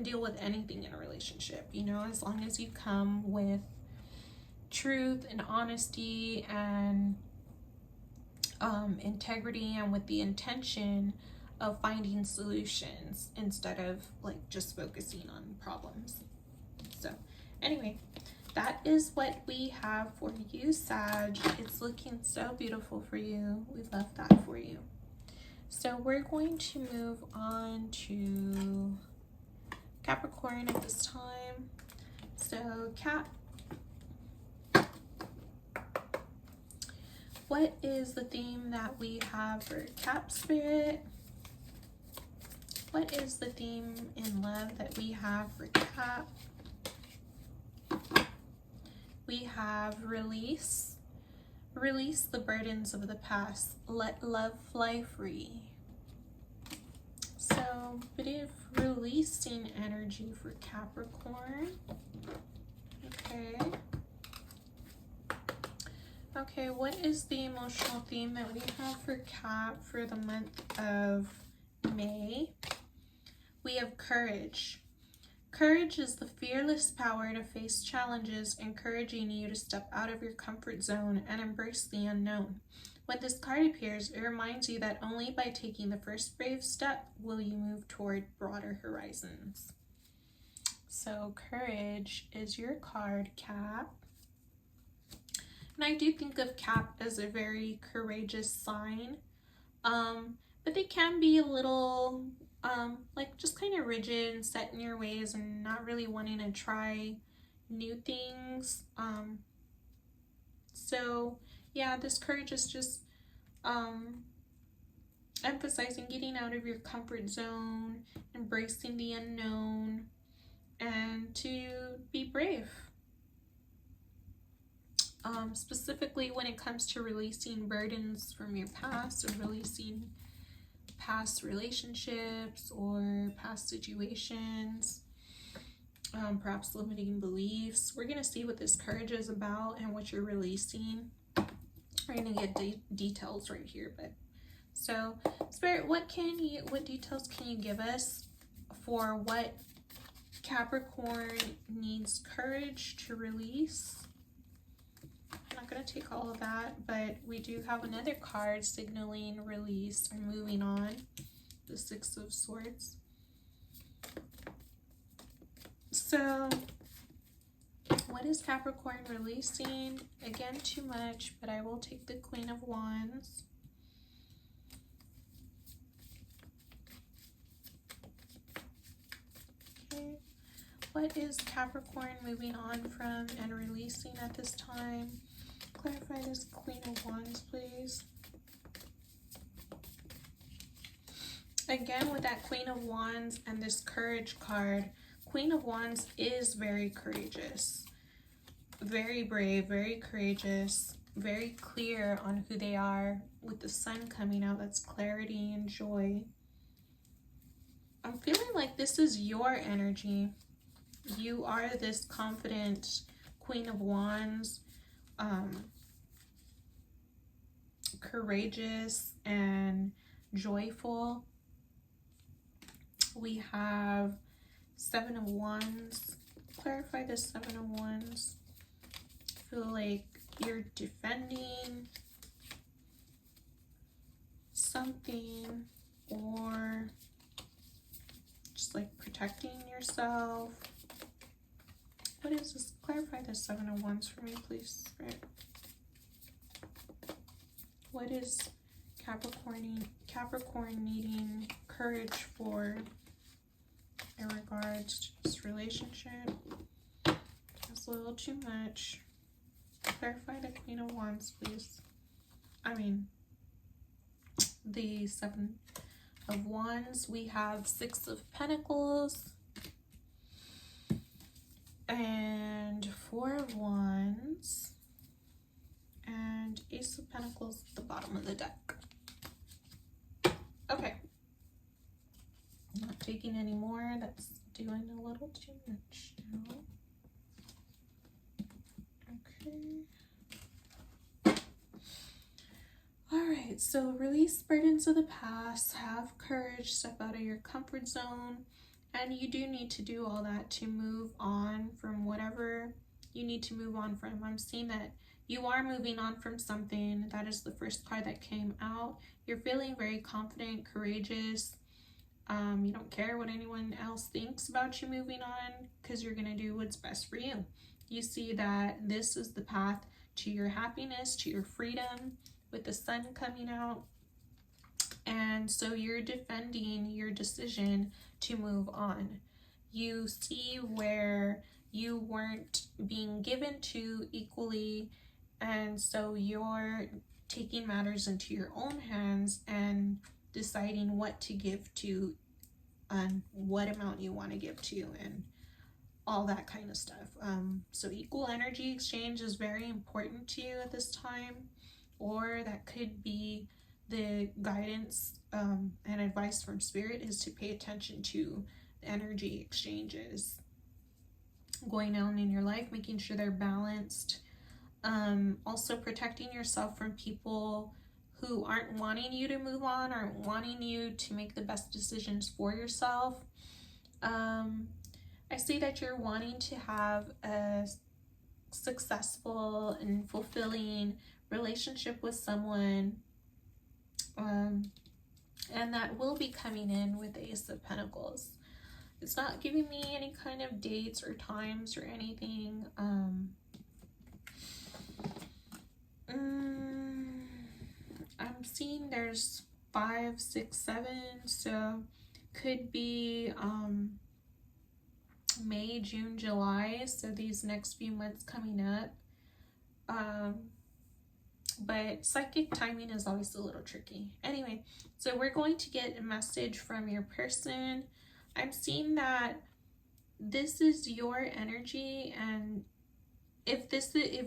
deal with anything in a relationship, you know, as long as you come with truth and honesty and integrity, and with the intention of finding solutions instead of like just focusing on problems. So anyway, that is what we have for you, Sag. It's looking so beautiful for you. We love that for you. So we're going to move on to Capricorn at this time. So what is the theme that we have for Cap Spirit? What is the theme in love that we have for Cap? We have release. Release the burdens of the past. Let love fly free. So, bit of releasing energy for Capricorn. Okay. Okay, what is the emotional theme that we have for Cap for the month of May? We have courage. Courage is the fearless power to face challenges, encouraging you to step out of your comfort zone and embrace the unknown. When this card appears, it reminds you that only by taking the first brave step will you move toward broader horizons. So courage is your card, Cap. And I do think of Cap as a very courageous sign, but they can be a little like just kind of rigid and set in your ways and not really wanting to try new things. So yeah, this courage is just emphasizing getting out of your comfort zone, embracing the unknown, and to be brave. Specifically when it comes to releasing burdens from your past, or releasing past relationships or past situations, perhaps limiting beliefs. We're going to see what this courage is about and what you're releasing. We're going to get details right here. But so, Spirit, what details can you give us for what Capricorn needs courage to release? I'm not going to take all of that, but we do have another card signaling release and moving on. The Six of Swords. So, what is Capricorn releasing? Again, too much, but I will take the Queen of Wands. Okay. What is Capricorn moving on from and releasing at this time? Clarify this Queen of Wands, please. Again, with that Queen of Wands and this Courage card, Queen of Wands is very courageous, very brave, very courageous, very clear on who they are. With the Sun coming out, that's clarity and joy. I'm feeling like this is your energy. You are this confident Queen of Wands, courageous and joyful. We have Seven of Wands. Clarify the Seven of Wands. I feel like you're defending something, or just like protecting yourself. What is this? Clarify the Seven of Wands for me, please. Right. What is Capricorn needing courage for in regards to this relationship? It's a little too much. Clarify the Queen of Wands, please. I mean, the Seven of Wands. We have Six of Pentacles and Four of Wands and Ace of Pentacles at the bottom of the deck. Okay. I'm not taking any more. That's doing a little too much now. Okay. Alright, so release burdens of the past, have courage, step out of your comfort zone, and you do need to do all that to move on from whatever you need to move on from. I'm seeing that you are moving on from something. That is the first card that came out. You're feeling very confident, courageous. You don't care what anyone else thinks about you moving on, because you're going to do what's best for you. You see that this is the path to your happiness, to your freedom, with the Sun coming out. And so you're defending your decision to move on. You see where you weren't being given to equally, and so you're taking matters into your own hands and deciding what to give to and what amount you want to give to and all that kind of stuff. So equal energy exchange is very important to you at this time, or that could be the guidance and advice from Spirit is to pay attention to the energy exchanges going on in your life, making sure they're balanced. Also protecting yourself from people who aren't wanting you to move on, aren't wanting you to make the best decisions for yourself. I see that you're wanting to have a successful and fulfilling relationship with someone, and that will be coming in with the Ace of Pentacles. It's not giving me any kind of dates or times or anything. I'm seeing there's 5, 6, 7, so could be May, June, July, so these next few months coming up. But psychic timing is always a little tricky. Anyway, so we're going to get a message from your person. I'm seeing that this is your energy, and if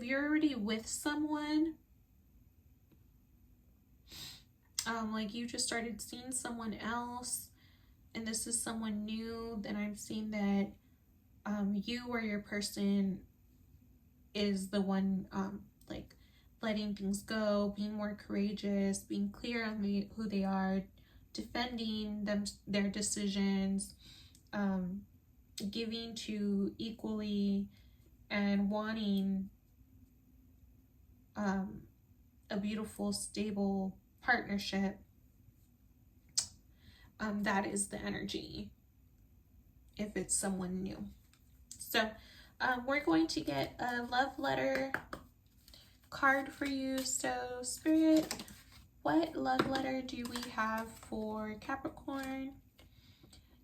you're already with someone, like you just started seeing someone else and this is someone new, then I'm seeing that you or your person is the one like letting things go, being more courageous, being clear on who they are, defending their decisions, giving to equally, and wanting a beautiful, stable partnership. That is the energy if it's someone new. So we're going to get a love letter card for you. So Spirit, what love letter do we have for Capricorn?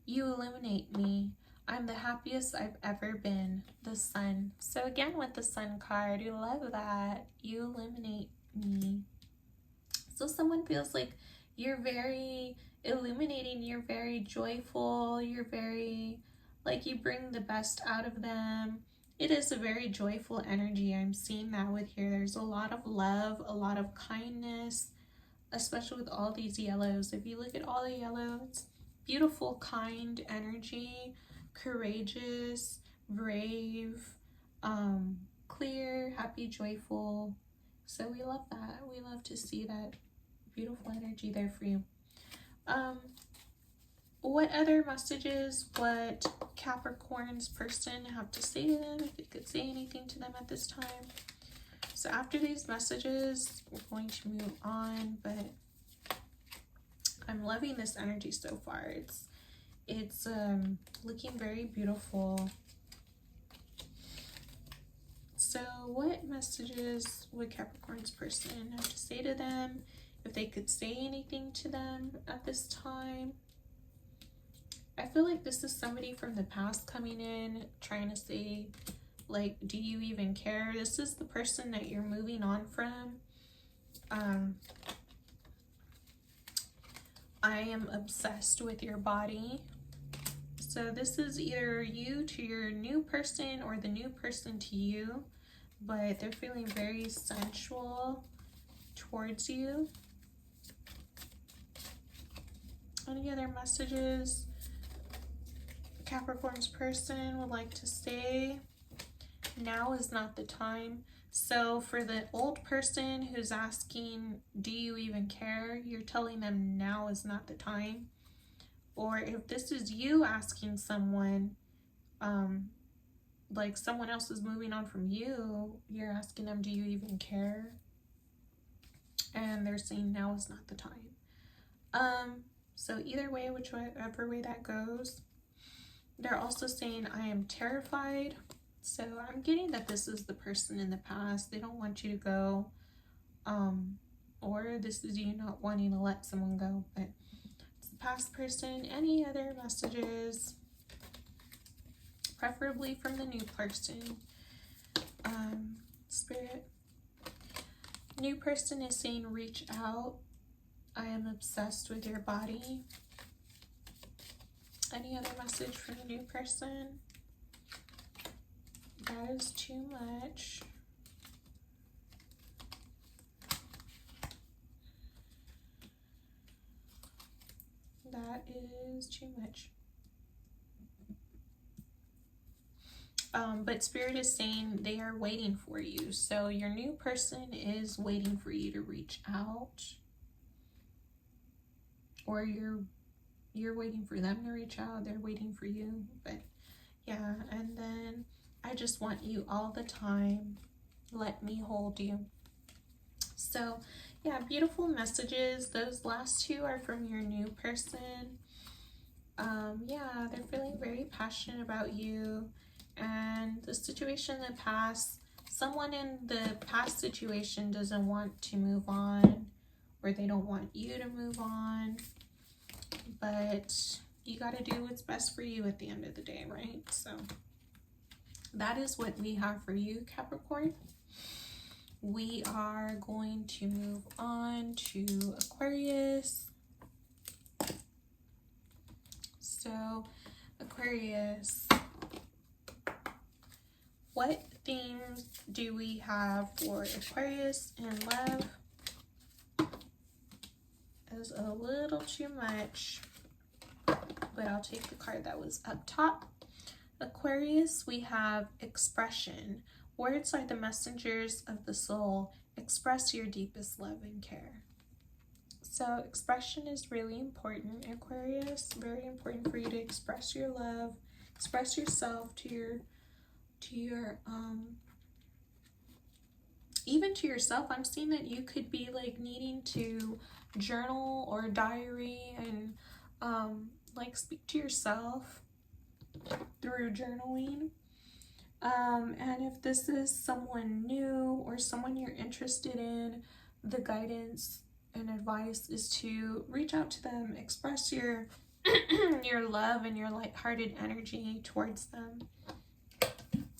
You illuminate me. I'm the happiest I've ever been. The Sun. So again with the Sun card, you love that. You illuminate me. So someone feels like you're very illuminating, you're very joyful, you're very, like, you bring the best out of them. It is a very joyful energy. I'm seeing that with here. There's a lot of love, a lot of kindness, especially with all these yellows. If you look at all the yellows, beautiful, kind energy, courageous, brave, clear, happy, joyful. So we love that. We love to see that beautiful energy there for you. What other messages would Capricorn's person have to say to them, if it could say anything to them at this time? So after these messages, we're going to move on, but I'm loving this energy so far. It's looking very beautiful. So what messages would Capricorn's person have to say to them, if they could say anything to them at this time? I feel like this is somebody from the past coming in, trying to say, like, do you even care? This is the person that you're moving on from. I am obsessed with your body. So this is either you to your new person or the new person to you, but they're feeling very sensual towards you. Any other messages Capricorn's person would like to say? Now is not the time. So for the old person who's asking, do you even care? You're telling them now is not the time. Or if this is you asking someone, like someone else is moving on from you, you're asking them, do you even care? And they're saying now is not the time. So either way, whichever way that goes, they're also saying, I am terrified. So I'm getting that this is the person in the past. They don't want you to go. Or this is you not wanting to let someone go. But it's the past person. Any other messages? Preferably from the new person. Spirit. New person is saying, reach out. I am obsessed with your body. Any other message from the new person? That is too much. that is too much. But Spirit is saying they are waiting for you. So your new person is waiting for you to reach out. Or you're waiting for them to reach out. They're waiting for you. But yeah, and then I just want you all the time. Let me hold you. So yeah, beautiful messages. Those last two are from your new person. Yeah, they're feeling very passionate about you. And the situation in the past, someone in the past situation doesn't want to move on, or they don't want you to move on. But you got to do what's best for you at the end of the day, right? So that is what we have for you, Capricorn. We are going to move on to Aquarius. So, Aquarius, what themes do we have for Aquarius in love? Is a little too much, but I'll take the card that was up top. Aquarius, we have expression. Words are the messengers of the soul. Express your deepest love and care. So expression is really important, Aquarius. Very important for you to express your love, express yourself to your even to yourself. I'm seeing that you could be like needing to journal or diary and like speak to yourself through journaling. And if this is someone new or someone you're interested in, the guidance and advice is to reach out to them, express your your love and your lighthearted energy towards them.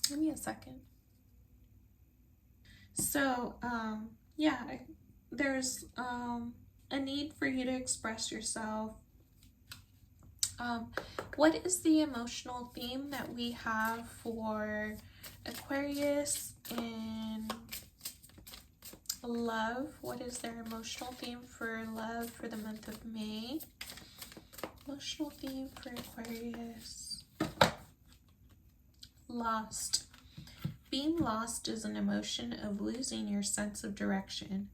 Give me a second. So, yeah, there's a need for you to express yourself. What is the emotional theme that we have for Aquarius in love? What is their emotional theme for love for the month of May? Emotional theme for Aquarius. Lost. Being lost is an emotion of losing your sense of direction,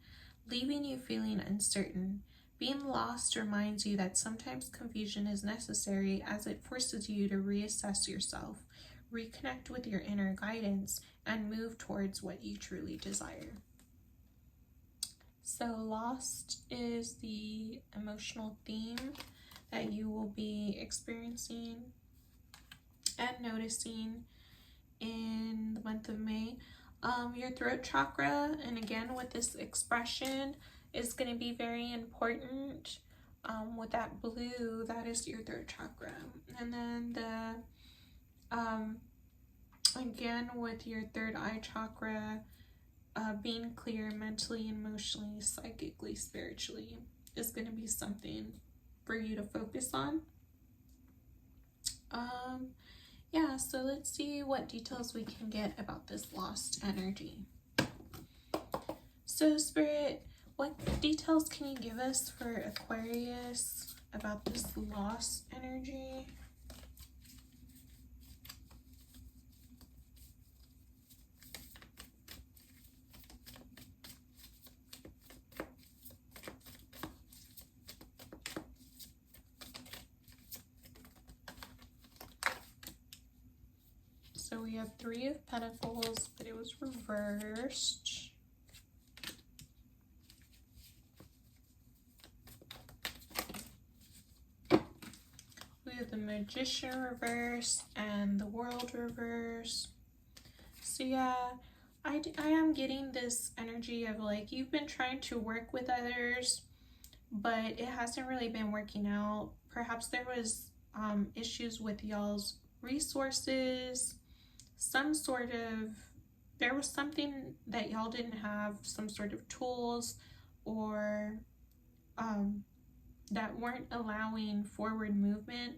leaving you feeling uncertain. Being lost reminds you that sometimes confusion is necessary, as it forces you to reassess yourself, reconnect with your inner guidance, and move towards what you truly desire. So lost is the emotional theme that you will be experiencing and noticing in the month of May. Your throat chakra, and again with this expression, is going to be very important. With that blue, that is your throat chakra. And then the again with your third eye chakra, being clear mentally, emotionally, psychically, spiritually is going to be something for you to focus on. Yeah, so let's see what details we can get about this lost energy. So Spirit, what details can you give us for Aquarius about this lost energy? So we have Three of Pentacles, but it was reversed. We have the Magician reverse and the World reverse. So yeah, I am getting this energy of like you've been trying to work with others, but it hasn't really been working out. Perhaps there was issues with y'all's resources. There was something that y'all didn't have, some sort of tools or that weren't allowing forward movement.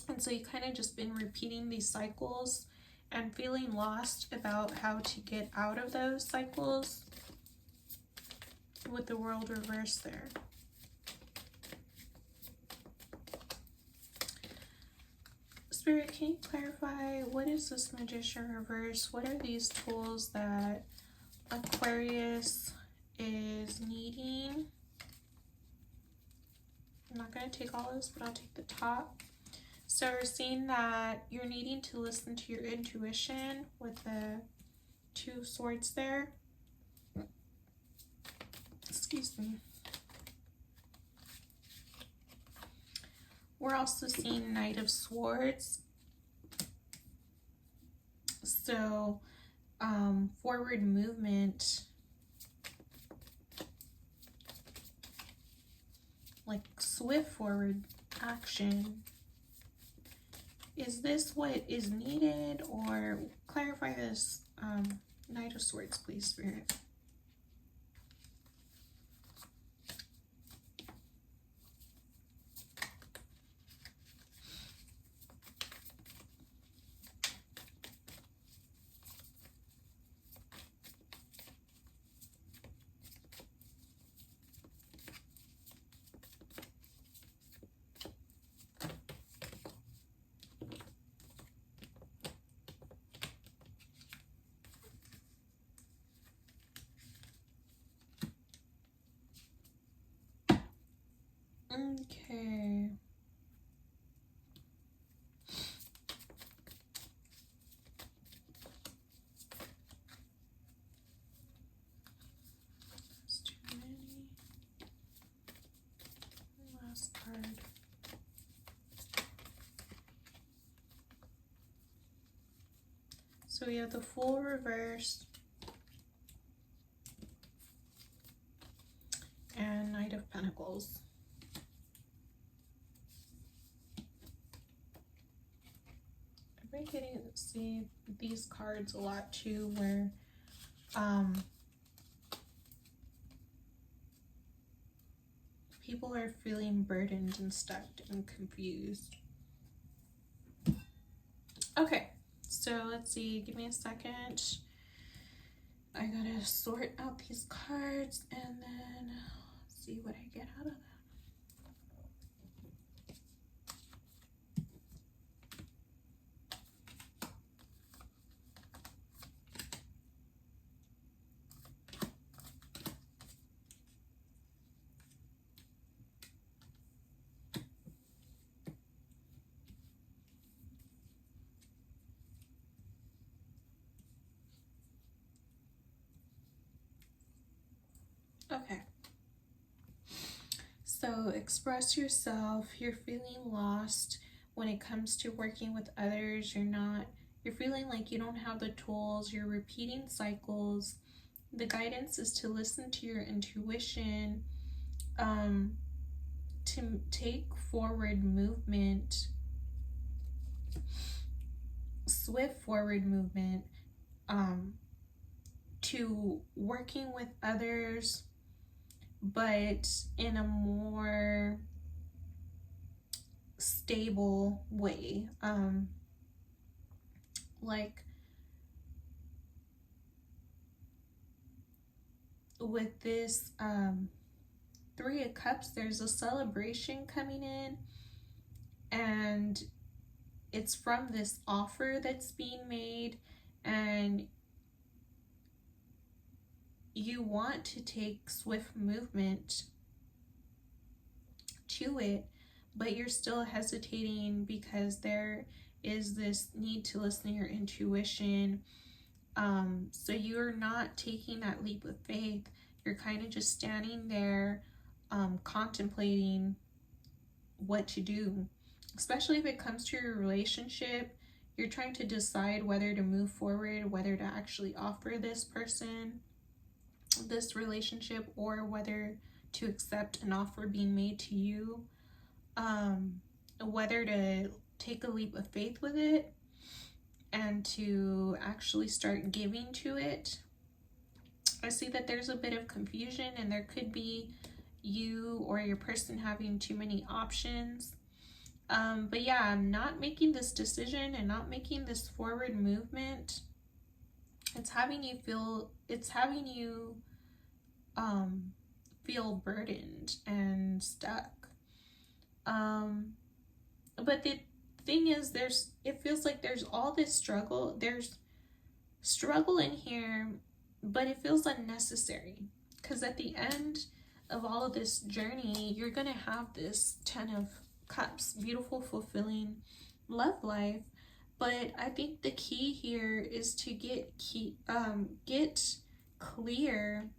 And so you kind of just been repeating these cycles and feeling lost about how to get out of those cycles with the World reverse there. Spirit, can you clarify what is this Magician reverse? What are these tools that Aquarius is needing? I'm not going to take all of this, but I'll take the top. So we're seeing that you're needing to listen to your intuition with the 2 swords there. Excuse me. We're also seeing Knight of Swords. So forward movement, like swift forward action. Is this what is needed, or clarify this Knight of Swords, please, Spirit? Okay. That's too many. Last card. So we have the Fool reversed and Knight of Pentacles. I've been getting to see these cards a lot too, where people are feeling burdened and stuck and confused. Okay, so let's see, give me a second. I gotta sort out these cards and then see what I get out of that. Okay, so express yourself. You're feeling lost when it comes to working with others. You're feeling like you don't have the tools. You're repeating cycles. The guidance is to listen to your intuition, to take forward movement, swift forward movement, to working with others, but in a more stable way. Like with this 3 of Cups, there's a celebration coming in, and it's from this offer that's being made, and you want to take swift movement to it, but you're still hesitating because there is this need to listen to your intuition. So you're not taking that leap of faith. You're kind of just standing there contemplating what to do, especially if it comes to your relationship. You're trying to decide whether to move forward, whether to actually offer this person this relationship, or whether to accept an offer being made to you, whether to take a leap of faith with it and to actually start giving to it. I see that there's a bit of confusion, and there could be you or your person having too many options. But yeah, I'm not making this decision and not making this forward movement. It's having you feel feel burdened and stuck. But thing is, it feels like there's all this struggle. There's struggle in here, but it feels unnecessary, because at the end of all of this journey, you're gonna have this 10 of Cups, beautiful, fulfilling love life. But I think the key here is to get clear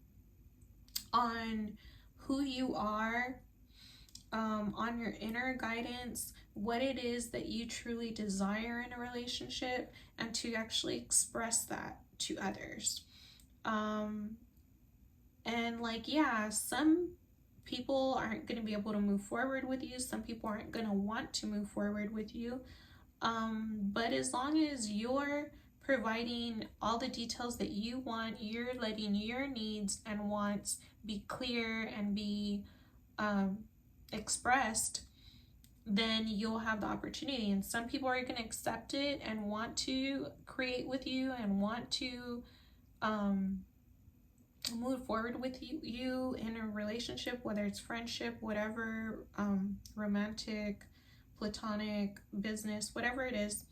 on who you are, on your inner guidance, what it is that you truly desire in a relationship, and to actually express that to others. And like, yeah, some people aren't going to be able to move forward with you. Some people aren't going to want to move forward with you. But as long as you're providing all the details that you want, you're letting your needs and wants be clear and be expressed, then you'll have the opportunity. And some people are going to accept it and want to create with you and want to move forward with you in a relationship, whether it's friendship, whatever, romantic, platonic, business, whatever it is.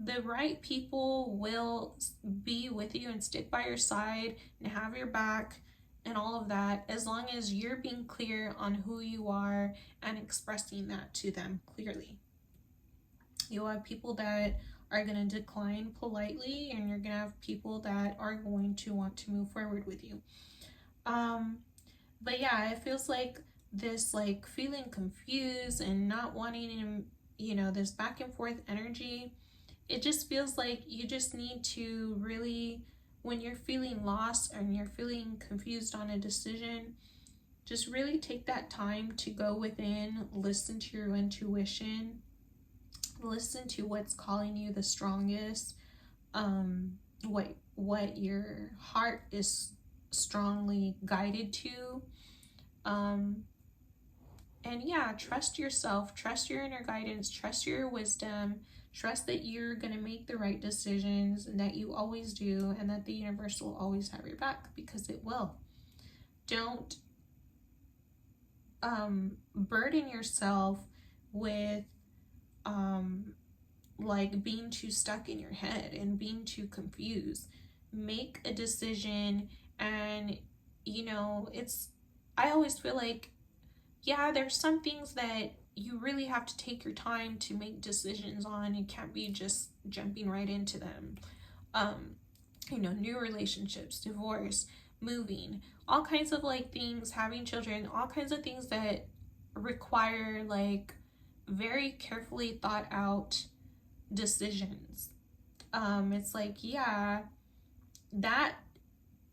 The right people will be with you and stick by your side and have your back and all of that, as long as you're being clear on who you are and expressing that to them clearly. You'll have people that are going to decline politely, and you're going to have people that are going to want to move forward with you. But yeah, it feels like this, like, feeling confused and not wanting, this back and forth energy. It just feels like you just need to really, when you're feeling lost and you're feeling confused on a decision, just really take that time to go within, listen to your intuition, listen to what's calling you the strongest, what your heart is strongly guided to, and yeah, trust yourself, trust your inner guidance, trust your wisdom, trust that you're gonna make the right decisions, and that you always do, and that the universe will always have your back, because it will. Don't burden yourself with like being too stuck in your head and being too confused. Make a decision. And I always feel like, yeah, there's some things that you really have to take your time to make decisions on. You can't be just jumping right into them. New relationships, divorce, moving, all kinds of like things, having children, all kinds of things that require like very carefully thought out decisions. It's like, yeah, that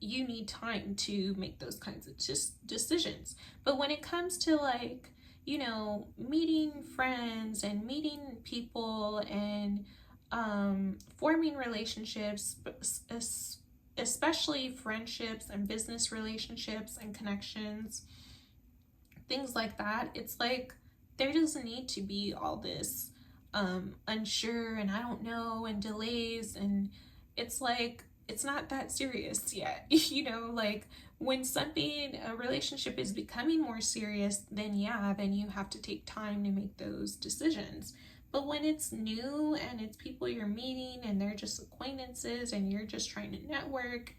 you need time to make those kinds of just decisions. But when it comes to like, meeting friends and meeting people and forming relationships, especially friendships and business relationships and connections, things like that, it's like there doesn't need to be all this unsure and I don't know and delays, and it's like it's not that serious yet. Like when a relationship is becoming more serious, then you have to take time to make those decisions. But when it's new and it's people you're meeting and they're just acquaintances and you're just trying to network,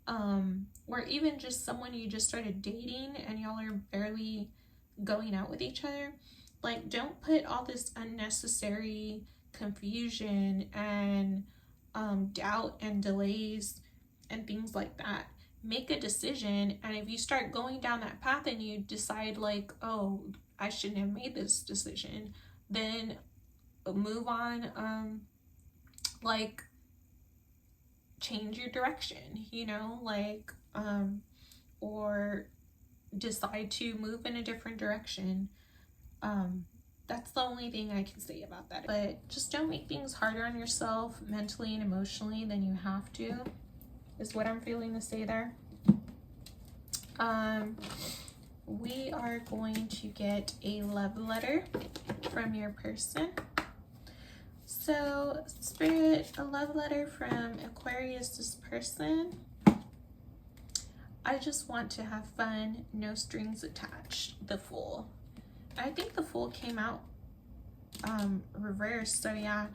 or even just someone you just started dating and y'all are barely going out with each other, like, don't put all this unnecessary confusion and doubt and delays and things like that. Make a decision, and if you start going down that path and you decide like, oh, I shouldn't have made this decision, then move on. Like, change your direction, or decide to move in a different direction. That's the only thing I can say about that. But just don't make things harder on yourself mentally and emotionally than you have to, is what I'm feeling to say there. We are going to get a love letter from your person. So, Spirit, a love letter from Aquarius' person. I just want to have fun, no strings attached. The Fool. I think the Fool came out reversed. So yeah,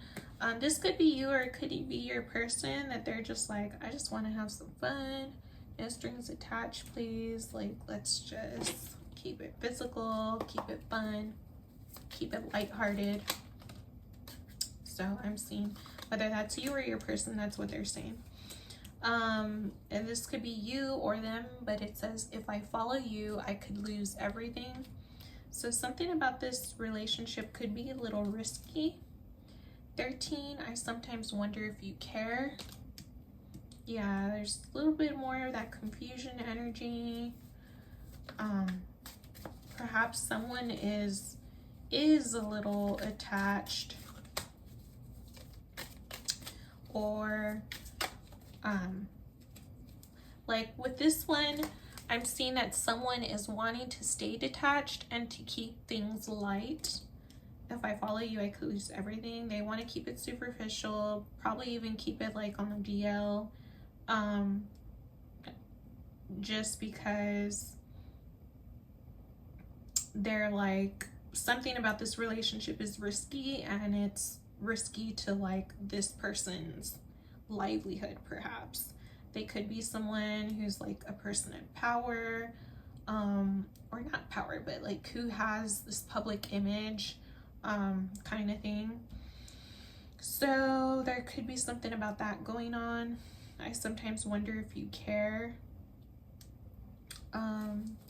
this could be you, or it could be your person that they're just like, I just want to have some fun. No strings attached, please. Like, let's just keep it physical, keep it fun, keep it lighthearted. So I'm seeing whether that's you or your person, that's what they're saying. And this could be you or them, but it says, if I follow you, I could lose everything. So something about this relationship could be a little risky. 13, I sometimes wonder if you care. Yeah, there's a little bit more of that confusion energy. Perhaps someone is a little attached, or like with this one, I'm seeing that someone is wanting to stay detached and to keep things light. If I follow you, I could lose everything. They want to keep it superficial, probably even keep it like on the DL, just because they're like, something about this relationship is risky, and it's risky to like this person's livelihood. Perhaps they could be someone who's like a person in power, or not power, but like who has this public image, kind of thing. So there could be something about that going on. I sometimes wonder if you care,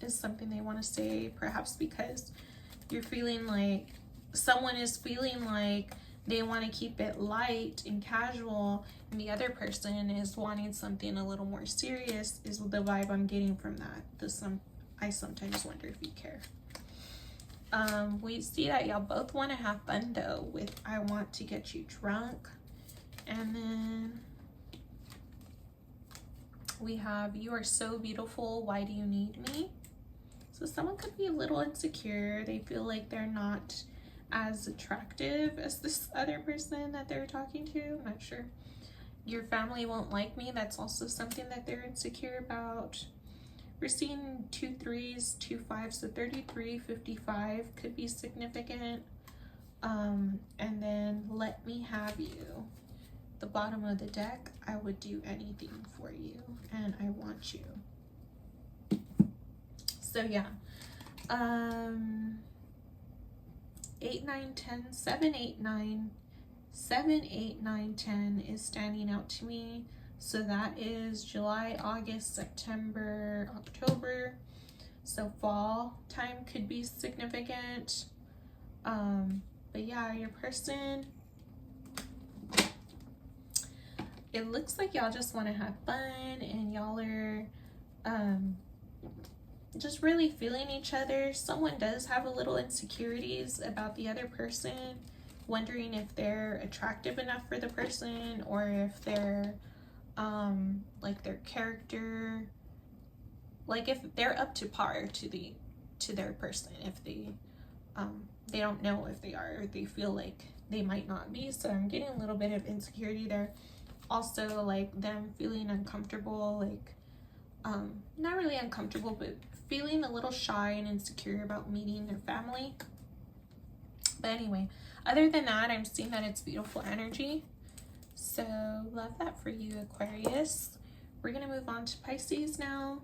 is something they want to say, perhaps because you're feeling like someone is feeling like they want to keep it light and casual, and the other person is wanting something a little more serious, is the vibe I'm getting from that. I sometimes wonder if you care. We see that y'all both want to have fun though, with I want to get you drunk. And then we have, you are so beautiful, why do you need me? So someone could be a little insecure. They feel like they're not as attractive as this other person that they're talking to. I'm not sure. Your family won't like me. That's also something that they're insecure about. We're seeing 2 3s, 2 5s, so 33, 55 could be significant. And then let me have you. The bottom of the deck, I would do anything for you, and I want you. So yeah, 8 9 10, 7 8 9, 7 8 9 10 is standing out to me. So that is July, August, September, October. So fall time could be significant. But yeah, your person, it looks like y'all just want to have fun, and y'all are just really feeling each other. Someone does have a little insecurities about the other person, wondering if they're attractive enough for the person, or if they're like their character, like if they're up to par to their person, if they don't know if they are, or they feel like they might not be. So I'm getting a little bit of insecurity there. Also, like them feeling uncomfortable, like not really uncomfortable, but feeling a little shy and insecure about meeting their family. But anyway, other than that, I'm seeing that it's beautiful energy. So love that for you, Aquarius. We're gonna move on to Pisces now.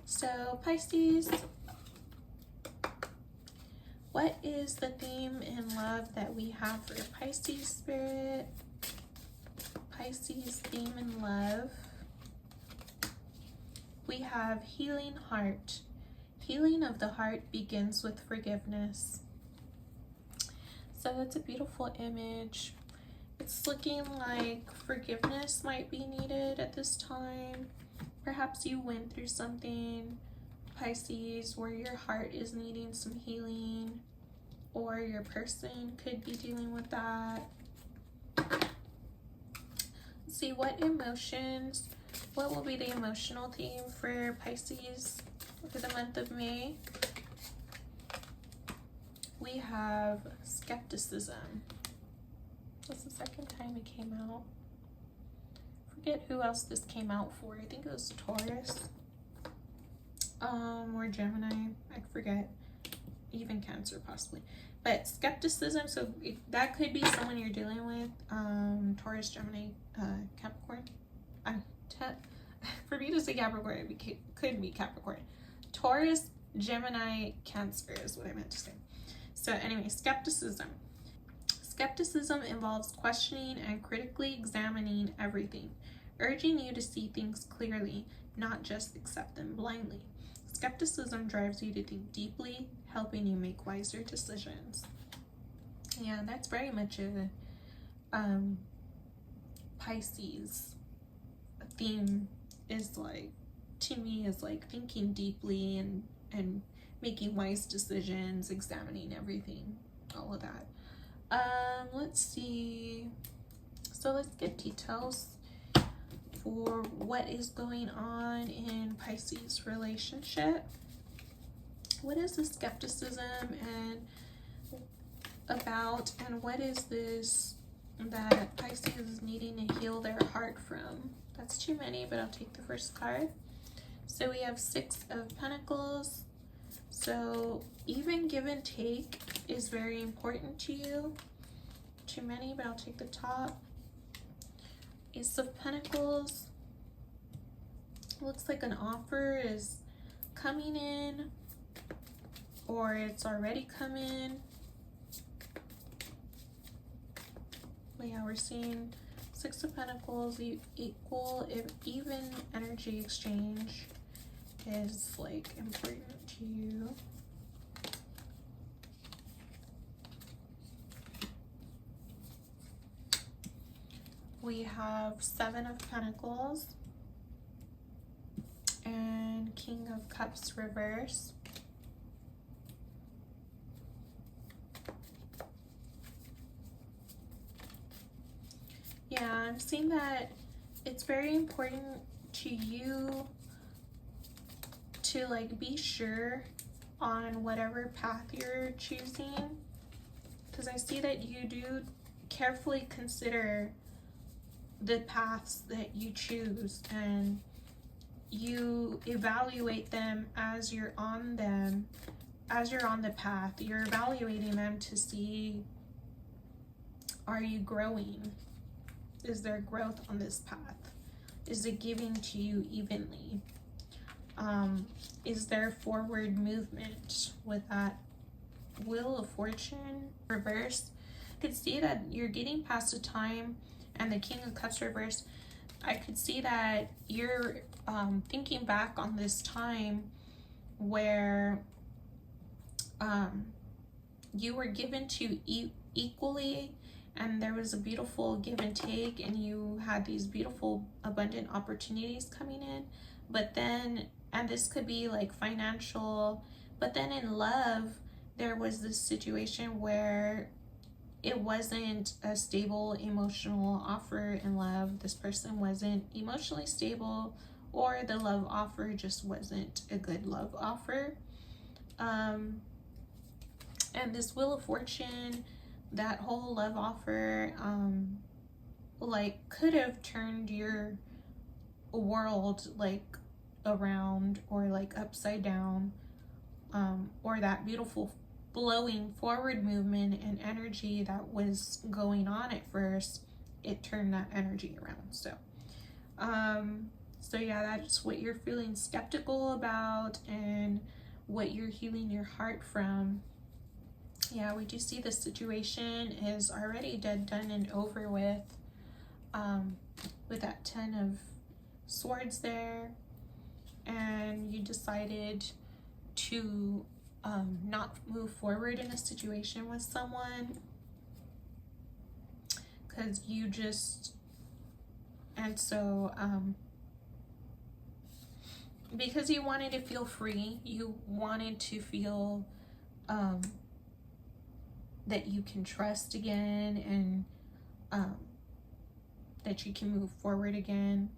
So Pisces, what is the theme in love that we have for Pisces spirit? Pisces theme in love. We have healing heart. Healing of the heart begins with forgiveness. So that's a beautiful image. It's looking like forgiveness might be needed at this time. Perhaps you went through something, Pisces, where your heart is needing some healing, or your person could be dealing with that. Let's see, what will be the emotional theme for Pisces for the month of May? We have skepticism. That's the second time it came out. Forget who else this came out for. I think it was Taurus, or Gemini. I forget. even Cancer possibly. But skepticism, so that could be someone you're dealing with, Taurus, Gemini, Capricorn. For me to say Capricorn, it could be Capricorn. Taurus, Gemini, Cancer is what I meant to say. So anyway, skepticism. Skepticism involves questioning and critically examining everything, urging you to see things clearly, not just accept them blindly. Skepticism drives you to think deeply, helping you make wiser decisions. Yeah, that's very much a Pisces theme, is like, to me, is like thinking deeply and making wise decisions, examining everything, all of that. Let's see. So let's get details for what is going on in Pisces relationship. What is the skepticism and about, and what is this that Pisces is needing to heal their heart from? That's too many, but I'll take the first card. So we have 6 of Pentacles. So even give and take is very important to you. Too many, but I'll take the top. Ace of Pentacles. Looks like an offer is coming in, or it's already come in. But yeah, we're seeing 6 of Pentacles, equal, if even energy exchange is like important to you. We have 7 of Pentacles and King of Cups reverse. Yeah, I'm seeing that it's very important to you to like be sure on whatever path you're choosing, because I see that you do carefully consider the paths that you choose, and you evaluate them as you're on them, as you're on the path. You're evaluating them to see, are you growing? Is there growth on this path? Is it giving to you evenly? Is there forward movement with that Wheel of Fortune reverse? I could see that you're getting past a time, and the King of Cups reverse, I could see that you're thinking back on this time where you were given to equally, and there was a beautiful give and take, and you had these beautiful abundant opportunities coming in. But then, and this could be like financial, but then in love, there was this situation where it wasn't a stable emotional offer in love. This person wasn't emotionally stable, or the love offer just wasn't a good love offer. And this Wheel of Fortune, that whole love offer, like could have turned your world like around, or like upside down, or that beautiful flowing forward movement and energy that was going on at first, it turned that energy around. So yeah, that's what you're feeling skeptical about and what you're healing your heart from. Yeah, we do see the situation is already dead, done, and over with that 10 of Swords there, and you decided to not move forward in a situation with someone because you just, and so because you wanted to feel free, you wanted to feel that you can trust again, and that you can move forward again.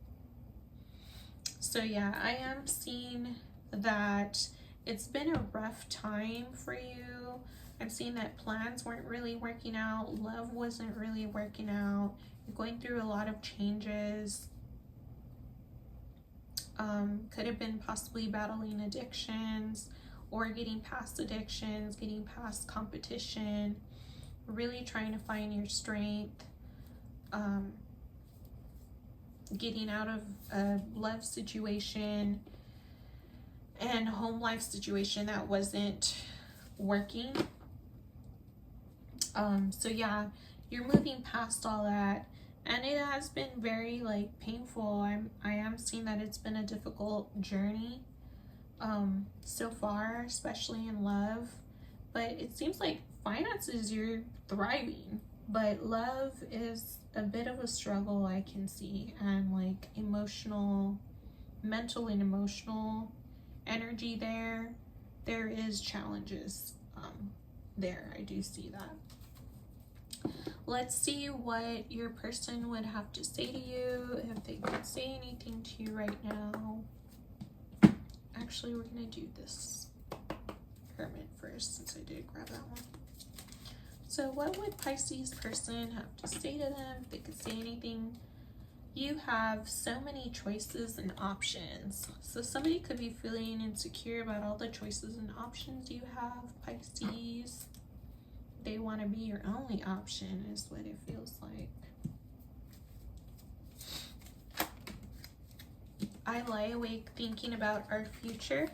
So yeah, I am seeing that it's been a rough time for you. I'm seeing that plans weren't really working out, love wasn't really working out, you're going through a lot of changes. Could have been possibly battling addictions, or getting past addictions, getting past competition, really trying to find your strength, getting out of a love situation and home life situation that wasn't working. So yeah, you're moving past all that, and it has been very like painful. I am seeing that it's been a difficult journey so far, especially in love, but it seems like finances you're thriving, but love is a bit of a struggle, I can see, and like mental and emotional energy there is challenges there. I do see that. Let's see what your person would have to say to you, if they could say anything to you right now. Actually, we're gonna do this Hermit first, since I did grab that one. So what would Pisces person have to say to them, if they could say anything? You have so many choices and options. So somebody could be feeling insecure about all the choices and options you have, Pisces. They want to be your only option, is what it feels like. I lie awake thinking about our future.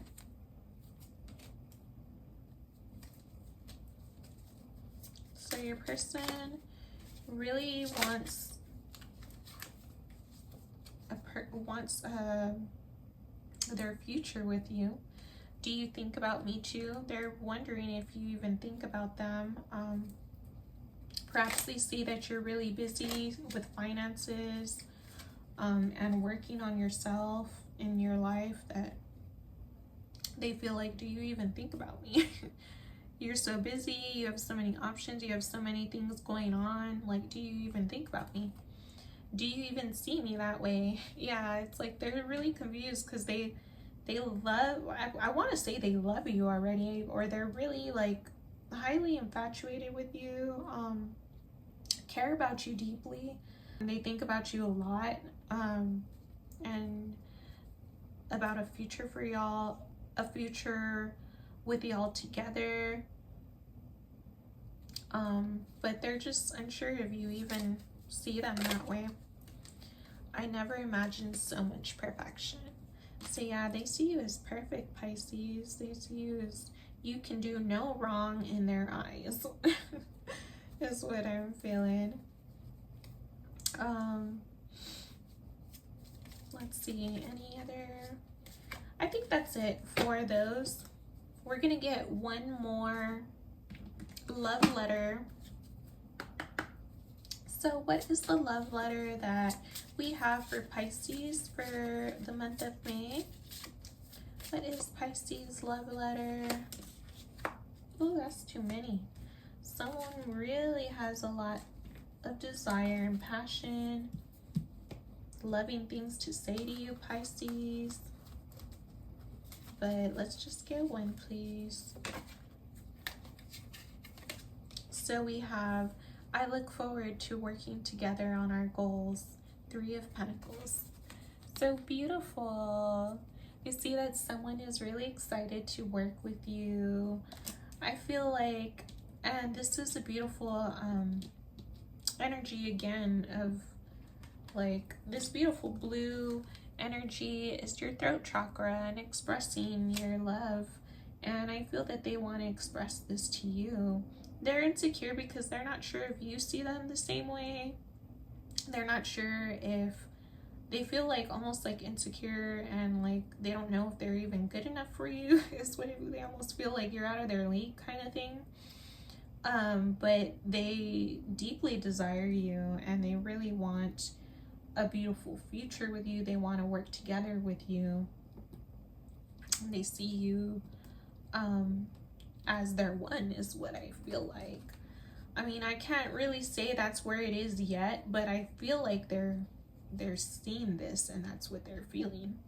So your person really wants their future with you. Do you think about me too? They're wondering if you even think about them. Perhaps they see that you're really busy with finances and working on yourself in your life, that they feel like, do you even think about me? You're so busy, you have so many options, you have so many things going on, like, do you even think about me? Do you even see me that way? Yeah, it's like they're really confused because they love, I want to say they love you already, or they're really like highly infatuated with you, care about you deeply, and they think about you a lot, and about a future for y'all, a future with y'all together, but they're just unsure if you even see them that way. I never imagined so much perfection. So yeah, they see you as perfect, Pisces. They see you as you can do no wrong in their eyes. Is what I'm feeling. Let's see, any other? I think that's it for those. We're gonna get one more love letter. So what is the love letter that we have for Pisces for the month of May? What is Pisces love letter? Oh, that's too many. Someone really has a lot of desire and passion, loving things to say to you, Pisces. But let's just get one, please. So we have, I look forward to working together on our goals. 3 of Pentacles. So beautiful. You see that someone is really excited to work with you. I feel like, and this is a beautiful energy again of like this beautiful blue energy is your throat chakra and expressing your love. And I feel that they want to express this to you. They're insecure because they're not sure if you see them the same way. They're not sure if they feel like almost like insecure and like they don't know if they're even good enough for you. Is what they almost feel like you're out of their league kind of thing. But they deeply desire you and they really want a beautiful future with you. They want to work together with you. And they see you as their one, is what I feel like. I mean, I can't really say that's where it is yet, but I feel like they're seeing this and that's what they're feeling.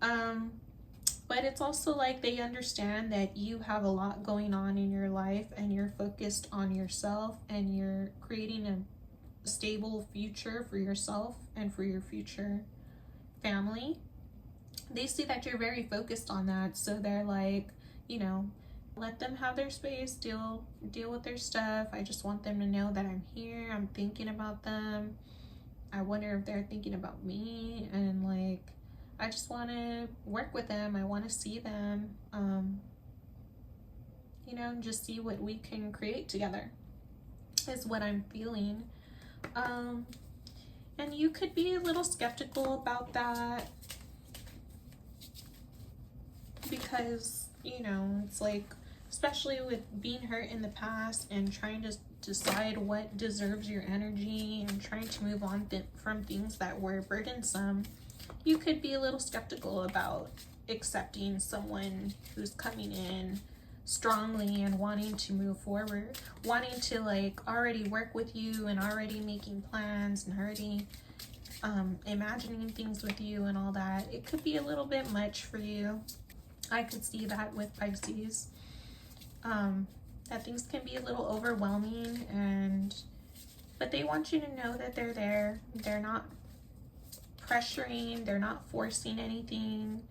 But it's also like they understand that you have a lot going on in your life and you're focused on yourself and you're creating a stable future for yourself and for your future family. They see that you're very focused on that, so they're like, you know, let them have their space, deal with their stuff. I just want them to know that I'm here, I'm thinking about them. I wonder if they're thinking about me, and like, I just want to work with them. I want to see them, you know, just see what we can create together is what I'm feeling. And you could be a little skeptical about that because, you know, it's like, especially with being hurt in the past and trying to decide what deserves your energy and trying to move on from things that were burdensome, you could be a little skeptical about accepting someone who's coming in strongly and wanting to move forward, wanting to like already work with you and already making plans and already imagining things with you and all that. It could be a little bit much for you. I could see that with Pisces. That things can be a little overwhelming, but they want you to know that they're there. They're not pressuring, they're not forcing anything.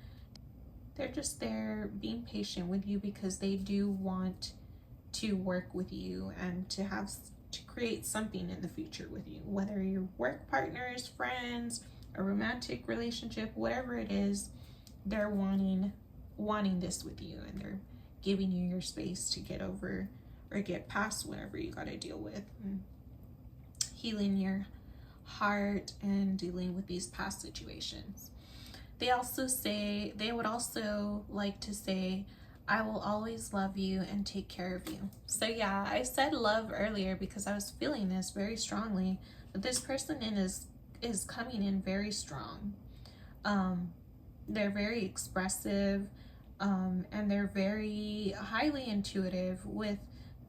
They're just there being patient with you because they do want to work with you and to create something in the future with you, whether you're work partners, friends, a romantic relationship, whatever it is. They're wanting this with you, and they're giving you your space to get over or get past whatever you got to deal with, and healing your heart and dealing with these past situations. They would also like to say, I will always love you and take care of you. So yeah, I said love earlier because I was feeling this very strongly, but this person is coming in very strong. They're very expressive, and they're very highly intuitive. With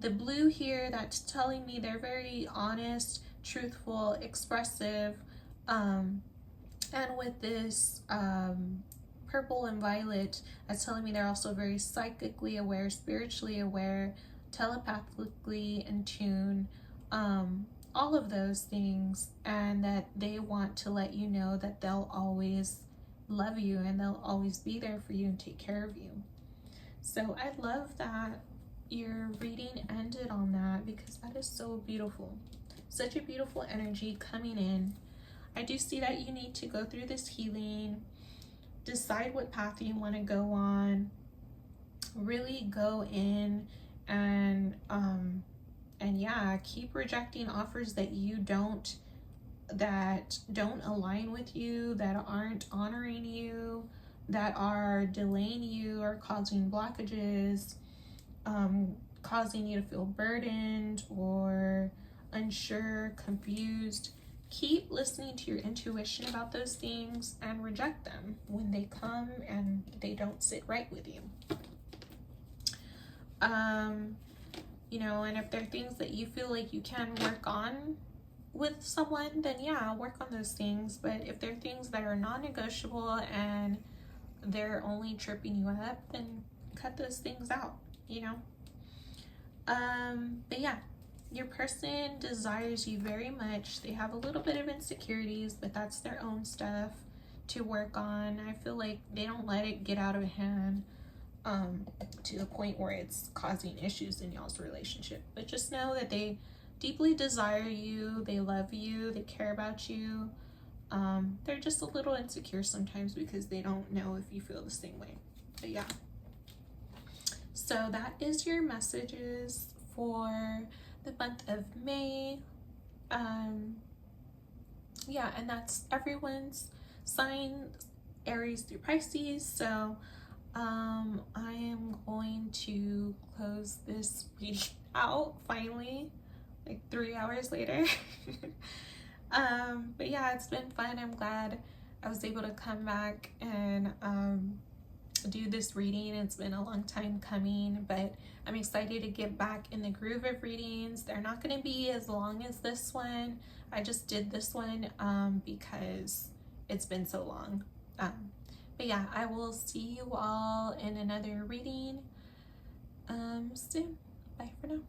the blue here, that's telling me they're very honest, truthful, expressive, and with this purple and violet, that's telling me they're also very psychically aware, spiritually aware, telepathically in tune, all of those things, and that they want to let you know that they'll always love you and they'll always be there for you and take care of you. So I love that your reading ended on that, because that is so beautiful. Such a beautiful energy coming in. I do see that you need to go through this healing, decide what path you want to go on, really go in and yeah, keep rejecting offers that don't align with you, that aren't honoring you, that are delaying you or causing blockages, causing you to feel burdened or unsure, confused. Keep listening to your intuition about those things and reject them when they come and they don't sit right with you. You know, and if there are things that you feel like you can work on with someone, then yeah, work on those things. But if there are things that are non-negotiable and they're only tripping you up, then cut those things out, you know. But yeah, your person desires you very much. They have a little bit of insecurities, but that's their own stuff to work on. I feel like they don't let it get out of hand to the point where it's causing issues in y'all's relationship. But just know that they deeply desire you, they love you, they care about you. They're just a little insecure sometimes because they don't know if you feel the same way. But yeah. So that is your messages for the month of May. Yeah, and that's everyone's sign, Aries through Pisces. So I am going to close this reading out finally, like 3 hours later. But yeah, it's been fun. I'm glad I was able to come back and do this reading. It's been a long time coming, but I'm excited to get back in the groove of readings. They're not going to be as long as this one. I just did this one because it's been so long. But yeah, I will see you all in another reading soon. Bye for now.